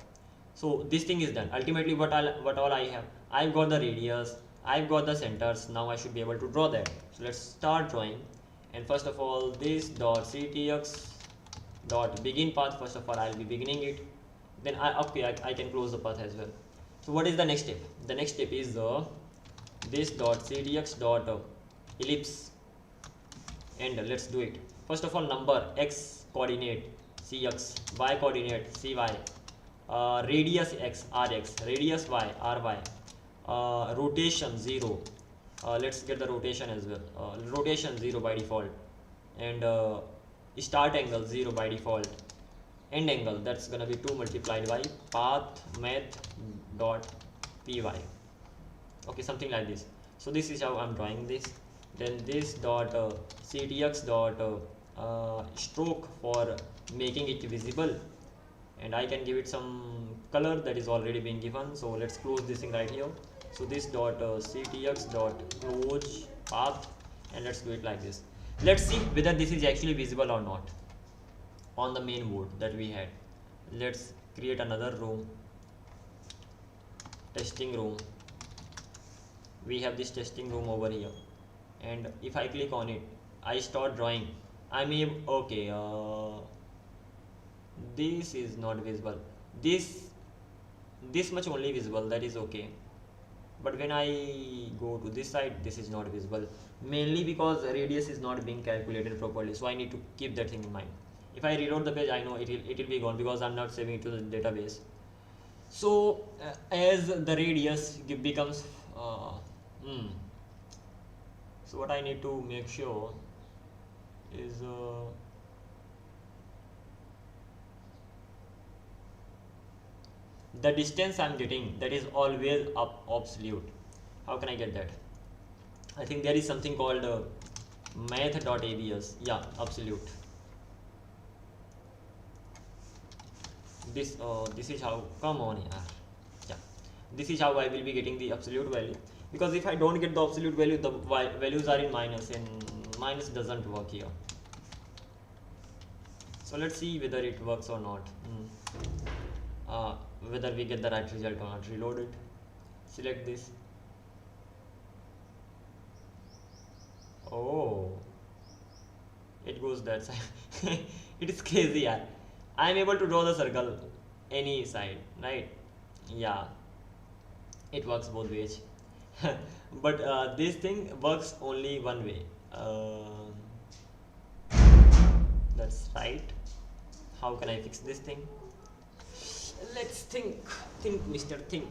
So this thing is done. Ultimately what all I have, I've got the radius, I've got the centers. Now I should be able to draw that. So let's start drawing. And first of all, this dot ctx dot begin path, first of all I'll be beginning it, then I can close the path as well. So what is the next step? The next step is this dot ctx dot ellipse, and let's do it. First of all, number x coordinate cx, y coordinate cy, radius x rx, radius y ry, rotation 0. Let's get the rotation as well. Rotation 0 by default, and start angle 0 by default. End angle, that's gonna be 2 multiplied by path math dot py. Okay, something like this. So this is how I'm drawing this. Then this dot ctx dot stroke for making it visible, and I can give it some color that is already being given. So let's close this thing right here. So this dot ctx dot close path, and let's do it like this. Let's see whether this is actually visible or not on the main board that we had. Let's create another room, testing room. We have this testing room over here. and if I click on it, I start drawing. Okay, this is not visible, this much only visible, that is okay. But when I go to this side, this is not visible, mainly because radius is not being calculated properly. So I need to keep that thing in mind. If I reload the page, I know it will be gone because I'm not saving it to the database. So as the radius becomes so what I need to make sure is the distance I'm getting, that is always absolute. How can I get that? I think there is something called math.abs. Yeah, absolute. This is how, come on yaar. Yeah, this is how I will be getting the absolute value, because if I don't get the absolute value, the values are in minus, and minus doesn't work here. So let's see whether it works or not. Whether we get the right result or not. Reload it, select this. Oh, it goes that side. It is crazy, yeah. I am able to draw the circle any side, right? Yeah, it works both ways. But this thing works only one way. That's right. How can I fix this thing? Let's think, Mr. Think.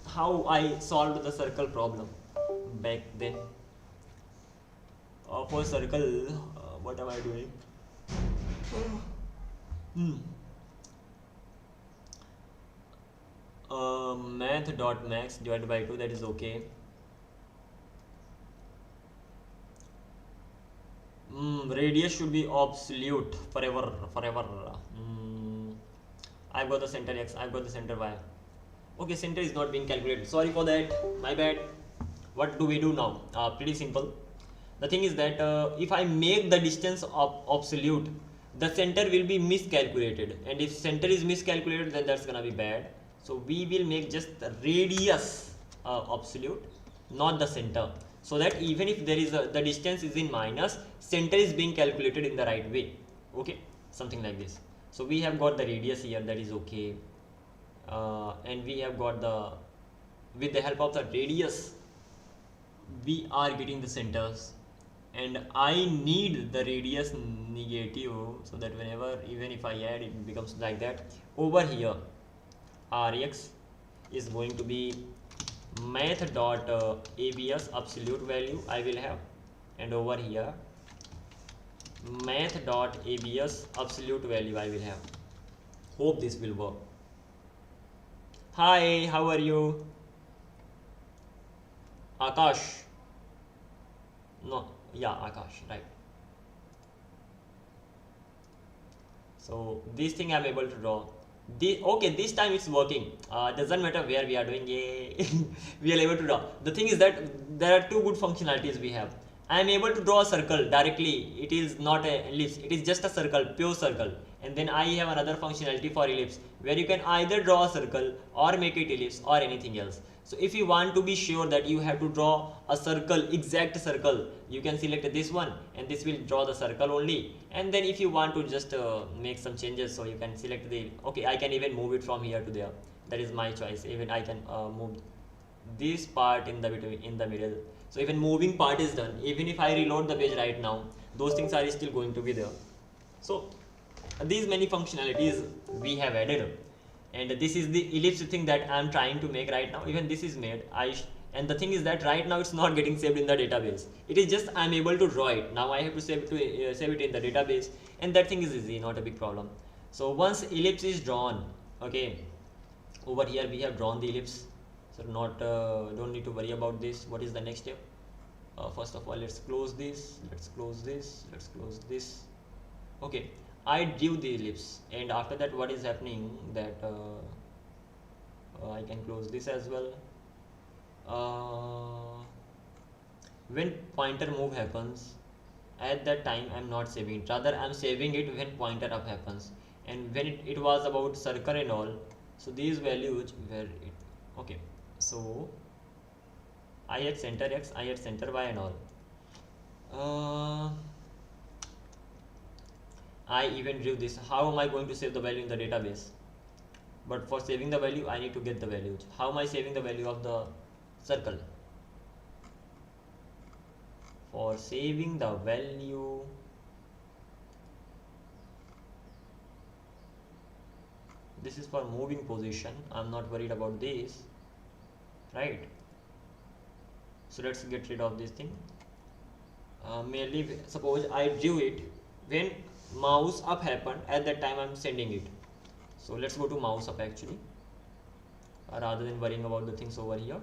How I solved the circle problem back then. For circle, what am I doing? Math.max divided by 2, that is okay. Radius should be absolute forever. I've got the center x, I've got the center y. Okay, center is not being calculated, sorry for that, my bad. What do we do now? Pretty simple. The thing is that if I make the distance absolute, the center will be miscalculated, and if center is miscalculated, then that's gonna be bad. So we will make just the radius absolute, not the center, so that even if there is the distance is in minus, center is being calculated in the right way. Okay, something like this. So we have got the radius here, that is okay, and we have got the, with the help of the radius, we are getting the centers, and I need the radius negative, so that whenever, even if I add, it becomes like that. Over here, Rx is going to be math.abs absolute value I will have, and over here math.abs absolute value I will have. Hope this will work. Hi, how are you? Akash. No, yeah, Akash, right. So this thing I'm able to draw. Okay, this time it's working. Doesn't matter where we are doing it. We are able to draw. The thing is that there are two good functionalities we have. I am able to draw a circle directly. It is not an ellipse, it is just a circle, pure circle. And then I have another functionality for ellipse, where you can either draw a circle or make it ellipse or anything else. So if you want to be sure that you have to draw a circle, exact circle, you can select this one, and this will draw the circle only. And then if you want to just make some changes, so you can select the, okay, I can even move it from here to there. That is my choice. Even I can move this part in the middle. So even moving part is done. Even if I reload the page right now, those things are still going to be there. So these many functionalities we have added, and this is the ellipse thing that I am trying to make right now. Even this is made. And the thing is that right now it's not getting saved in the database. It is just I am able to draw it. Now I have to save it in the database, and that thing is easy, not a big problem. So once ellipse is drawn, okay, over here we have drawn the ellipse. So don't need to worry about this. What is the next step? First of all, let's close this. Let's close this. Okay, I drew the ellipse, and after that, what is happening? That I can close this as well. When pointer move happens, at that time I'm not saving it. Rather, I'm saving it when pointer up happens, and when it was about circle and all. So these values were it. Okay. So I had center x, I had center y and all. I even drew this. How am I going to save the value in the database? But for saving the value, I need to get the values. How am I saving the value of the circle? For saving the value, this is for moving position. I'm not worried about this, right? So let's get rid of this thing. Merely suppose I drew it when mouse up happened, at that time I'm sending it. So let's go to mouse up actually, rather than worrying about the things over here.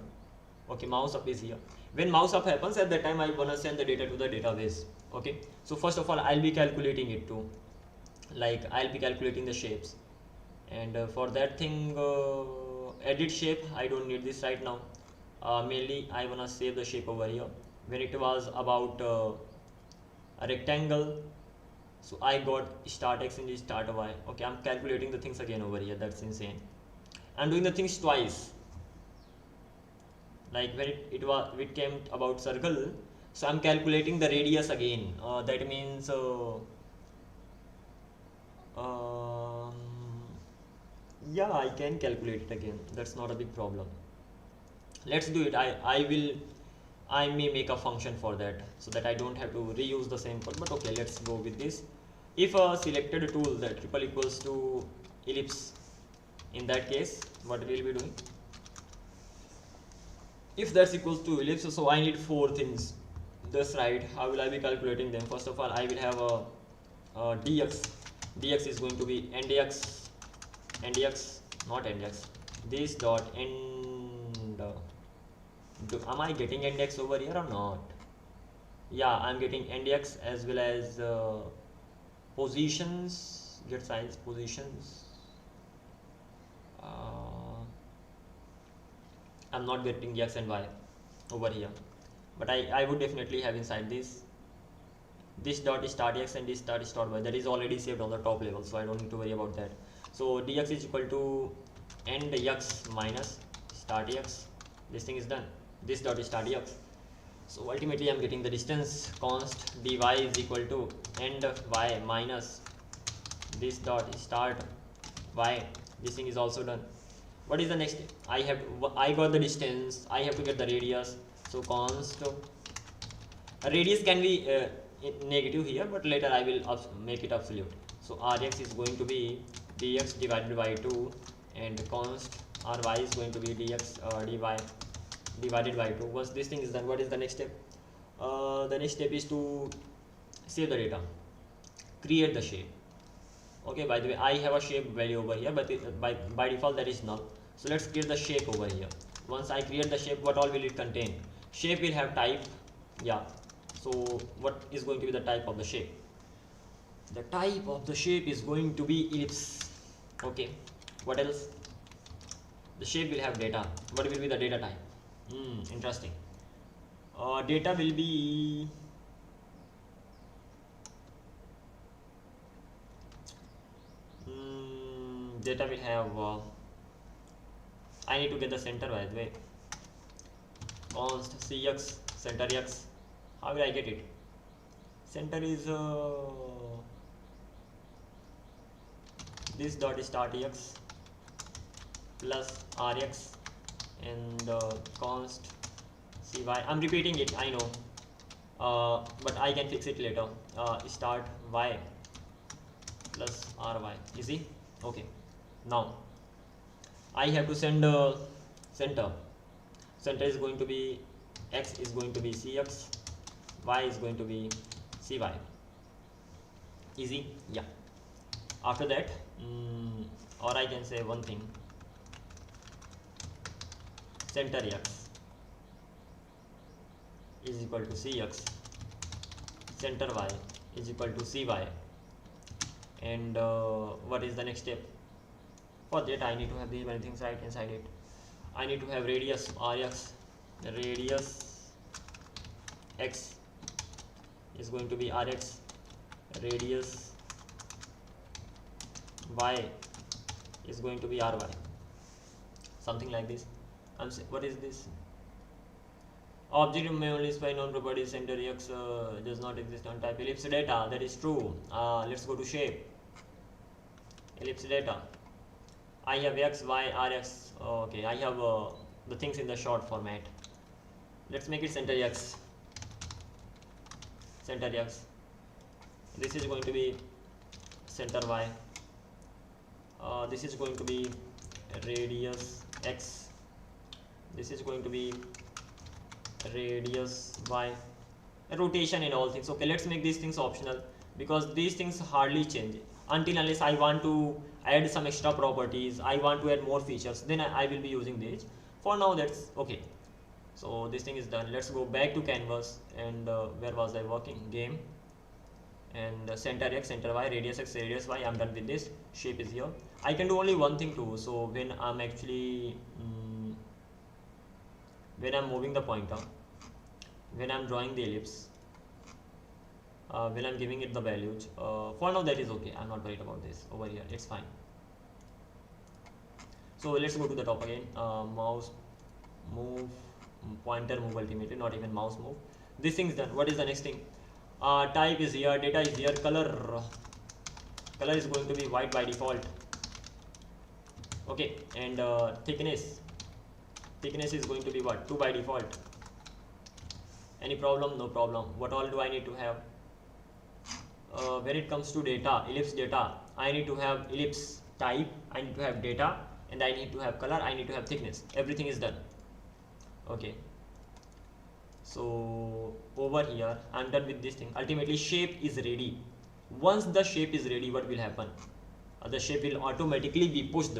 Okay, mouse up is here. When mouse up happens, at that time I wanna send the data to the database. Okay, so first of all I'll be calculating it too, like I'll be calculating the shapes, and for that thing, edit shape, I don't need this right now. Mainly I wanna save the shape over here. When it was about a rectangle, so I got start x and start y. Okay, I'm calculating the things again over here. That's insane. I'm doing the things twice. Like when it came about circle, so I'm calculating the radius again. That means yeah, I can calculate it again. That's not a big problem. Let's do it. I may make a function for that so that I don't have to reuse the same code, but okay, let's go with this. If a selected tool that triple equals to ellipse, in that case what we'll be doing, if that's equals to ellipse, so I need 4 things. That's right. How will I be calculating them? First of all, I will have a dx is going to be ndx, not ndx, this dot end. Am I getting ndx over here or not? Yeah, I'm getting ndx as well as positions, get size positions. I'm not getting x and y over here, but I would definitely have inside this dot start x and this dot start y. That is already saved on the top level, so I don't need to worry about that. So dx is equal to end x minus start x. This thing is done. This dot start x. So ultimately I'm getting the distance const dy is equal to end y minus this dot start y. This thing is also done. What is the next step? I got the distance, I have to get the radius. So const radius can be negative here, but later I will make it absolute. So rx is going to be dx divided by 2, and const ry is going to be dx dy divided by 2. Once this thing is done, what is the next step? The next step is to save the data, create the shape. Okay, by the way, I have a shape value over here, but by default that is null. So let's create the shape over here. Once I create the shape, what all will it contain? Shape will have type. Yeah, so what is going to be the type of the shape? The type of the shape is going to be ellipse. Okay, what else? The shape will have data. What will be the data type? Interesting. Data will be data will have I need to get the center, by the way. Const cx center x. How will I get it? Center is this dot start x plus rx and const cy. I'm repeating it, I know, but I can fix it later. Start y plus ry. Easy. Okay, now I have to send center. Center is going to be x is going to be cx, y is going to be cy. Easy. Yeah. After that, or I can say one thing, center x is equal to cx, center y is equal to cy, and what is the next step? For that I need to have these many things right inside it. I need to have radius rx, radius x is going to be rx, radius y is going to be ry, something like this. What is this? Object may only specify non-properties. Center x does not exist on type ellipse data. That is true. Let's go to shape. Ellipse data. I have x, y, rx. Okay, I have the things in the short format. Let's make it center x. Center x. This is going to be center y. This is going to be radius x. This is going to be radius y. Rotation in all things. Okay, let's make these things optional because these things hardly change until unless I want to add some extra properties, I want to add more features, then I will be using these. For now that's okay. So this thing is done. Let's go back to canvas and where was I working? Game, and center x, center y, radius x, radius y. I'm done with this. Shape is here. I can do only one thing too. So when I'm actually when I'm moving the pointer, when I'm drawing the ellipse, when I'm giving it the values, for now that is okay. I'm not worried about this over here. It's fine. So let's go to the top again. Mouse move, pointer move ultimately, not even mouse move. This thing's done. What is the next thing? Type is here, data is here, color is going to be white by default. Okay, and thickness is going to be what? 2 by default. Any problem? No problem. What all do I need to have? When it comes to data, ellipse data, I need to have ellipse type, I need to have data, and I need to have color, I need to have thickness. Everything is done. Okay, so over here I'm done with this thing. Ultimately shape is ready. Once the shape is ready, what will happen? The shape will automatically be pushed,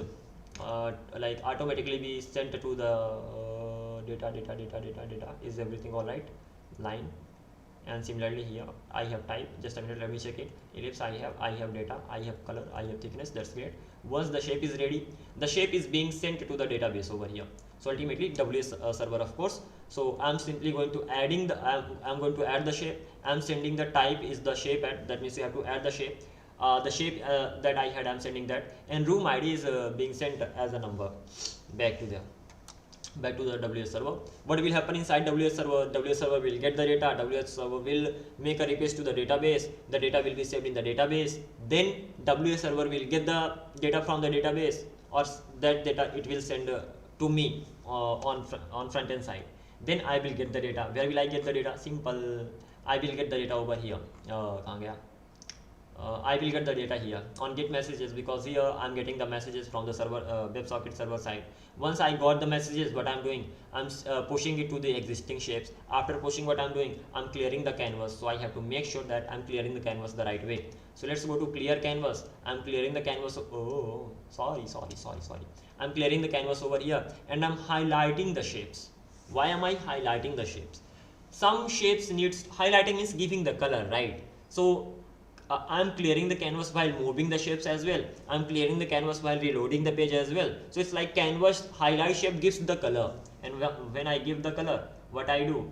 like automatically be sent to the data. Is everything all right? Line. And similarly here I have type. Just a minute, let me check it. Ellipse I have data, I have color, I have thickness. That's great. Once the shape is ready, the shape is being sent to the database over here. So ultimately WS server, of course. So I'm simply going to adding the I'm going to add the shape. I'm sending the type is the shape add. That means you have to add the shape. The shape that I had, I'm sending that, and room ID is being sent as a number back to the WS server. What will happen inside WS server? WS server will get the data. WS server will make a request to the database. The data will be saved in the database. Then WS server will get the data from the database, or that data it will send to me on front end side. Then I will get the data. Where will I get the data? Simple. I will get the data over here. I will get the data here on get messages, because here I'm getting the messages from the server WebSocket server side. Once I got the messages, what I'm doing, I'm pushing it to the existing shapes. After pushing, what I'm doing, I'm clearing the canvas. So I have to make sure that I'm clearing the canvas the right way. So let's go to clear canvas. I'm clearing the canvas. Oh, sorry. I'm clearing the canvas over here, and I'm highlighting the shapes. Why am I highlighting the shapes? Some shapes needs highlighting, means giving the color, right? So I'm clearing the canvas while moving the shapes as well. I'm clearing the canvas while reloading the page as well. So it's like canvas highlight shape gives the color, and when I give the color, what I do,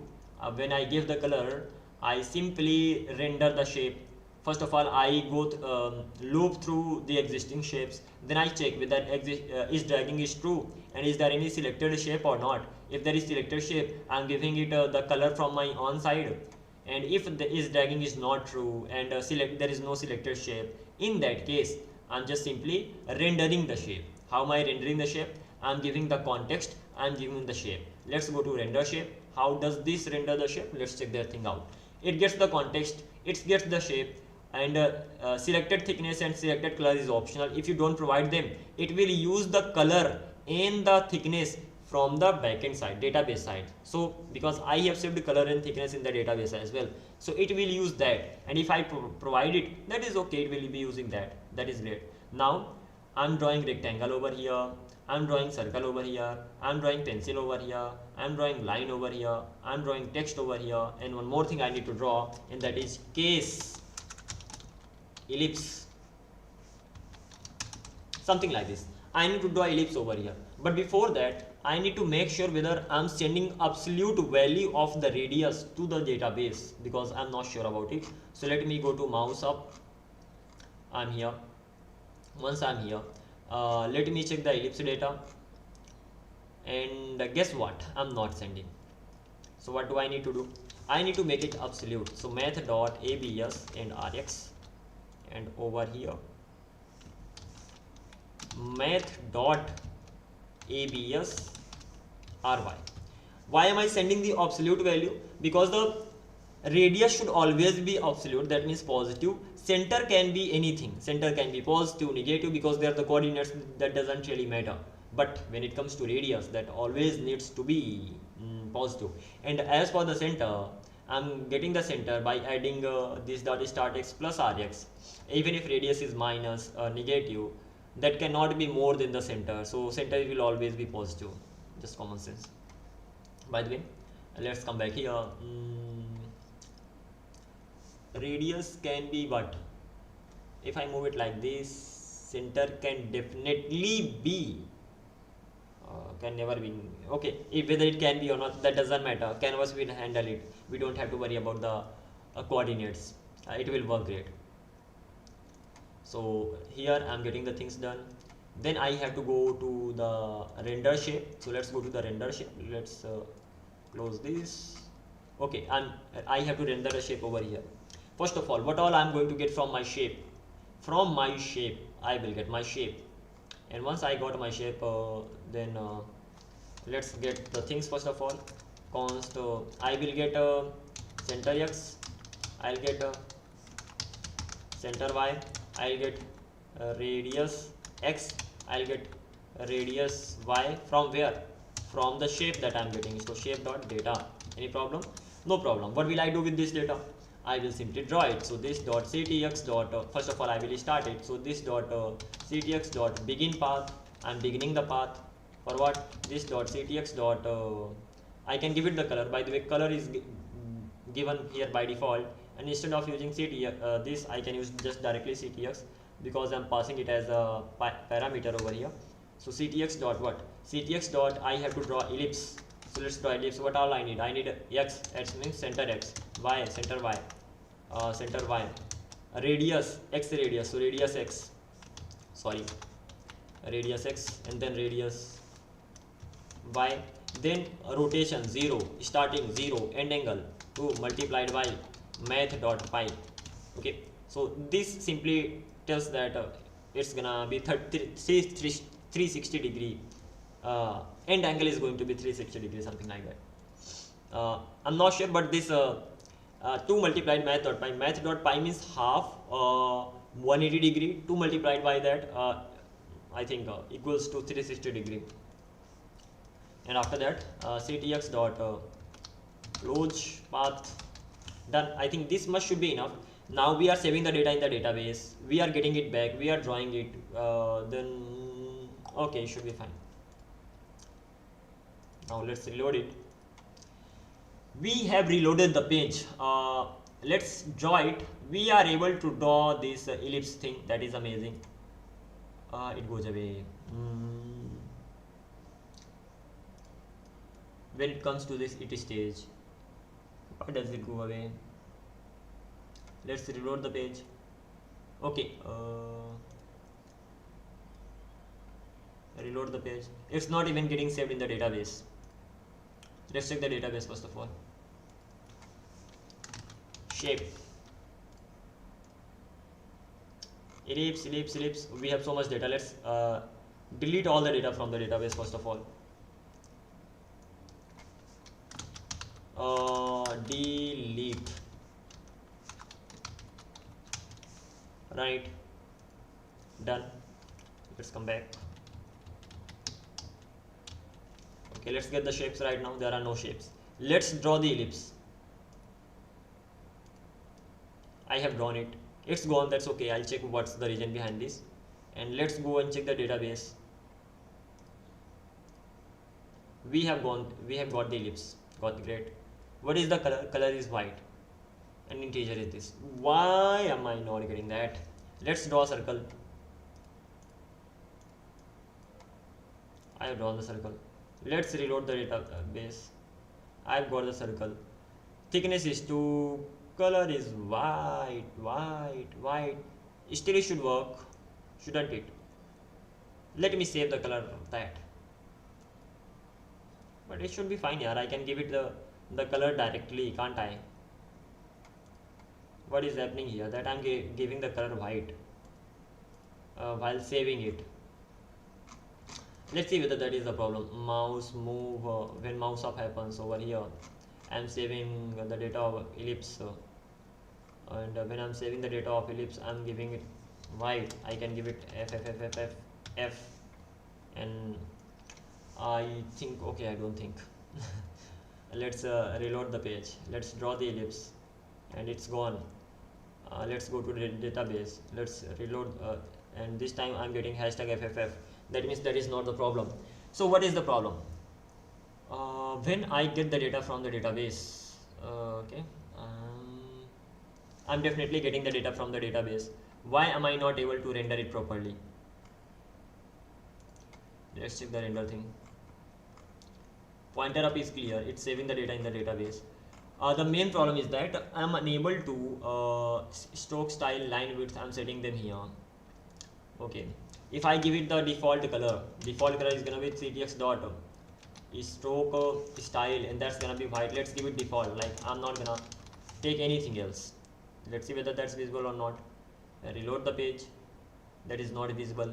when I give the color, I simply render the shape. First of all, I go loop through the existing shapes. Then I check whether is dragging is true, and is there any selected shape or not. If there is selected shape, I'm giving it the color from my on side. And if the is dragging is not true and there is no selected shape, in that case I'm just simply rendering the shape. How am I rendering the shape? I'm giving the context, I'm giving the shape. Let's go to render shape. How does this render the shape? Let's check that thing out. It gets the context, it gets the shape, and selected thickness and selected color is optional. If you don't provide them, it will use the color and the thickness from the backend side, database side. So because I have saved the color and thickness in the database as well, so it will use that, and if I provide it, that is okay, it will be using that. That is great. Now I'm drawing rectangle over here, I'm drawing circle over here, I'm drawing pencil over here, I'm drawing line over here, I'm drawing text over here, and one more thing I need to draw, and that is case ellipse, something like this. I need to draw ellipse over here, but before that I need to make sure whether I'm sending absolute value of the radius to the database, because I'm not sure about it. So let me go to mouse up. I'm here. Once I'm here, let me check the ellipse data, and guess what, I'm not sending. So what do I need to do? I need to make it absolute. So math dot abs and rx, and over here math dot abs ry. Why am I sending the absolute value? Because the radius should always be absolute, that means positive. Center can be anything, center can be positive, negative, because they are the coordinates, that doesn't really matter. But when it comes to radius, that always needs to be positive. And as for the center, I'm getting the center by adding this dot start x plus rx. Even if radius is minus negative, that cannot be more than the center, so center will always be positive, just common sense. By the way, let's come back here. Radius can be what? If I move it like this, center can definitely be, can never be, okay, if whether it can be or not, that doesn't matter. Canvas will handle it, we don't have to worry about the coordinates, it will work great. So here I'm getting the things done. Then I have to go to the render shape. So let's go to the render shape. Let's close this. Okay, I have to render a shape over here. First of all, what all I'm going to get from my shape? From my shape, I will get my shape. And once I got my shape, then let's get the things. First of all, const I will get center x, I'll get center y, I'll get radius x, I'll get radius y. From where? From the shape that I'm getting. So shape dot data. Any problem? No problem. What will I do with this data? I will simply draw it. So this dot ctx dot first of all I will start it. So this dot ctx dot begin path. I'm beginning the path. For what? This dot ctx dot I can give it the color. By the way, color is given here by default. And instead of using ctx, this I can use just directly ctx, because I'm passing it as a parameter over here. So ctx dot what? Ctx dot I have to draw ellipse. So let's draw ellipse. What all I need? I need x, x means center x, y, center y, center y, radius, x radius, so radius x, sorry, radius x, and then radius y, then rotation 0, starting 0, end angle 2 multiplied by math dot pi. Okay, so this simply tells that it's gonna be 360 degree, end angle is going to be 360 degrees, something like that. I'm not sure, but this 2 multiplied math dot pi means half 180 degree. 2 multiplied by that I think equals to 360 degree. And after that ctx dot close path. Done. I think this much should be enough. Now we are saving the data in the database, we are getting it back, we are drawing it, then okay, should be fine. Now let's reload it. We have reloaded the page. Let's draw it. We are able to draw this ellipse thing. That is amazing. It goes away. When it comes to this it stage, why does it go away? Let's reload the page. Okay, reload the page. It's not even getting saved in the database. Let's check the database first of all. Shape, ellipse, ellipse, ellipse. We have so much data. Let's delete all the data from the database first of all. Delete. Right, done. Let's come back. Okay, let's get the shapes. Right now there are no shapes. Let's draw the ellipse. I have drawn it. It's gone. That's okay. I'll check what's the reason behind this, and let's go and check the database. We have got the ellipse. Got, great. What is the color? Color is white, and integer is this. Why am I not getting that? Let's draw a circle. I have drawn the circle. Let's reload the database. I've got the circle. Thickness is 2. Color is white, white, white. Still it should work, shouldn't it? Let me save the color of that. But it should be fine here. I can give it the the color directly, can't I? What is happening here? That I'm giving the color white while saving it. Let's see whether that is the problem. Mouse move, when mouse up happens over here, I'm saving the data of ellipse, and when I'm saving the data of ellipse, I'm giving it white. I can give it F, and I think, okay, I don't think. Let's reload the page. Let's draw the ellipse, and it's gone. Let's go to the database. Let's reload, and this time I'm getting hashtag FFF. That means that is not the problem. So what is the problem? When I get the data from the database, okay, I'm definitely getting the data from the database. Why am I not able to render it properly? Let's check the render thing. Pointer up is clear, it's saving the data in the database. The main problem is that I'm unable to stroke style, line width, I'm setting them here. Okay, if I give it the default color is gonna be 3tx dot stroke style, and that's gonna be white. Let's give it default, like I'm not gonna take anything else. Let's see whether that's visible or not. Reload the page. That is not visible.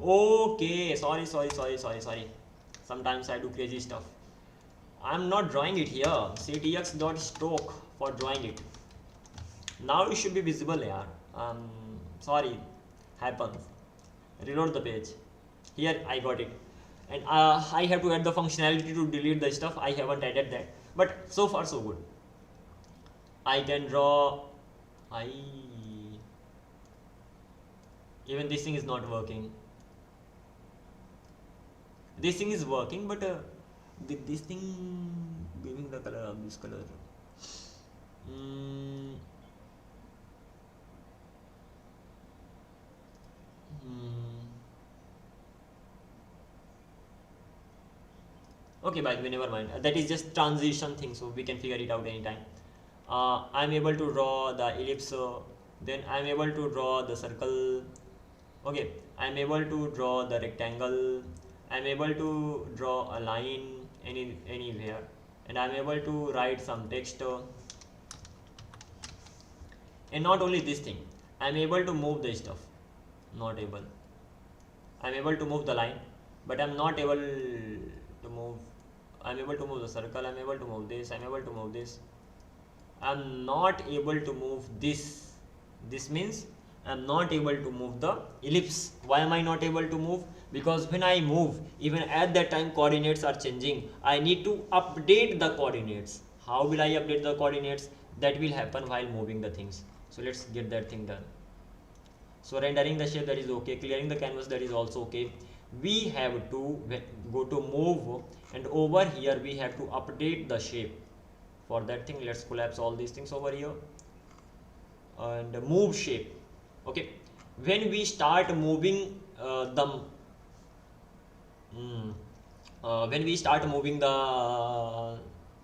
Okay, sorry. Sometimes I do crazy stuff. I'm not drawing it here. CTX dot stroke for drawing it. Now it should be visible here. Sorry, happens. Reload the page. Here I got it, and I have to add the functionality to delete the stuff. I haven't added that, but so far so good. I can draw. Even this thing is not working. This thing is working, but this thing giving the color of this color. Okay, by the way, never mind. That is just transition thing, so we can figure it out anytime. I'm able to draw the ellipse, then I'm able to draw the circle. Okay, I'm able to draw the rectangle. I'm able to draw a line anywhere, and I'm able to write some text. And not only this thing, I'm able to move the stuff. Not able. I'm able to move the line, but I'm not able to move. I'm able to move the circle. I'm able to move this. I'm able to move this. I'm not able to move this. This means I'm not able to move the ellipse. Why am I not able to move? Because when I move, even at that time coordinates are changing. I need to update the coordinates. How will I update the coordinates? That will happen while moving the things. So let's get that thing done. So rendering the shape, that is okay. Clearing the canvas, that is also okay. We have to go to move, and over here we have to update the shape. For that thing, let's collapse all these things over here and move shape. Okay, when we start moving the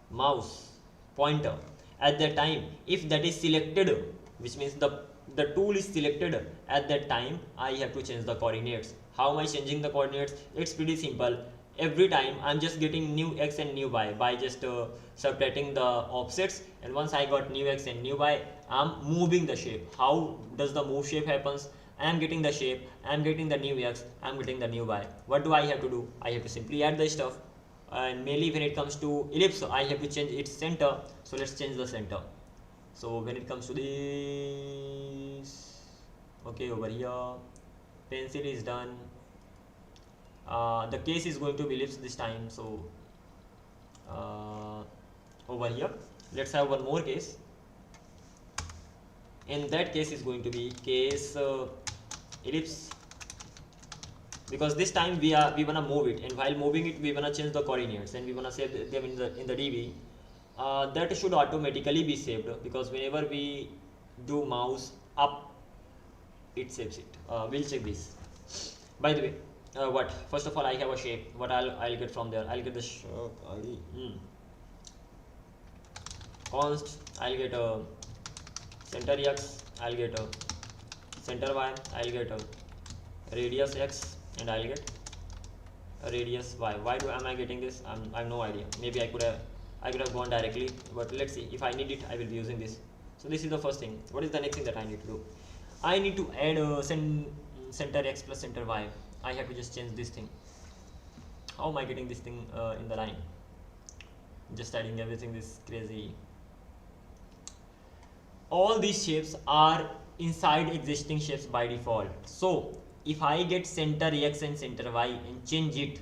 mouse pointer, at that time, if that is selected, which means the tool is selected, at that time I have to change the coordinates. How am I changing the coordinates? It's pretty simple. Every time I'm just getting new x and new y by just subtracting the offsets, and once I got new x and new y, I'm moving the shape. How does the move shape happens? I am getting the shape, I am getting the new x, I am getting the new y. What do I have to do? I have to simply add the stuff. And mainly when it comes to ellipse, I have to change its center. So let's change the center. So when it comes to this, okay, over here pencil is done. The case is going to be ellipse this time. So over here let's have one more case. In that case is going to be case ellipse, because this time we wanna move it, and while moving it we wanna change the coordinates, and we wanna save them in the DB. That should automatically be saved, because whenever we do mouse up, it saves it. We'll check this. By the way, what first of all, I have a shape. What I'll get from there? I'll get the const. I'll get a center x. I'll get a center y. I'll get a radius x, and I'll get radius y. Why am I getting this? I have no idea. Maybe I could have gone directly, but let's see. If I need it, I will be using this. So this is the first thing. What is the next thing that I need to do? I need to add center x plus center y. I have to just change this thing. How am I getting this thing in the line? Just adding everything. This crazy. All these shapes are inside existing shapes by default. So if I get center x and center y and change it,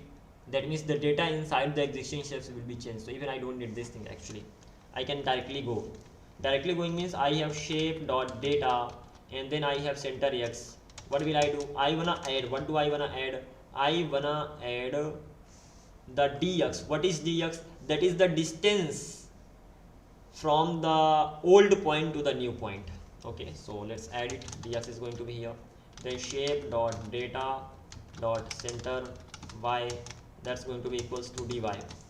that means the data inside the existing shapes will be changed. So even I don't need this thing actually. I can directly go. Directly going means I have shape dot data and then I have center x. What will I do? I wanna add. What do I wanna add? I wanna add the dx. What is dx? That is the distance from the old point to the new point. Okay, so let's add it. Dx is going to be here. Then shape dot data dot center y, that's going to be equals to dy,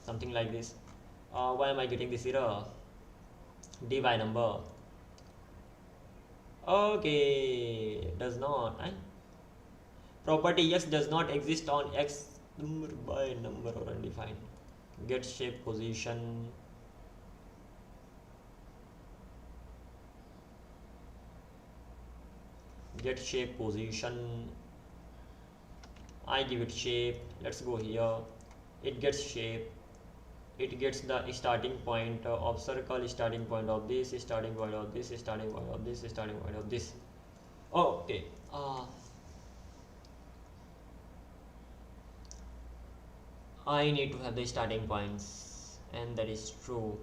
something like this. Why am I getting this error? Dy number. Okay, does not. Property x does not exist on x number by number or undefined. Get shape position. Get shape position. I give it shape. Let's go here. It gets shape. It gets the starting point of circle, starting point of this, starting point of this, starting point of this, starting point of this. Okay. I need to have the starting points, and that is true.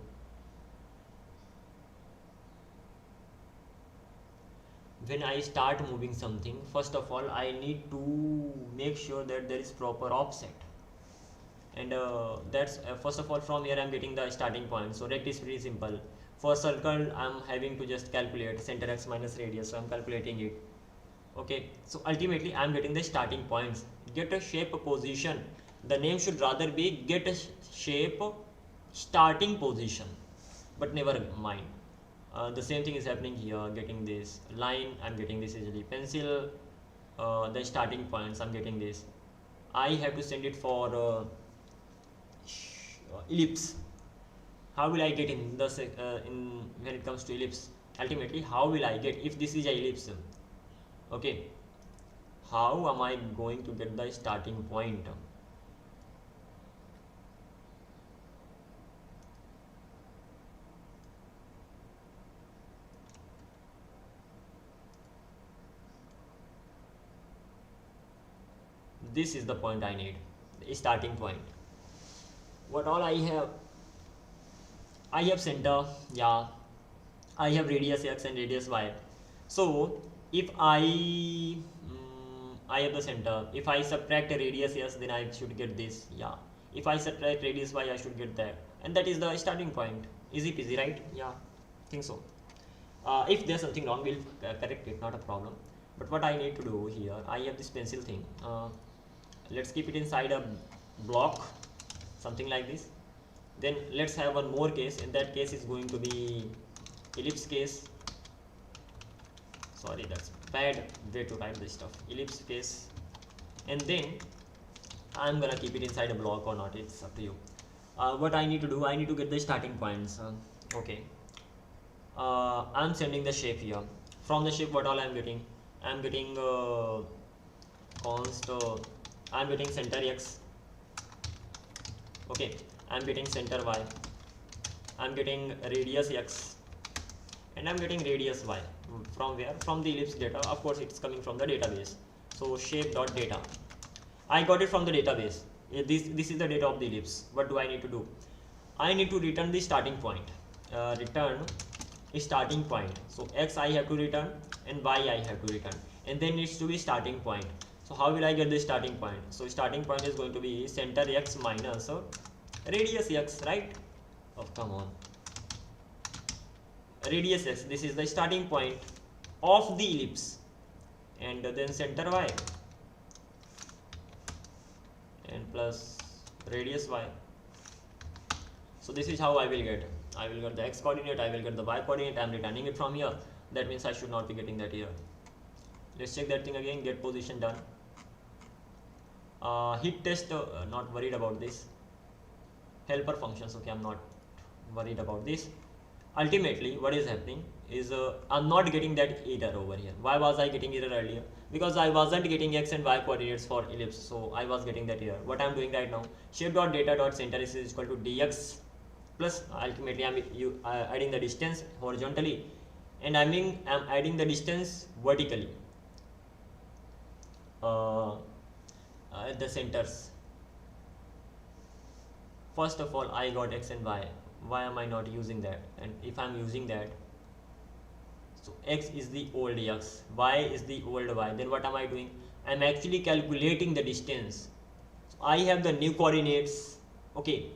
When I start moving something, first of all I need to make sure that there is proper offset, and that's first of all from here I'm getting the starting point. So rect is pretty simple. For circle I'm having to just calculate center x minus radius, so I'm calculating it. Okay, so ultimately I'm getting the starting points. Get a shape position, the name should rather be get a shape starting position, but never mind. The same thing is happening here. Getting this line, I'm getting this easily. Pencil, the starting points, I'm getting this. I have to send it for ellipse. How will I get in the when it comes to ellipse? Ultimately, how will I get if this is a ellipse? Okay, how am I going to get the starting point? This is the point I need, the starting point. What all I have center, yeah, I have radius x and radius y. So if I have the center, if I subtract a radius s, then I should get this, yeah. If I subtract radius y, I should get that, and that is the starting point. Easy peasy, right? Yeah, think so. If there's something wrong, we'll correct it, not a problem. But what I need to do here, I have this pencil thing. Let's keep it inside a block, something like this. Then let's have one more case. In that case is going to be ellipse case. Sorry, that's bad way to write this stuff. Ellipse case. And then I'm gonna keep it inside a block or not, it's up to you. What I need to do, I need to get the starting points. Okay, I'm sending the shape here. From the shape, what all I'm getting? I'm getting const, I'm getting center x. Okay, I'm getting center y. I'm getting radius x, and I'm getting radius y. From where? From the ellipse data. Of course, it's coming from the database. So shape dot data. I got it from the database. This is the data of the ellipse. What do I need to do? I need to return the starting point. Return a starting point. So x I have to return and y I have to return, and then needs to be starting point. So how will I get the starting point? So starting point is going to be center x minus radius x, right? Oh, come on. Radius x, this is the starting point of the ellipse, and then center y, and plus radius y. So this is how I will get. I will get the x coordinate, I will get the y coordinate, I am returning it from here. That means I should not be getting that here. Let's check that thing again. Get position done. hit test, not worried about this. Helper functions, okay, I'm not worried about this. Ultimately what is happening is I'm not getting that error over here. Why was I getting error earlier? Because I wasn't getting x and y coordinates for ellipse, so I was getting that error. What I'm doing right now, shape.data.center is equal to dx plus, ultimately I'm adding the distance horizontally, and I'm adding the distance vertically at the centers. First of all, I got x and y. Why am I not using that? And if I'm using that, so x is the old x, y is the old y, then what am I doing? I'm actually calculating the distance. So I have the new coordinates, okay,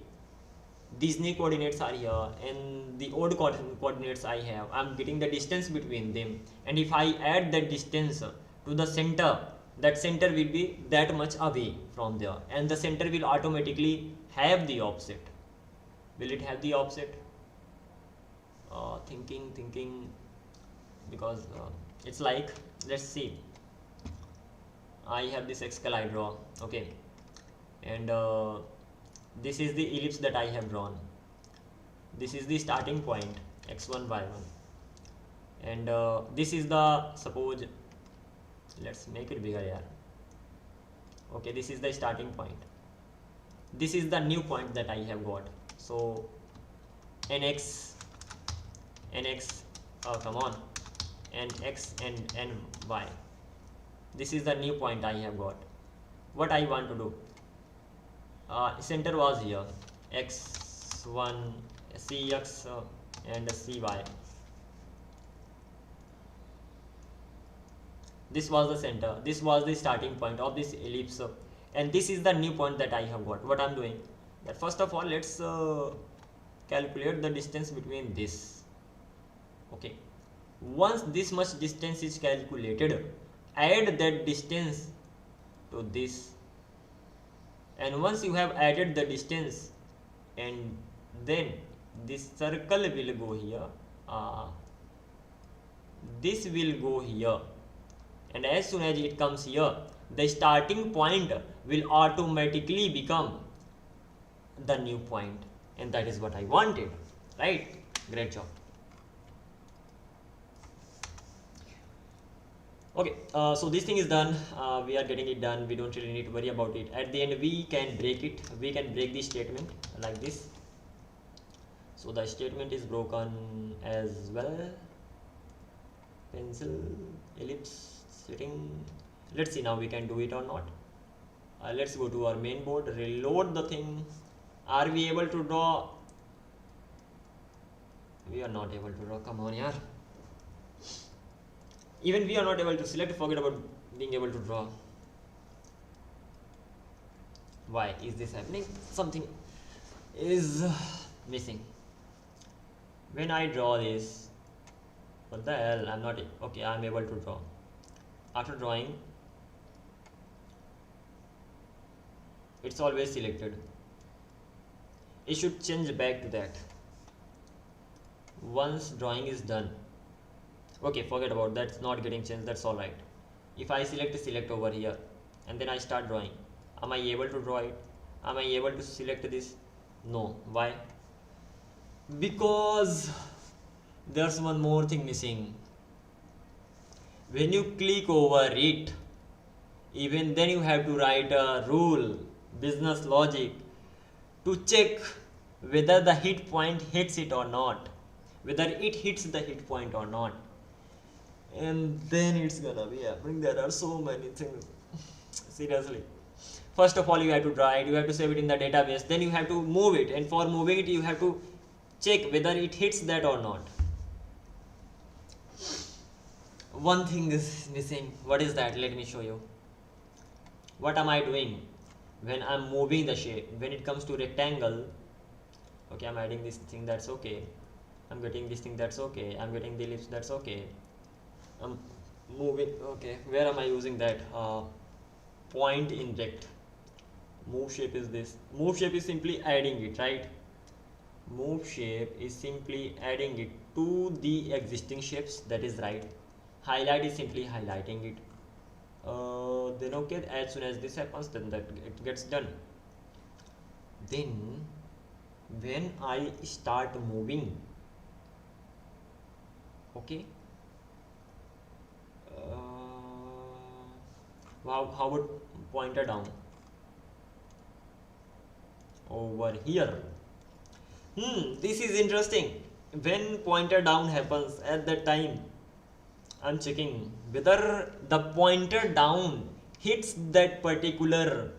these new coordinates are here, and the old coordinates I have, I'm getting the distance between them, and if I add that distance to the center, that center will be that much away from there, and the center will automatically have the offset. Will it have the offset? Thinking, because it's like, let's see, I have this Excalidraw, okay, and this is the ellipse that I have drawn. This is the starting point, x1 y1, and this is the, suppose, let's make it bigger here. Okay, this is the starting point. This is the new point that I have got. So nx, come on, nx and ny. This is the new point I have got. What I want to do, center was here, x1, cx and cy. This was the center, this was the starting point of this ellipse, and this is the new point that I have got. What I'm doing, that first of all, let's calculate the distance between this. Okay, once this much distance is calculated, add that distance to this, and once you have added the distance, and then this circle will go here, this will go here, and as soon as it comes here, the starting point will automatically become the new point, and that is what I wanted, right? Great job. Okay, so this thing is done. We are getting it done. We don't really need to worry about it. At the end, we can break it. We can break the statement like this. So the statement is broken as well. Pencil, ellipse, sitting. Let's see now we can do it or not. Let's go to our main board, reload the thing. Are we able to draw? We are not able to draw. Come on, yaar. Even we are not able to select, forget about being able to draw. Why is this happening? Something is missing. When I draw this, what the hell? I'm not, okay, I'm able to draw. After drawing, it's always selected. It should change back to that once drawing is done. Okay, forget about that, it's not getting changed, that's alright. If I select over here and then I start drawing, am I able to draw it? Am I able to select this? No. Why? Because there's one more thing missing. When you click over it, even then you have to write a rule, business logic, to check whether the hit point hits it or not, whether it hits the hit point or not. And then it's gonna be happening. There are so many things. Seriously. First of all, you have to draw it, you have to save it in the database, then you have to move it, and for moving it you have to check whether it hits that or not. One thing is missing. What is that? Let me show you. What am I doing when I'm moving the shape? When it comes to rectangle, okay, I'm adding this thing, that's okay. I'm getting this thing, that's okay. I'm getting the ellipse, that's okay. I'm moving, okay. Where am I using that? Point inject. Move shape is this. Move shape is simply adding it, right? Move shape is simply adding it to the existing shapes, that is right. Highlight is simply highlighting it. then okay, as soon as this happens, then that it gets done. Then when I start moving, okay, how would pointer down over here? This is interesting. When pointer down happens, at that time I'm checking whether the pointer down hits that particular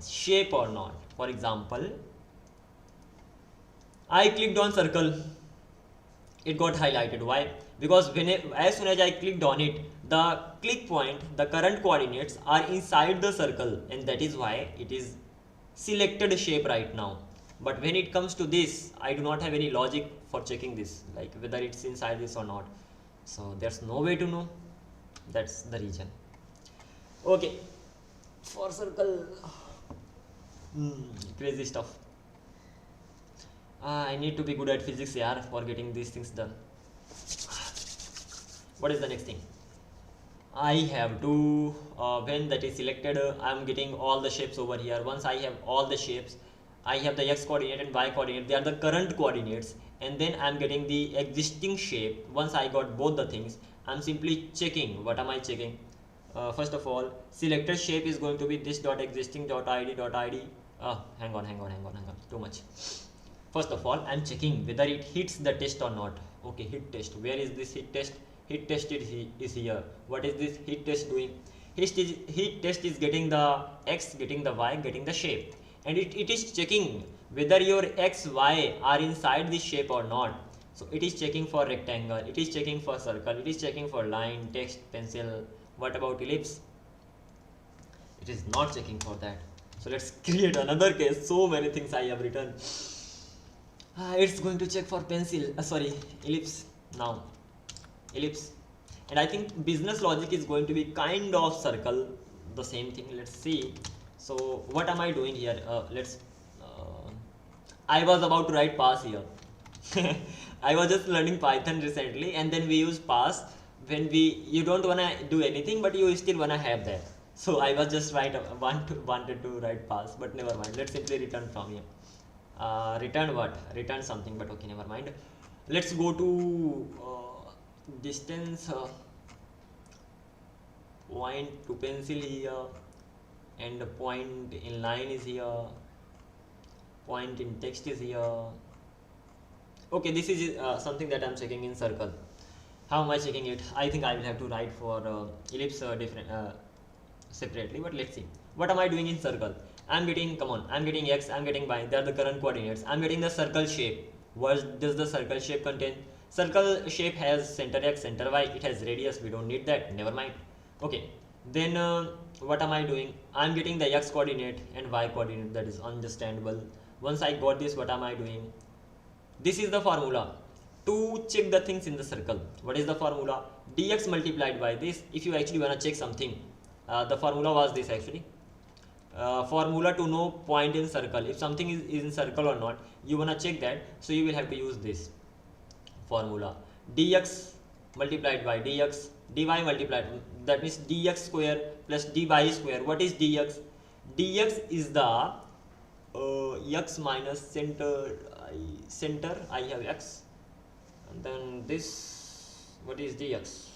shape or not. For example, I clicked on circle, it got highlighted. Why? Because as soon as I clicked on it, the click point, the current coordinates are inside the circle, and that is why it is selected shape right now. But when it comes to this, I do not have any logic for checking this, like whether it's inside this or not. So there's no way to know. That's the reason. Okay, for circle, crazy stuff. I need to be good at physics, yeah, for getting these things done. What is the next thing? I have to, when that is selected, I'm getting all the shapes over here. Once I have all the shapes, I have the x coordinate and y coordinate, they are the current coordinates, and then I'm getting the existing shape. Once I got both the things, I'm simply checking. What am I checking? First of all, selected shape is going to be this dot existing dot id dot id. Hang on, too much. First of all, I'm checking whether it hits the test or not. Okay, hit test. Where is this hit test? Hit test is here. What is this hit test doing? Hit test is getting the x, getting the y, getting the shape, and it is checking whether your x, y are inside this shape or not. So it is checking for rectangle, it is checking for circle, it is checking for line, text, pencil. What about ellipse? It is not checking for that. So let's create another case. So many things I have written. It's going to check for pencil, ellipse now. Ellipse. And I think business logic is going to be kind of circle, the same thing. Let's see. So what am I doing here? I was about to write pass here. I was just learning Python recently, and then we use pass when you don't wanna do anything, but you still wanna have that. So I was just wanted to write pass, but never mind. Let's simply return from here. Return what? Return something, but okay, never mind. Let's go to distance, point to pencil here, and the point in line is here, point in text is here. Okay, this is something that I'm checking in circle. How am I checking it? I think I will have to write for ellipse different separately, but let's see. What am I doing in circle? I'm getting, I'm getting x, I'm getting y, they are the current coordinates. I'm getting the circle shape. What does the circle shape contain? Circle shape has center x, center y, it has radius, we don't need that, never mind. Okay, then what am I doing? I'm getting the x coordinate and y coordinate, that is understandable. Once I got this, what am I doing? This is the formula to check the things in the circle. What is the formula? Dx multiplied by this. If you actually want to check something, the formula was this actually. Formula to know point in circle. If something is in circle or not, you want to check that, so you will have to use this formula. Dx multiplied by dx, dy multiplied, that means dx square plus dy square. What is dx? Dx is the x minus center. I have x, and then this, what is dx?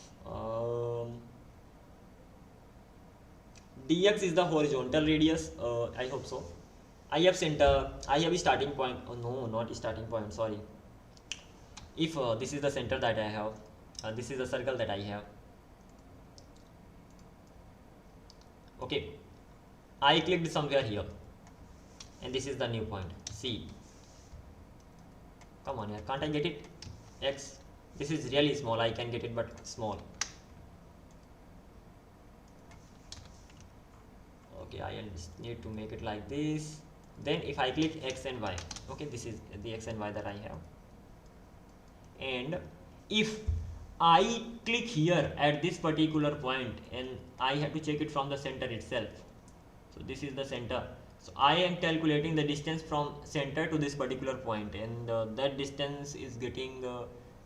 Dx is the horizontal radius. I hope so. I have center, I have a starting point. Oh no, not a starting point, sorry. If this is the center that I have, this is the circle that I have. Okay, I clicked somewhere here, and this is the new point, C. Come on here, can't I get it? X. This is really small, I can get it, but small. Okay, I need to make it like this. Then if I click x and y, okay, this is the x and y that I have. And if I click here at this particular point, and I have to check it from the center itself. So this is the center. So I am calculating the distance from center to this particular point, and that distance is getting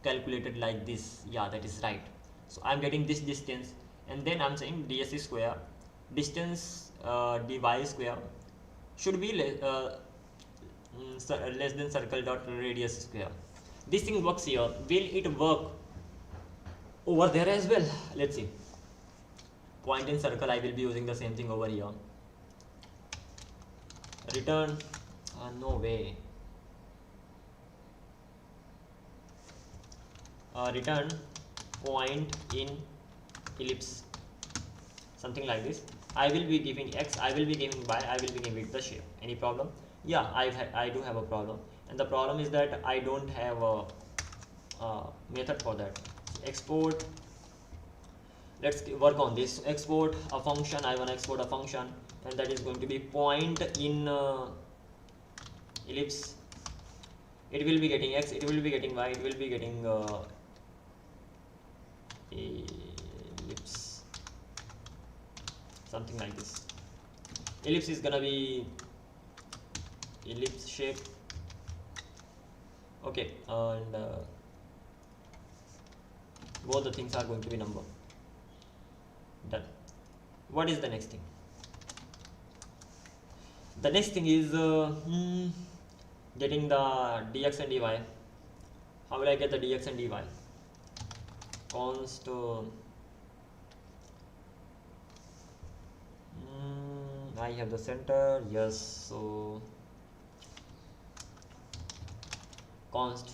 calculated like this. Yeah, that is right. So I'm getting this distance, and then I'm saying ds square distance dy square should be less than circle dot radius square. This thing works here. Will it work over there as well? Let's see. Point in circle, I will be using the same thing over here. Return, no way. Return point in ellipse, something like this. I will be giving x, I will be giving y, I will be giving the shape. Any problem? Yeah, I do have a problem, and the problem is that I don't have a method for that. Export, let's work on this. Export a function, I want to export a function, and that is going to be point in ellipse. It will be getting x, it will be getting y, it will be getting ellipse, something like this. Ellipse is gonna be ellipse shape. Okay, and both the things are going to be number. Done. What is the next thing? The next thing is getting the dx and dy. How will I get the dx and dy? Const I have the center, yes, so const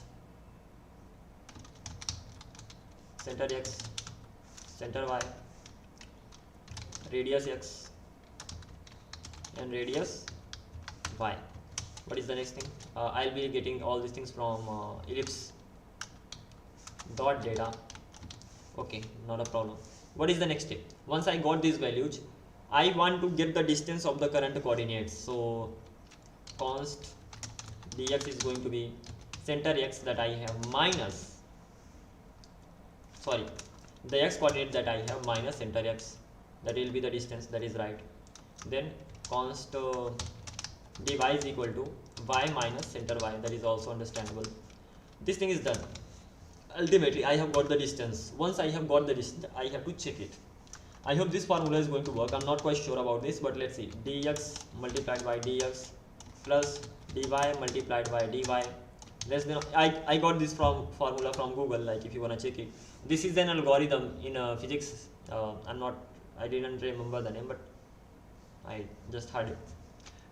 center x, center y, radius x and radius y. What is the next thing? I'll be getting all these things from ellipse dot data. Okay, not a problem. What is the next step? Once I got these values, I want to get the distance of the current coordinates. So const dx is going to be center x that I have minus, sorry, the x coordinate that I have minus center x, that will be the distance, that is right. Then const dy is equal to y minus center y, that is also understandable. This thing is done. Ultimately I have got the distance. Once I have got the distance, I have to check it. I hope this formula is going to work. I'm not quite sure about this, but let's see. Dx multiplied by dx plus dy multiplied by dy less than, I got this from formula from Google, like if you want to check it. This is an algorithm in physics. I didn't remember the name, but I just heard it.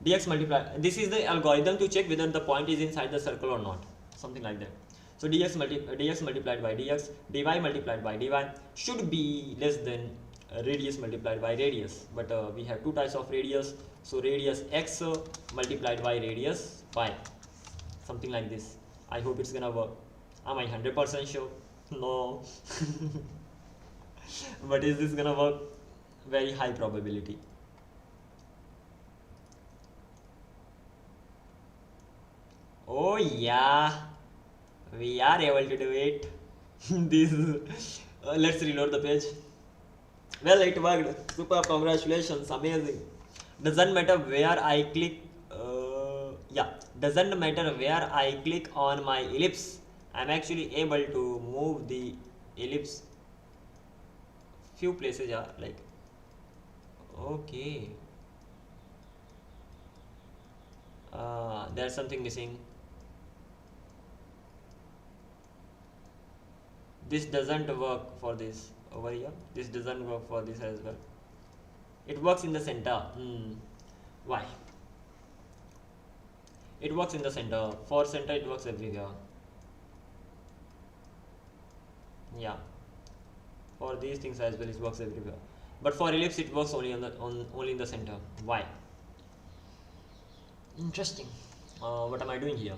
Dx multiply, this is the algorithm to check whether the point is inside the circle or not, something like that. So dx multiplied by dx, dy multiplied by dy should be less than radius multiplied by radius, but we have two types of radius, so radius x multiplied by radius y, something like this. I hope it's gonna work. Am I 100% sure? No. But is this gonna work? Very high probability. Oh yeah, we are able to do it. This let's reload the page. Well, it worked. Super, congratulations, amazing. Doesn't matter where I click. Doesn't matter where I click on my ellipse, I'm actually able to move the ellipse few places. Are like, okay, there's something missing. This doesn't work for this over here. This doesn't work for this as well. It works in the center. Why? It works in the center. For center it works everywhere. Yeah. For these things as well it works everywhere. But for ellipse it works only only in the center. Why? Interesting. What am I doing here?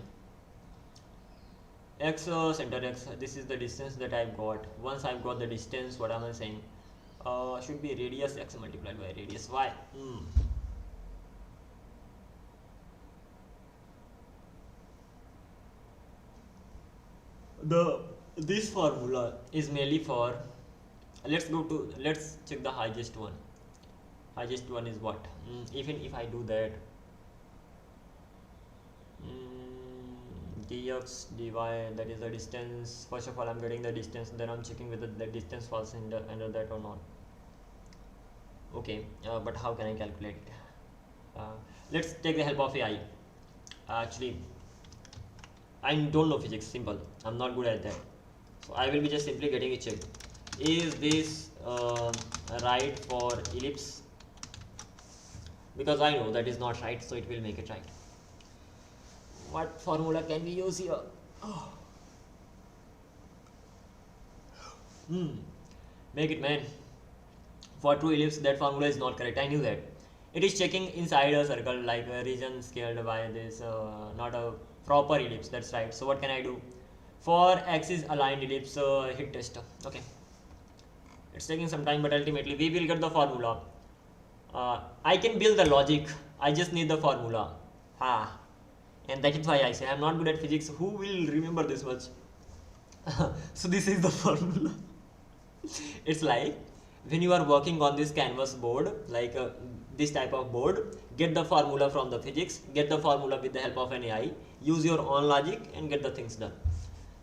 X center x, this is the distance that I've got. Once I've got the distance, what am I saying? Should be radius x multiplied by radius y. This formula is mainly for, let's check the highest one. Highest one is what? Even if I do that, dx dy, that is the distance. First of all I'm getting the distance, then I'm checking whether the distance falls under that or not. Okay, but how can I calculate it? Let's take the help of AI. Actually, I don't know physics, simple. I'm not good at that. So I will be just simply getting it checked. Is this right for ellipse? Because I know that is not right, so it will make it right. What formula can we use here? Oh. Make it, man. For true ellipse, that formula is not correct. I knew that. It is checking inside a circle, like a region scaled by this, not a proper ellipse. That's right. So what can I do? For axis aligned ellipse, hit test. Okay. It's taking some time, but ultimately we will get the formula. I can build the logic. I just need the formula. And that is why I say I'm not good at physics. Who will remember this much? So this is the formula. It's like when you are working on this canvas board, like this type of board, get the formula from the physics, get the formula with the help of an AI, use your own logic and get the things done.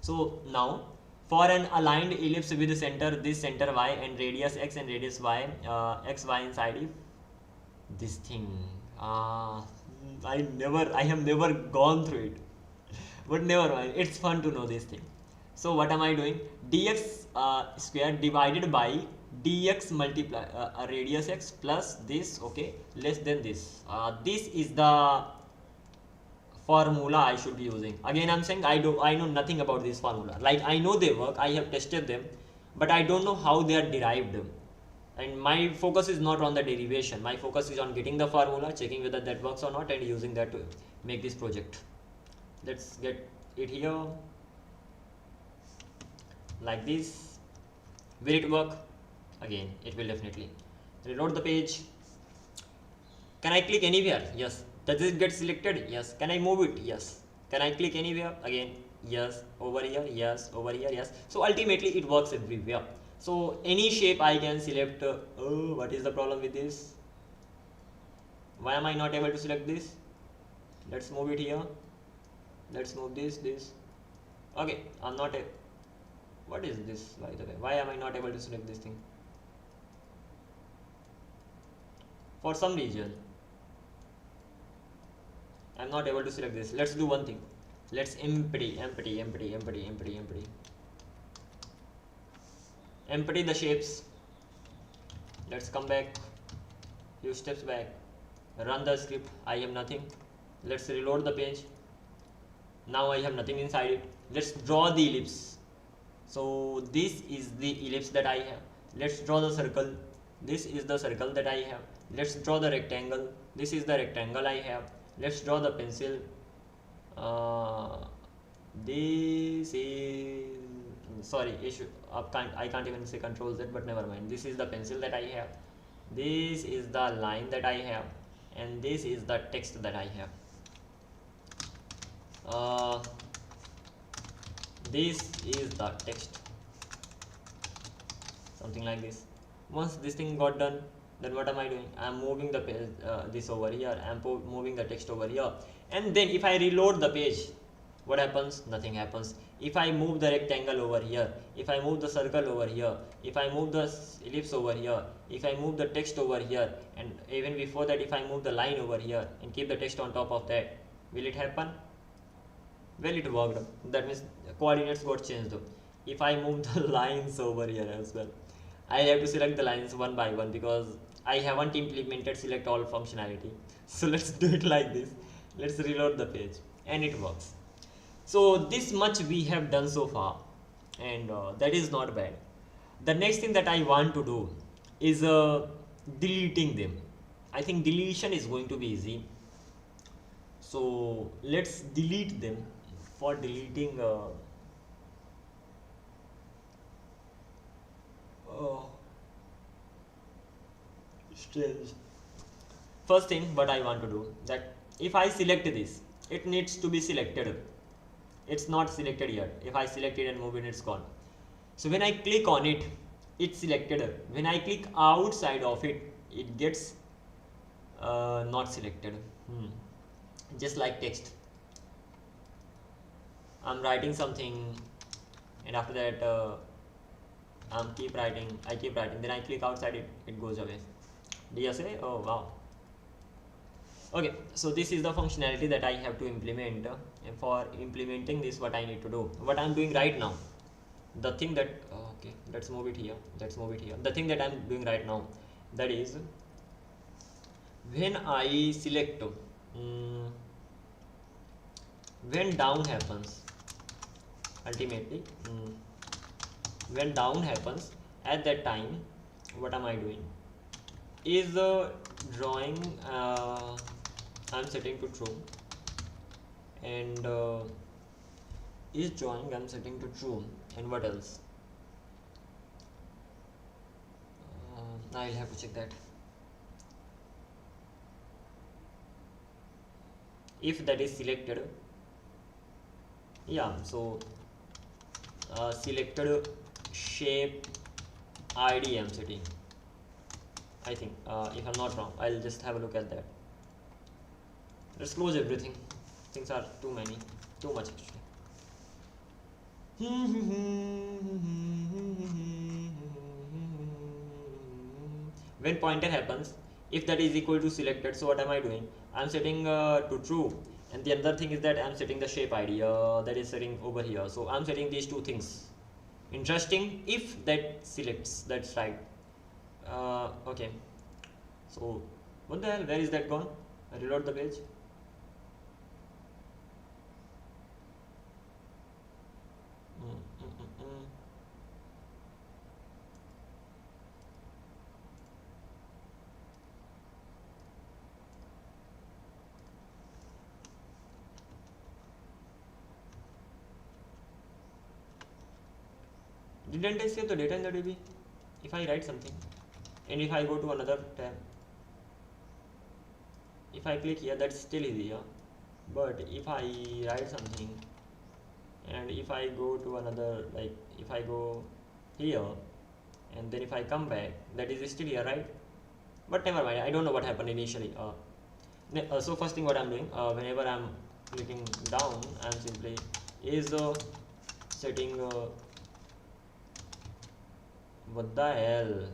So now for an aligned ellipse with the center, this center y and radius x and radius y, x, y inside it, this thing, I have never gone through it, but never mind, it's fun to know this thing. So what am I doing? Dx square divided by dx multiply radius x plus this, okay, less than this. This is the formula I should be using. Again, I'm saying I know nothing about this formula. Like I know they work, I have tested them, but I don't know how they are derived. And my focus is not on the derivation. My focus is on getting the formula, checking whether that works or not, and using that to make this project. Let's get it here. Like this. Will it work? Again, it will definitely. Reload the page. Can I click anywhere? Yes. Does it get selected? Yes. Can I move it? Yes. Can I click anywhere? Again, yes. Over here, yes. Over here, yes. So ultimately it works everywhere. So any shape I can select. Oh, what is the problem with this? Why am I not able to select this? Let's move it here. Let's move this. Okay, I'm not a. What is this, by the way? Why am I not able to select this thing? For some reason, I'm not able to select this. Let's do one thing. Let's empty the shapes. Let's come back, few steps back, run the script. I have nothing. Let's reload the page. Now I have nothing inside it. Let's draw the ellipse. So this is the ellipse that I have. Let's draw the circle. This is the circle that I have. Let's draw the rectangle. This is the rectangle I have. Let's draw the pencil. This is, sorry, I can't even say Control Z, but never mind. This is the pencil that I have. This is the line that I have, and this is the text that I have. This is the text, something like this. Once this thing got done, then what am I doing? I'm moving the page, this over here. I'm moving the text over here, and then if I reload the page, what happens? Nothing happens. If I move the rectangle over here, if I move the circle over here, if I move the ellipse over here, if I move the text over here, and even before that, if I move the line over here and keep the text on top of that, will it happen? Well, it worked. That means coordinates got changed. If I move the lines over here as well, I have to select the lines one by one because I haven't implemented select all functionality. So let's do it like this. Let's reload the page, and it works. So this much we have done so far, and that is not bad. The next thing that I want to do is deleting them. I think deletion is going to be easy. So let's delete them. For deleting strange. First thing what I want to do, that if I select this, it needs to be selected. It's not selected yet. If I select it and move it, it's gone. So when I click on it, it's selected. When I click outside of it, it gets not selected. Just like text. I'm writing something, and after that I keep writing, then I click outside it, it goes away. DSA. Oh wow. Okay, so this is the functionality that I have to implement. And for implementing this, what I need to do, what I'm doing right now, the thing that okay, let's move it here. Let's move it here. The thing that I'm doing right now, that is when I select when down happens. Ultimately, when down happens, at that time, what am I doing? Is drawing I'm setting to true, and is drawing I'm setting to true, and what else? I'll have to check that. If that is selected, yeah, so selected shape ID I'm setting, I think, if I'm not wrong. I'll just have a look at that. Let's close everything. Things are too much actually. When pointer happens, if that is equal to selected, so what am I doing? I'm setting to true, and the other thing is that I'm setting the shape ID that is setting over here. So I'm setting these two things. Interesting. If that selects, that's right. Okay, so what the hell, where is that gone? I reload the page. Didn't I save the data in the DB? If I write something, and if I go to another tab, if I click here, that's still here. But if I write something, and if I go to another, like if I go here, and then if I come back, that is still here, right? But never mind, I don't know what happened initially. So first thing what I'm doing, whenever I'm clicking down, I'm simply is setting what the hell?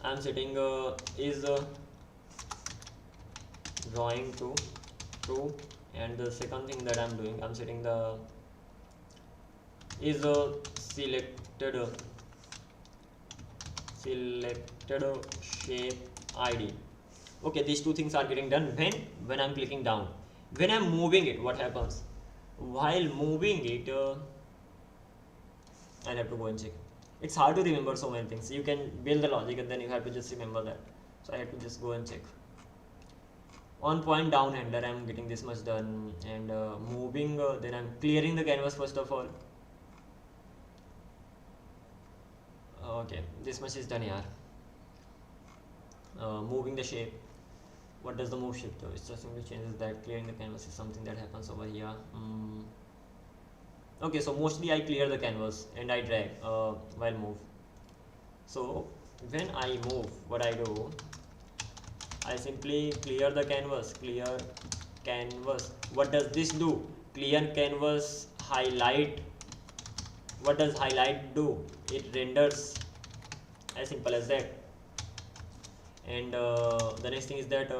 I'm setting is drawing to true, and the second thing that I'm doing, I'm setting the is selected shape ID. Okay, these two things are getting done when I'm clicking down. When I'm moving it, what happens? While moving it, I'll have to go and check. It's hard to remember so many things. You can build the logic and then you have to just remember that. So I have to just go and check. On point down handler, I'm getting this much done, and moving, then I'm clearing the canvas first of all. Okay, this much is done here. Moving the shape. What does the move shape do? It just simply changes that. Clearing the canvas is something that happens over here. Okay, so mostly I clear the canvas and I drag while move. So when I move, what I do, I simply clear the canvas, clear canvas. What does this do? Clear canvas, highlight. What does highlight do? It renders, as simple as that. And the next thing is that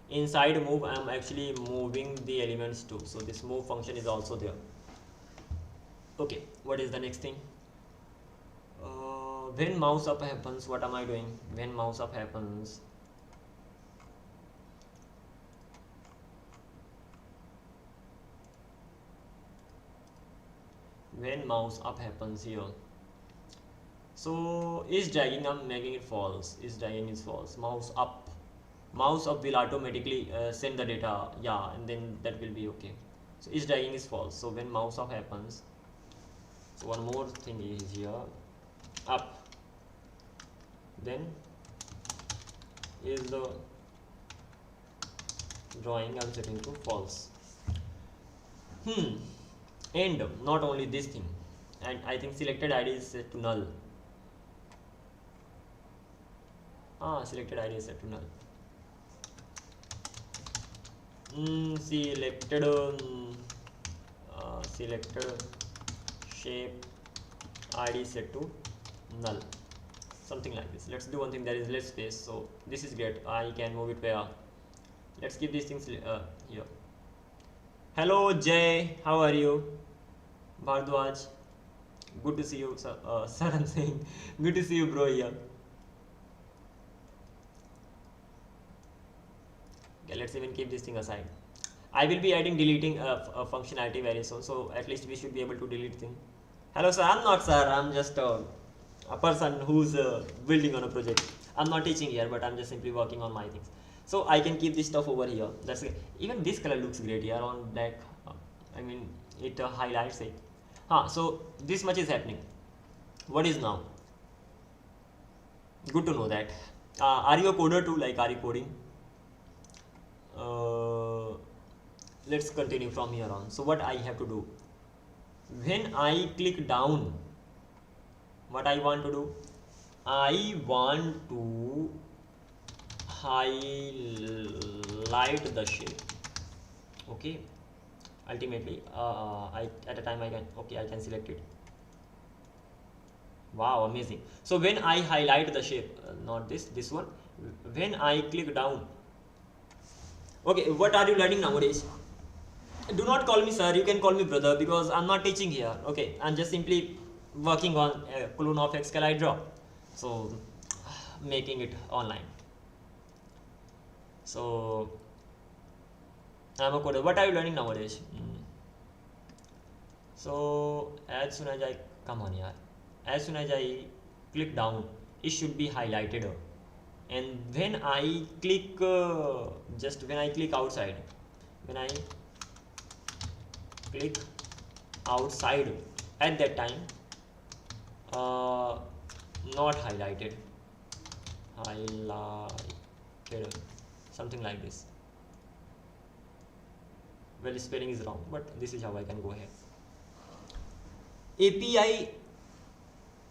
inside move, I am actually moving the elements too. So this move function is also there. Okay, what is the next thing? When mouse up happens, what am I doing? When mouse up happens, here. So is dragging, I'm making it false. Is dragging is false. Mouse up will automatically send the data, yeah, and then that will be okay. So is dragging is false. So when mouse up happens, so one more thing is here, up, then is the drawing, I'm setting to false. And not only this thing, and I think selected ID is set to null. Selected ID is set to null. Selected selected shape id set to null, something like this. Let's do one thing, there is less space, so this is great. I can move it where, let's keep these things here. Hello Jay, how are you? Bhardwaj, good to see you sir. Sir, I'm saying good to see you bro here. Okay, let's even keep this thing aside. I will be adding deleting functionality very soon, so at least we should be able to delete things. Hello sir, I'm not sir, I'm just a person who's building on a project. I'm not teaching here, but I'm just simply working on my things. So I can keep this stuff over here. That's great. Even this color looks great here on black. I mean, it highlights it. So this much is happening. What is now? Good to know that. Are you a coder too? Like, are you coding? Let's continue from here on. So what I have to do, when I click down, what I want to do, I want to highlight the shape. Okay, ultimately at a time I can, okay, I can select it. Wow, amazing. So when I highlight the shape, not this one, when I click down, okay, what are you learning nowadays? Do not call me sir, you can call me brother, because I'm not teaching here. Okay, I'm just simply working on a clone of Excalidraw, so making it online. So I'm a coder. What are you learning nowadays? So as soon as I as soon as I click down, it should be highlighted, and when I click when I click outside, at that time not highlighted, something like this. Well, spelling is wrong, but this is how I can go ahead.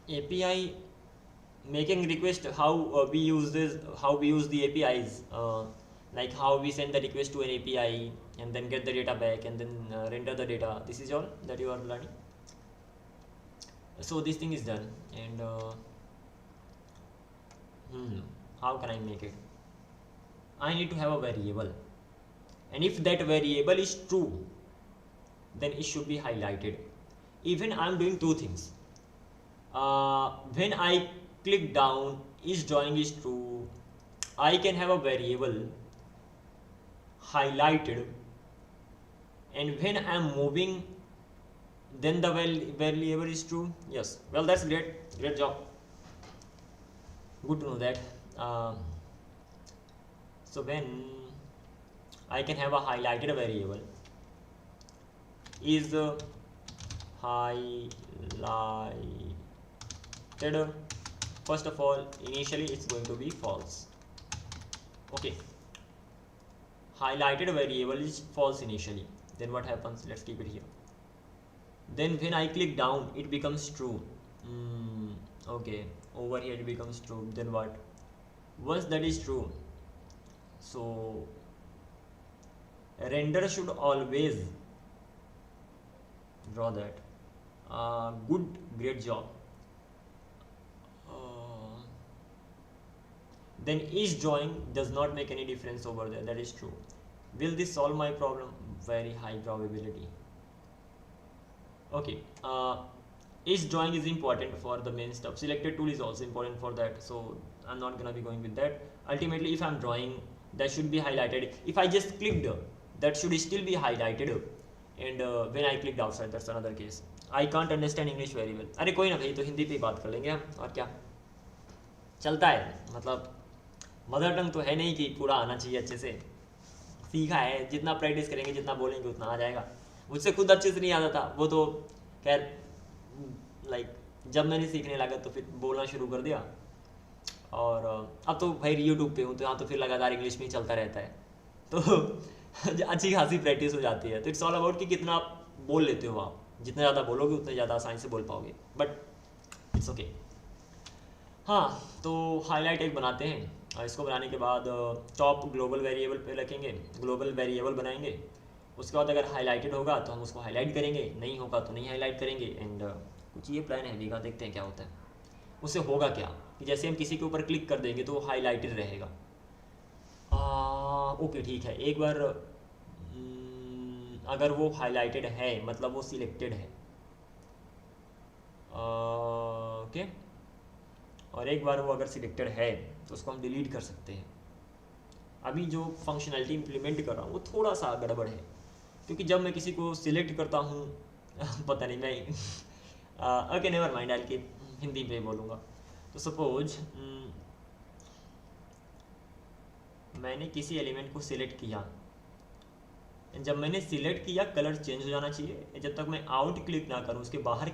API making request, how we use this, how we use the APIs, like how we send the request to an API and then get the data back and then render the data. This is all that you are learning. So this thing is done, and how can I make it? I need to have a variable, and if that variable is true, then it should be highlighted. Even I'm doing two things. When I click down, isDrawing is true, I can have a variable highlighted, and when I'm moving, then the variable is true. Yes, well, that's great job, good to know that. So when I can have a highlighted variable is highlighted, first of all, initially it's going to be false. Okay, highlighted variable is false initially. Then what happens? Let's keep it here. Then when I click down, it becomes true. Okay, over here it becomes true. Then what? Once that is true, so render should always draw that. Great job. Then isDrawing does not make any difference over there. That is true. Will this solve my problem? Very high probability. Okay, isDrawing is important for the main stuff. Selected tool is also important for that, so I'm not gonna be going with that. Ultimately, if I'm drawing, that should be highlighted. If I just clicked, that should still be highlighted, and when I clicked outside, that's another case. I can't understand English very well. अरे कोई ना भाई, तो हिंदी पे ही बात कर लेंगे हम, और क्या चलता है। मतलब मदर टंग तो है नहीं कि पूरा आना चाहिए अच्छे से, सीखा है, जितना प्रैक्टिस करेंगे, जितना बोलेंगे उतना आ जाएगा। मुझसे खुद अच्छे से नहीं आता था वो तो, खैर लाइक जब मैंने सीखने लगा तो फिर बोलना शुरू कर दिया, और अब तो भाई यूट्यूब पे हूँ, तो यहाँ तो फिर लगातार इंग्लिश में ही चलता रहता है, तो अच्छी खासी प्रैक्टिस हो जाती है। तो इट्स ऑल अबाउट कि कितना आप बोल लेते हो। आप जितना ज़्यादा बोलोगे उतने ज़्यादा आसानी से बोल पाओगे, बट इट्स ओके। हाँ, तो हाईलाइट एक बनाते हैं, और इसको बनाने के बाद टॉप ग्लोबल वेरिएबल पे रखेंगे, ग्लोबल वेरिएबल बनाएंगे, उसके बाद अगर हाईलाइटेड होगा तो हम उसको हाईलाइट करेंगे, नहीं होगा तो नहीं हाईलाइट करेंगे। एंड कुछ ये प्लान है का, देखते हैं क्या होता है। उससे होगा क्या कि जैसे हम किसी के ऊपर क्लिक कर देंगे तो वो हाईलाइटेड रहेगा। ओके ठीक है, एक बार अगर वो हाईलाइटेड है मतलब वो सिलेक्टेड है, ओके। और एक बार वो अगर सिलेक्टेड है तो उसको हम डिलीट कर सकते हैं। अभी जो फंक्शनैलिटी इम्प्लीमेंट कर रहा हूँ वो थोड़ा सा गड़बड़ है, क्योंकि जब मैं किसी को सिलेक्ट करता हूँ पता नहीं मैं ओके नेवर माइंड, आई की हिंदी में बोलूँगा। तो सपोज मैंने किसी एलिमेंट को सिलेक्ट किया, जब मैंने सिलेक्ट किया कलर चेंज हो जाना चाहिए। जब तक मैं आउट क्लिक ना करूँ उसके बाहर